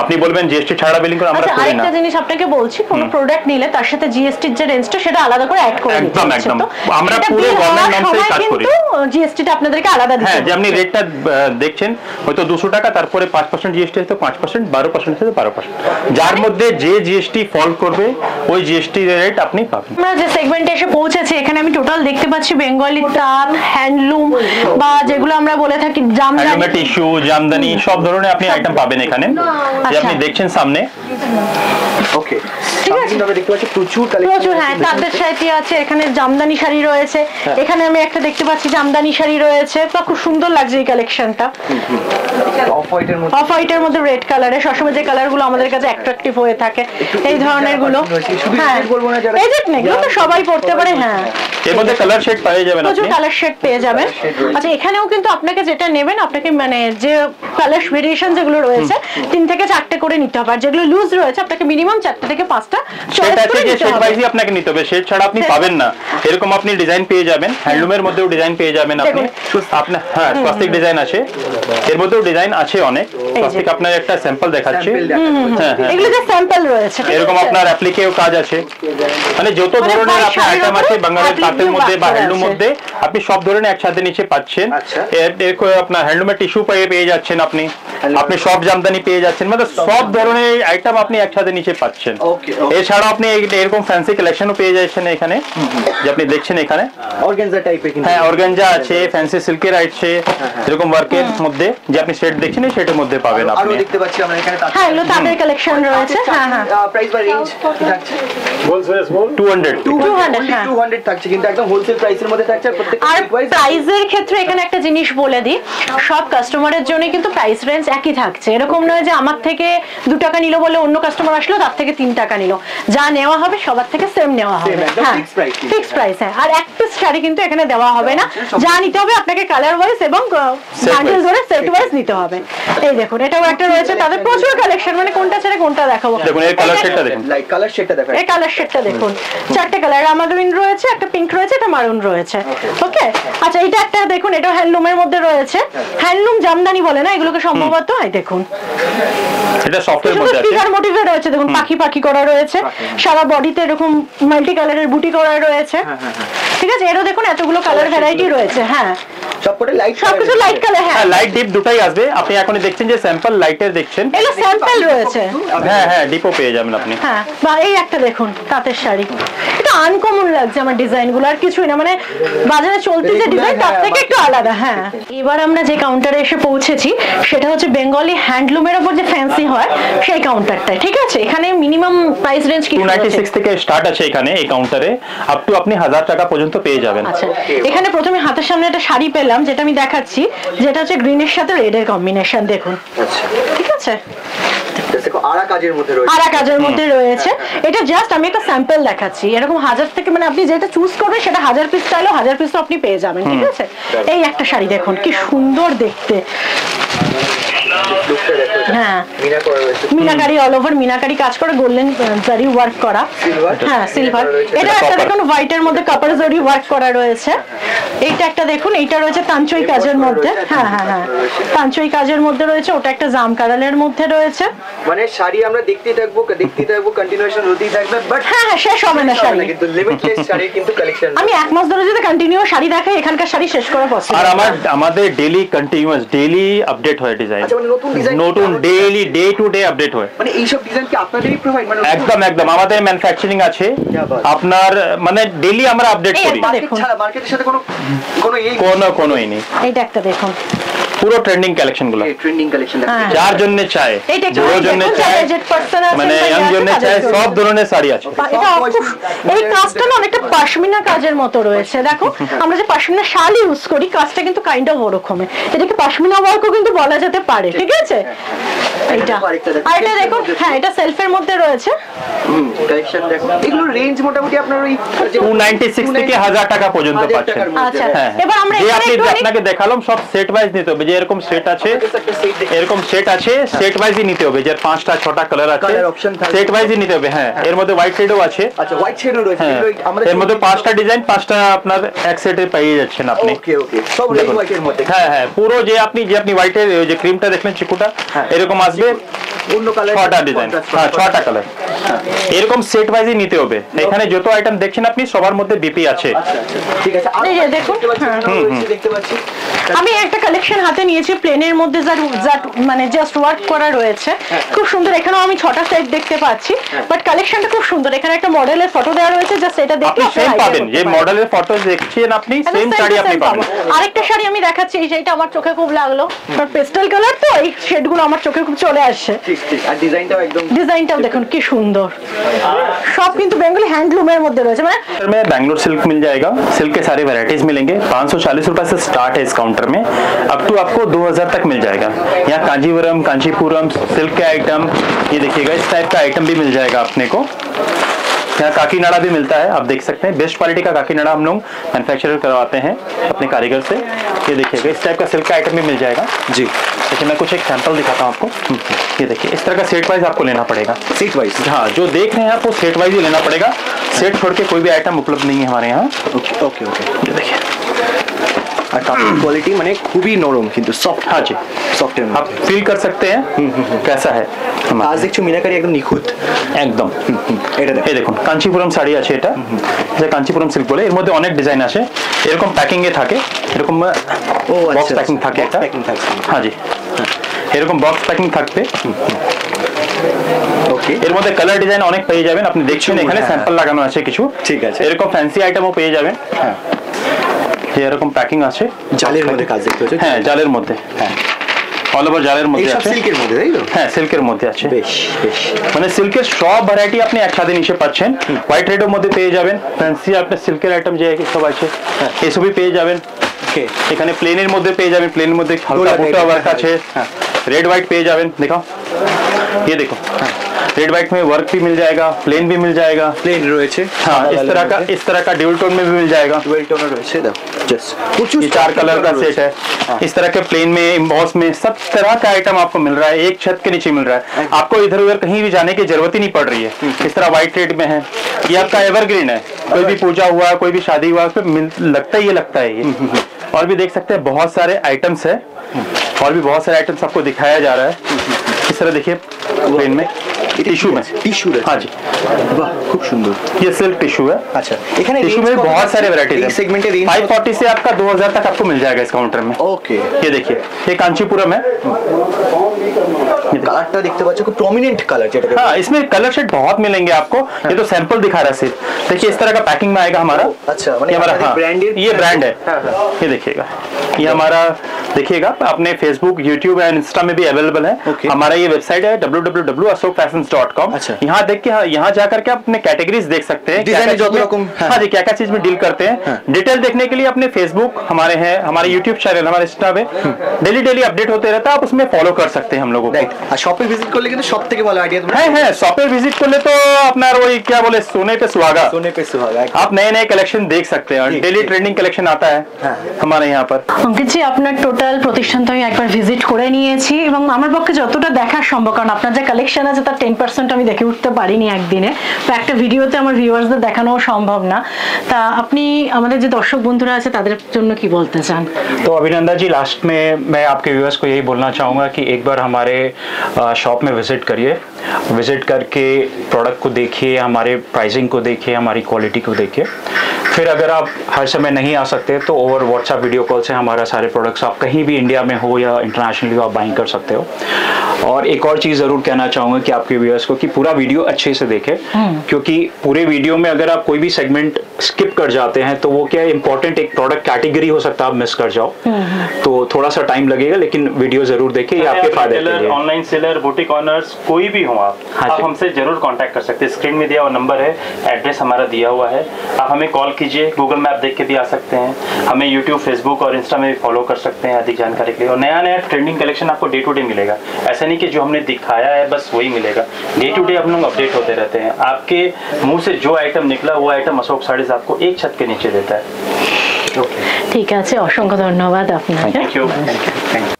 আপনি বলবেন জিএসটি ছাড়া বিলিং করে, আমরা আচ্ছা, করি না। আরেকটা জিনিস আপনাকে বলছি, কোনো প্রোডাক্ট নিলে তার সাথে জিএসটির যে রেঞ্জটা সেটা আলাদা করে অ্যাড করে দিতে একদম হচ্ছে। একদম, তো আমরা সেটা পুরো bill গভর্নমেন্ট হওয়ার নর্মসে সময় কাজ করি। কিন্তু জিএসটিটা আপনাদেরকে আলাদা দিতে হ্যাঁ, হবে। যে আপনি রেটটা দেখছেন হয়তো 200 টাকা, তারপরে 5% জিএসটি আছে তো 5%, 12% আছে তো 12%, যার মধ্যে যে জিএসটি ফল করবে ওই জিএসটি রেট আপনি পাবেন। আমরা যে সেগমেন্টে এসে পৌঁছেছি, এখানে আমি টোটাল দেখতে পাচ্ছি বেঙ্গলি তাঁত, হ্যান্ডলুম বা যেগুলো আমরা বলে থাকি জামদানি, হ্যান্ডলুমের টিস্যু, জামদানি সব ধরনের আপনি আইটেম পাবেন এখানে, যে আপনি দেখছেন সামনে। ওকে, ঠিক আছে। আমরা দেখতে পাচ্ছি প্রচুর কালেকশন। প্রচুর, হ্যাঁ, তাঁতের শাড়ি আছে, এখানে জামদানি শাড়ি রয়েছে, এখানে আমি একটা দেখতে পাচ্ছি জামদানি শাড়ি রয়েছে, তো খুব সুন্দর লাগছে এই কালেকশনটা। অফ হোয়াইটের মধ্যে, অফ হোয়াইটের মধ্যে রেড কালারে, সবসময় যে কালারগুলো আমাদের কাছে অ্যাট্রাকটিভ হয়ে থাকে এই ধরনের গুলো। হ্যাঁ, এই যে এগুলো তো সবাই পড়তে পারে। হ্যাঁ, এর মধ্যে কালার শেড পেয়ে যাবেন প্রচুর আপনি। কালার শেড পেয়ে যাবেন। আচ্ছা, এখানেও কিন্তু আপনাকে যেটা নেবেন, আপনাকে মানে যে কালার ভেরিয়েশন যেগুলো রয়েছে 3 থেকে 4টে করে নিতে হবে, আর যেগুলো লুজ রয়েছে আপনাকে মিনিমাম 4টে থেকে 5টা সেট চয়েস আছে করে যে নিতে সেট হবে। ওয়াইজই আপনাকে নিতে হবে, সেট ছাড়া আপনি পাবেন না। এরকম আপনি ডিজাইন পেয়ে যাবেন, হ্যান্ডলুমের মধ্যেও ডিজাইন পেয়ে যাবেন আপনি। আপনার হ্যাঁ, প্লাস্টিক ডিজাইন আছে, এর মধ্যেও ডিজাইন আছে অনেক। প্লাস্টিক আপনার একটা স্যাম্পল দেখাচ্ছি। হ্যাঁ হ্যাঁ, এগুলো যে স্যাম্পল রয়েছে, ঠিক এরকম আছে? আপনার অ্যাপ্লিকেও কাজ আছে, মানে যত মানে ধরনের white আপনার শাড়ির আইটেম আছে উপরে বাঙালির applique তাঁতের দিয়ে মধ্যে বা work করা হ্যান্ডলুম আছে। মধ্যে আপনি সব ধরনের একসাথে নিচে পাচ্ছেন। আচ্ছা। এরকম আপনার হ্যান্ডলুমের টিস্যু পেয়ে যাচ্ছেন আপনি সব জামদানি পেয়ে যাচ্ছেন, মানে সব ধরনের আইটেম আপনি একসাথে নিচে পাচ্ছেন। Okay, এছাড়া আপনি এরকম ফ্যান্সি কালেকশনও পেয়ে যাচ্ছেন এখানে, যে আপনি দেখছেন এখানে। অর্গানজা টাইপের কিন্তু। হ্যাঁ, অর্গানজা আছে, ফ্যান্সি সিল্কের আছে, এরকম ওয়ার্কের মধ্যে যে আপনি সেট দেখছেন সেটার মধ্যে পাবেন আরো আপনি। দেখতে পাচ্ছি আমরা এখানে হ্যাঁ, এগুলো তাদের কালেকশন রয়েছে। হ্যাঁ হ্যাঁ, প্রাইস বা রেঞ্জ কি থাকছে? 200 200, হ্যাঁ। 200 থাকছে, কিন্তু একদম হোলসেল প্রাইসের মধ্যে থাকছে, আর প্রত্যেকটা আর সেট ওয়াইজ। প্রাইসের ক্ষেত্রে এখানে একটা জিনিস বলে দিই, সব কাস্টমারের জন্য কিন্তু প্রাইস রেঞ্জ একই থাকছে। এরকম নয় যে আমার থেকে 2 টাকা নিল বলে অন্য কাস্টমার আসলো তার থেকে 3 টাকা নিল, যা নেওয়া হবে সবার থেকে সেম নেওয়া হবে। একদম হ্যাঁ, fixed price কিন্তু। Fix price. হ্যাঁ, আর এক পিস শাড়ি কিন্তু এখানে দেওয়া হবে না, যা নিতে হবে আপনাকে কালার ওয়াইজ এবং বান্ডেল ধরে সেট ওয়াইজ নিতে হবে। এই দেখুন, এটাও একটা রয়েছে, তাদের প্রচুর কালেকশন, মানে কোনটা ছেড়ে কোনটা দেখাবো। দেখুন এর কালার সেটটা দেখুন। লাইট কালার শেডটা দেখা এই কালার শেডটা দেখুন, 4টে কালার, আমাদুইন রয়েছে, একটা পিঙ্ক রয়েছে, একটা মারুন রয়েছে। ওকে, আচ্ছা, এটা একটা দেখুন, এটা হ্যান্ডলুমের মধ্যে রয়েছে, হ্যান্ডলুম জামদানি বলে না এগুলোকে সম্ভবত। এই দেখুন, এটা সফটের শুধু মধ্যে আছে। স্পিকার মোটিভে রয়েছে, দেখুন পাখি পাখি করা রয়েছে, সারা বডিতে এরকম মাল্টি কালারের বুটি করা রয়েছে। ঠিক আছে, এরও দেখুন এতগুলো কালার ভ্যারাইটি রয়েছে। হ্যাঁ, সবকটা লাইট, সবকিছু লাইট কালার। হ্যাঁ, হ্যাঁ, লাইট ডিপ দুটাই আসবে। আপনি এখন দেখছেন যে স্যাম্পল লাইটের দেখছেন। এগুলো স্যাম্পল রয়েছে। হ্যাঁ হ্যাঁ, ডিপও পেয়ে যাবেন আপনি। হ্যাঁ, বা এই একটা দেখুন তাঁতের শাড়ি, এটা আনকমন লাগছে আমার ডিজাইন গুলো, আর কিছুই না, মানে বাজারে চলতি যে ডিজাইন তার থেকে একটু আলাদা। হ্যাঁ, এবার আমরা যে কাউন্টারে এসে পৌঁছেছি সেটা হচ্ছে বেঙ্গলি হ্যান্ডলুমের উপর যে ফ্যান্সি হয় সেই কাউন্টারটায়। ঠিক আছে, এখানে মিনিমাম প্রাইস রেঞ্জ কি? 296 থেকে স্টার্ট আছে এখানে এই কাউন্টারে, আপ টু আপনি 1000 টাকা পর্যন্ত পেয়ে যাবেন। আচ্ছা, এখানে প্রথমে হাতের সামনে একটা শাড়ি পেলাম, যেটা আমি দেখাচ্ছি, যেটা হচ্ছে গ্রিনের সাথে রেডের কম্বিনেশন। দেখুন, ঠিক আছে, দেখো আরা কাজের মধ্যে রয়েছে। আরা কাজের মধ্যে রয়েছে। এটা জাস্ট আমি একটা স্যাম্পল দেখাচ্ছি, এরকম 1000 থেকে, মানে আপনি যেটা চুজ করবেন সেটা 1000 পিস চাইলেও 1000 পিস আপনি পেয়ে যাবেন। ঠিক আছে, এই একটা শাড়ি দেখুন কি সুন্দর দেখতে। লুকটা দেখো, হ্যাঁ, মিনা করা রয়েছে, মিনাকারি, অল ওভার মিনাকারি কাজ করে, গোল্ডেন জারি ওয়ার্ক করা। সিলভার, হ্যাঁ, সিলভার। এটা একটা দেখুন হোয়াইটের মধ্যে কাপড় জরি ওয়ার্ক করা রয়েছে। এইটা একটা দেখুন, এইটা রয়েছে তাঞ্চই কাজের মধ্যে। হ্যাঁ হ্যাঁ হ্যাঁ, তাঞ্চই কাজের মধ্যে রয়েছে, ওটা একটা জাম কারালের মধ্যে রয়েছে। মানে শাড়ি আমরা দেখতেই থাকবো কন্টিনিউশন হতেই থাকবে, বাট হ্যাঁ হ্যাঁ, শেষ হবে না শাড়ি। কিন্তু লিমিটলেস শাড়ি কিন্তু কালেকশন। আমি 1 মাস ধরে যদি কন্টিনিউ শাড়ি দেখাই, এখানকার শাড়ি শেষ করা পসিবল। আর আমাদের ডেইলি কন্টিনিউয়াস ডেইলি আপডেট হয় ডিজাইন। আচ্ছা, মানে নতুন ডিজাইন, নতুন daily day to day update হয়। মানে এই সব ডিজাইন কি আপনাদেরই প্রোভাইড? মানে একদম একদম, আমাদের ম্যানুফ্যাকচারিং আছে আপনার, মানে ডেইলি আমরা আপডেট এই করি। একটা মার্কেট ছাড়া, মার্কেটের সাথে কোনোই নেই। এইটা একটা দেখুন, পুরো ট্রেন্ডিং কালেকশন গুলো, ট্রেন্ডিং কালেকশন হ্যাঁ। যার জন্য চায়, এইটা একটু যার জন্য দেখুন, চায়, যারা aged person আছেন মানে বা ইয়াং ইয়ে জন্য আছে, চায়, তাদের সব জন্য। ধরনের শাড়ি আছে। এটা এই কাজটা না অনেকটা পাশমিনা কাজের মতো রয়েছে। দেখো, আমরা যে পাশমিনা শাল ইউজ করি, কাজটা কিন্তু কাইন্ড অফ ওরকমের। এটাকে পাশমিনা ওয়ার্কও কিন্তু বলা যেতে পারে। ঠিক আছে, এইটা আরেকটা দেখো। আরেকটা দেখুন, হ্যাঁ এটা সেলফের মধ্যে রয়েছে। কালেকশন দেখো, এগুলো রেঞ্জ মোটামুটি আপনার ওই 296 থেকে 1000 টাকা পর্যন্ত 1000 পাচ্ছেন। টাকার মধ্যে। আচ্ছা হ্যাঁ, এবার আমরা যে এখানে আপনি একটুখানি- আপনাকে দেখালাম সব সেট ওয়াইজ নিতে হবে, যে এরকম সেট আছে, এরকম সেট আছে, সেট ওয়াইজই নিতে হবে, যে 5টা 6টা কালার আছে, Colour option থাকবে। সেট ওয়াইজই নিতে হবে। হ্যাঁ, এর মধ্যে হোয়াইট শেডও আছে। আচ্ছা হোয়াইট শেডও রয়েছে, হ্যাঁ, এগুলো আমাদের এর মধ্যে 5টা ডিজাইন, 5টা আপনার এক সেটে পেয়ে যাচ্ছেন আপনি। ওকে ওকে, সব রেড হোয়াইটের মধ্যে। হ্যাঁ হ্যাঁ, পুরো যে আপনি হোয়াইটের যে ক্রিমটা দেখলেন চিকুটা, এরকম আসবে অন্য কালার 6টা ডিজাইন, হ্যাঁ 6টা কালার, এরকম সেট ওয়াইজই নিতে হবে। এখানে যত আইটেম দেখছেন আপনি সবার মধ্যে বিপি আছে। আচ্ছা আচ্ছা ঠিক আছে। আর এই যে দেখুন, হ্যাঁ। দেখতে পাচ্ছি আমি একটা কালেকশন হাতে নিয়েছি প্লেনের মধ্যে, মানে জাস্ট ওয়ার্ক করা রয়েছে, খুব সুন্দর। এখানেও আমি 6টা সেট দেখতে পাচ্ছি, বাট কালেকশনটা খুব সুন্দর। এখানে একটা মডেলের ফটো দেওয়া রয়েছে, জাস্ট এটা দেখলে আপনি সেম পাবেন, যে মডেলের ফটো দেখছেন আপনি সেম শাড়ি আপনি পাবেন। আরেকটা শাড়ি আমি দেখাচ্ছি, এই শাড়িটা আমার চোখে খুব লাগলো, পেস্টেল কালার তো, এই শেডগুলো আমার চোখে খুব চলে আসছে। ঠিক ঠিক, আর ডিজাইনটাও একদম ডিজাইনটাও দেখুন কি সুন্দর, সব কিন্তু বেঙ্গলি হ্যান্ডলুমের মধ্যে রয়েছে। মানে में बैंगलोर सिल्क मिल जाएगा, सिल्क के सारे वैरायटीज मिलेंगे। 540 रुपए से स्टार्ट है इस काउंटर में, अप टू आपको 2000 तक मिल जाएगा। यहाँ कांजीवरम, कांचीपुरम सिल्क के आइटम, ये देखिएगा इस टाइप का आइटम भी मिल जाएगा अपने को। यहाँ काकीनाड़ा भी मिलता है, आप देख सकते हैं, बेस्ट क्वालिटी का काकीनाड़ा हम लोग मैन्युफैक्चर करवाते हैं अपने कारीगर से। ये देखिएगा इस टाइप का सिल्क का आइटम भी मिल जाएगा जी। देखिए मैं कुछ एक सैंपल दिखाता हूँ आपको। ये देखिए इस तरह का सेट वाइज आपको लेना पड़ेगा। सीट वाइज, हाँ, जो देख रहे हैं आपको सेट वाइज ही लेना पड़ेगा, सेट छोड़ के कोई भी आइटम उपलब्ध नहीं है हमारे यहाँ। Okay okay okay. ये देखिए আর কাপড় কোয়ালিটি মানে খুবই নরম কিন্তু সফট। हाँ जी, সফটের आप फील कर सकते हैं कैसा है हमारा। কাজ দেখছো মিনাকারি একদম নিখুঁত। একদম এটা দেখো, এই দেখুন কাঞ্চিপুরম শাড়ি আছে, এটা যে কাঞ্চিপুরম সিল্ক বলে, এর মধ্যে অনেক ডিজাইন আছে, এরকম প্যাকিং এ থাকে, এরকম ও বক্স আচ্ছা প্যাকিং থাকে এটা। প্যাকিং থাকছে। হ্যাঁ জি, এরকম বক্স প্যাকিং থাকবে। ওকে এর মধ্যে কালার ডিজাইন অনেক পেয়ে যাবেন, আপনি দেখছেন এখানে হ্যাঁ। স্যাম্পল লাগানো আছে কিছু। ঠিক আছে। এরকম ফ্যান্সি আইটেমও পেয়ে যাবেন। হ্যাঁ, যে এরকম প্যাকিং আছে, জালের মধ্যে কাজ দেখতে পাচ্ছ। হ্যাঁ জালের মধ্যে, হ্যাঁ, অল ওভার জালের মধ্যে এইসব আছে। সিল্কের মধ্যে তাই তো? হ্যাঁ সিল্কের মধ্যে আছে, বেশ বেশ। মানে সিল্কের সব ভ্যারাইটি আপনি একসাথে নিচে পাচ্ছেন। হোয়াইট রেডের মধ্যে পেয়ে যাবেন, ফ্যান্সি আপনার সিল্কের আইটেম যে সব আছে এসবই পেয়ে যাবেন। ওকে এখানে প্লেনের মধ্যে পেয়ে যাবেন, প্লেনের মধ্যে হালকা গোলা বুটা type, वर्क আছে, হ্যাঁ। रेड व्हाइट पेज जावेन, दिखाओ ये देखो, रेड व्हाइट में वर्क भी मिल जाएगा, प्लेन भी मिल जाएगा। প্লেন রয়েছে। हाँ, इस तरह का ड्यूल टोन में भी मिल जाएगा। ডুয়েল টোনার রয়েছে দেখো জাস্ট প্রচুর ये 4 कलर का सेट है। इस तरह के प्लेन में, इम्बॉस में, सब तरह का आइटम आपको मिल रहा है, एक छत के नीचे मिल रहा है। आपको इधर उधर कहीं भी जाने की जरूरत ही नहीं पड़ रही है। इस तरह व्हाइट रेड में है, ये आपका एवरग्रीन है, कोई भी पूजा हुआ, कोई भी शादी हुआ, लगता है ये। और भी देख सकते हैं बहुत सारे आइटम्स है, और भी बहुत सारे आइटम्स आपको दिखाया जा रहा है। इस तरह देखिए प्लेन में, टिश्यू में, টিস্যু রয়েছে। हाँ जी, বাহ খুব সুন্দর। ये सिल्क टिश्यू है। আচ্ছা এখানে टिश्यू में बहुत सारे वैराइटीज है। सेगमेंटे रेंज 540 से आपका 2000 तक आपको मिल जाएगा इस काउंटर में। ओके। ये देखिए ये कांचीपुरम है। কালারটা দেখতে পাচ্ছ খুব প্রমিনেন্ট কালার যেটা हाँ, इसमें कलर शेड बहुत मिलेंगे आपको। ये तो सैंपल दिखा रहा है सिर्फ। देखिए इस तरह का पैकिंग में आएगा हमारा। अच्छा, माने ये हमारा, हमारे हाँ, branded- ये ब्रांड है। हाँ, हाँ। ये देखिएगा, ये हमारा देखिएगा अपने फेसबुक, यूट्यूब एंड इंस्टा में भी अवेलेबल है। Okay. हमारा ये वेबसाइट है www.ashokfashions.com। अच्छा। यहाँ देख के, यहाँ जाकर के आप अपने कैटेगरीज देख सकते हैं। Design क्या-क्या जो चीज़ में- रकम, हाँ। हाँ जी, क्या क्या चीज में डील करते हैं। डिटेल देखने के लिए अपने फेसबुक हमारे हैं, हमारे यूट्यूब चैनल, हमारे इंस्टा पे डेली अपडेट होते रहता है, आप उसमें फॉलो कर सकते हैं हम लोगों को। রাইট। আর শপে ভিজিট করলে কিন্তু সবথেকে ভালো আইডিয়া তোমরা है शॉपे विजिट कर ले तो अपना वही क्या बोले, सोने पे सुहागा। সোনে পে সুহাগা। आप नए नए कलेक्शन देख सकते हैं, और ठीक, डेली ठीक। ट्रेंडिंग कलेक्शन आता है हाँ। हमारे यहाँ पर। অঙ্কিত জি, আপনার টোটাল প্রতিষ্ঠান তো আমি একবার ভিজিট করে নিয়েছি, এবং আমার পক্ষে যতটা দেখা সম্ভব, কারণ আপনার যে কালেকশন আছে তার 10% আমি দেখে উঠতে পারিনি একদিনে, বা একটা ভিডিওতে আমার ভিউয়ার্সদের দেখানো সম্ভব না। তা আপনি আমাদের যে দর্শক বন্ধুরা আছে তাদের জন্য কি বলতে চান? तो अभिनंदन जी, लास्ट में मैं आपके व्यूअर्स को यही बोलना चाहूँगा कि एक बार हमारे शॉप में विज़िट करिए, विज़िट करके प्रोडक्ट को देखिए, हमारे प्राइसिंग को देखिए, हमारी क्वालिटी को देखिए। फिर अगर आप हर समय नहीं आ सकते तो ओवर व्हाट्सएप वीडियो कॉल से हमारा सारे प्रोडक्ट्स आप कहीं भी इंडिया में हो या इंटरनेशनली आप बाइंग कर सकते हो। और एक और चीज़ ज़रूर कहना चाहूँगा कि आपके व्यूअर्स को कि पूरा वीडियो अच्छे से देखें, क्योंकि पूरे वीडियो में अगर आप कोई भी सेगमेंट स्किप कर जाते हैं तो वो क्या है, इंपॉर्टेंट एक प्रोडक्ट कैटेगरी हो सकता है आप मिस कर जाओ, तो थोड़ा सा टाइम लगेगा, लेकिन वीडियो जरूर देखिए, ये आपके फायदे के लिए। ऑनलाइन सेलर, बुटीक ऑनर्स, कोई भी हो आप हमसे जरूर कांटेक्ट कर सकते हैं। स्क्रीन में दिया हुआ नंबर है, एड्रेस हमारा दिया हुआ है, आप हमें कॉल कीजिए, गूगल मैप देख के भी आ सकते हैं, हमें यूट्यूब, फेसबुक और इंस्टा में भी फॉलो कर सकते हैं अधिक जानकारी के लिए। और नया नया ट्रेंडिंग कलेक्शन आपको डे टू डे मिलेगा, ऐसा नहीं कि जो हमने दिखाया है बस वही मिलेगा, डे टू डे हम लोग अपडेट होते रहते हैं। आपके मुंह से जो आइटम निकला वो आइटम अशोक साड़ीज आपको एक छत के नीचे देता है। ঠিক আছে, অসংখ্য ধন্যবাদ আপনাকে। Thank you.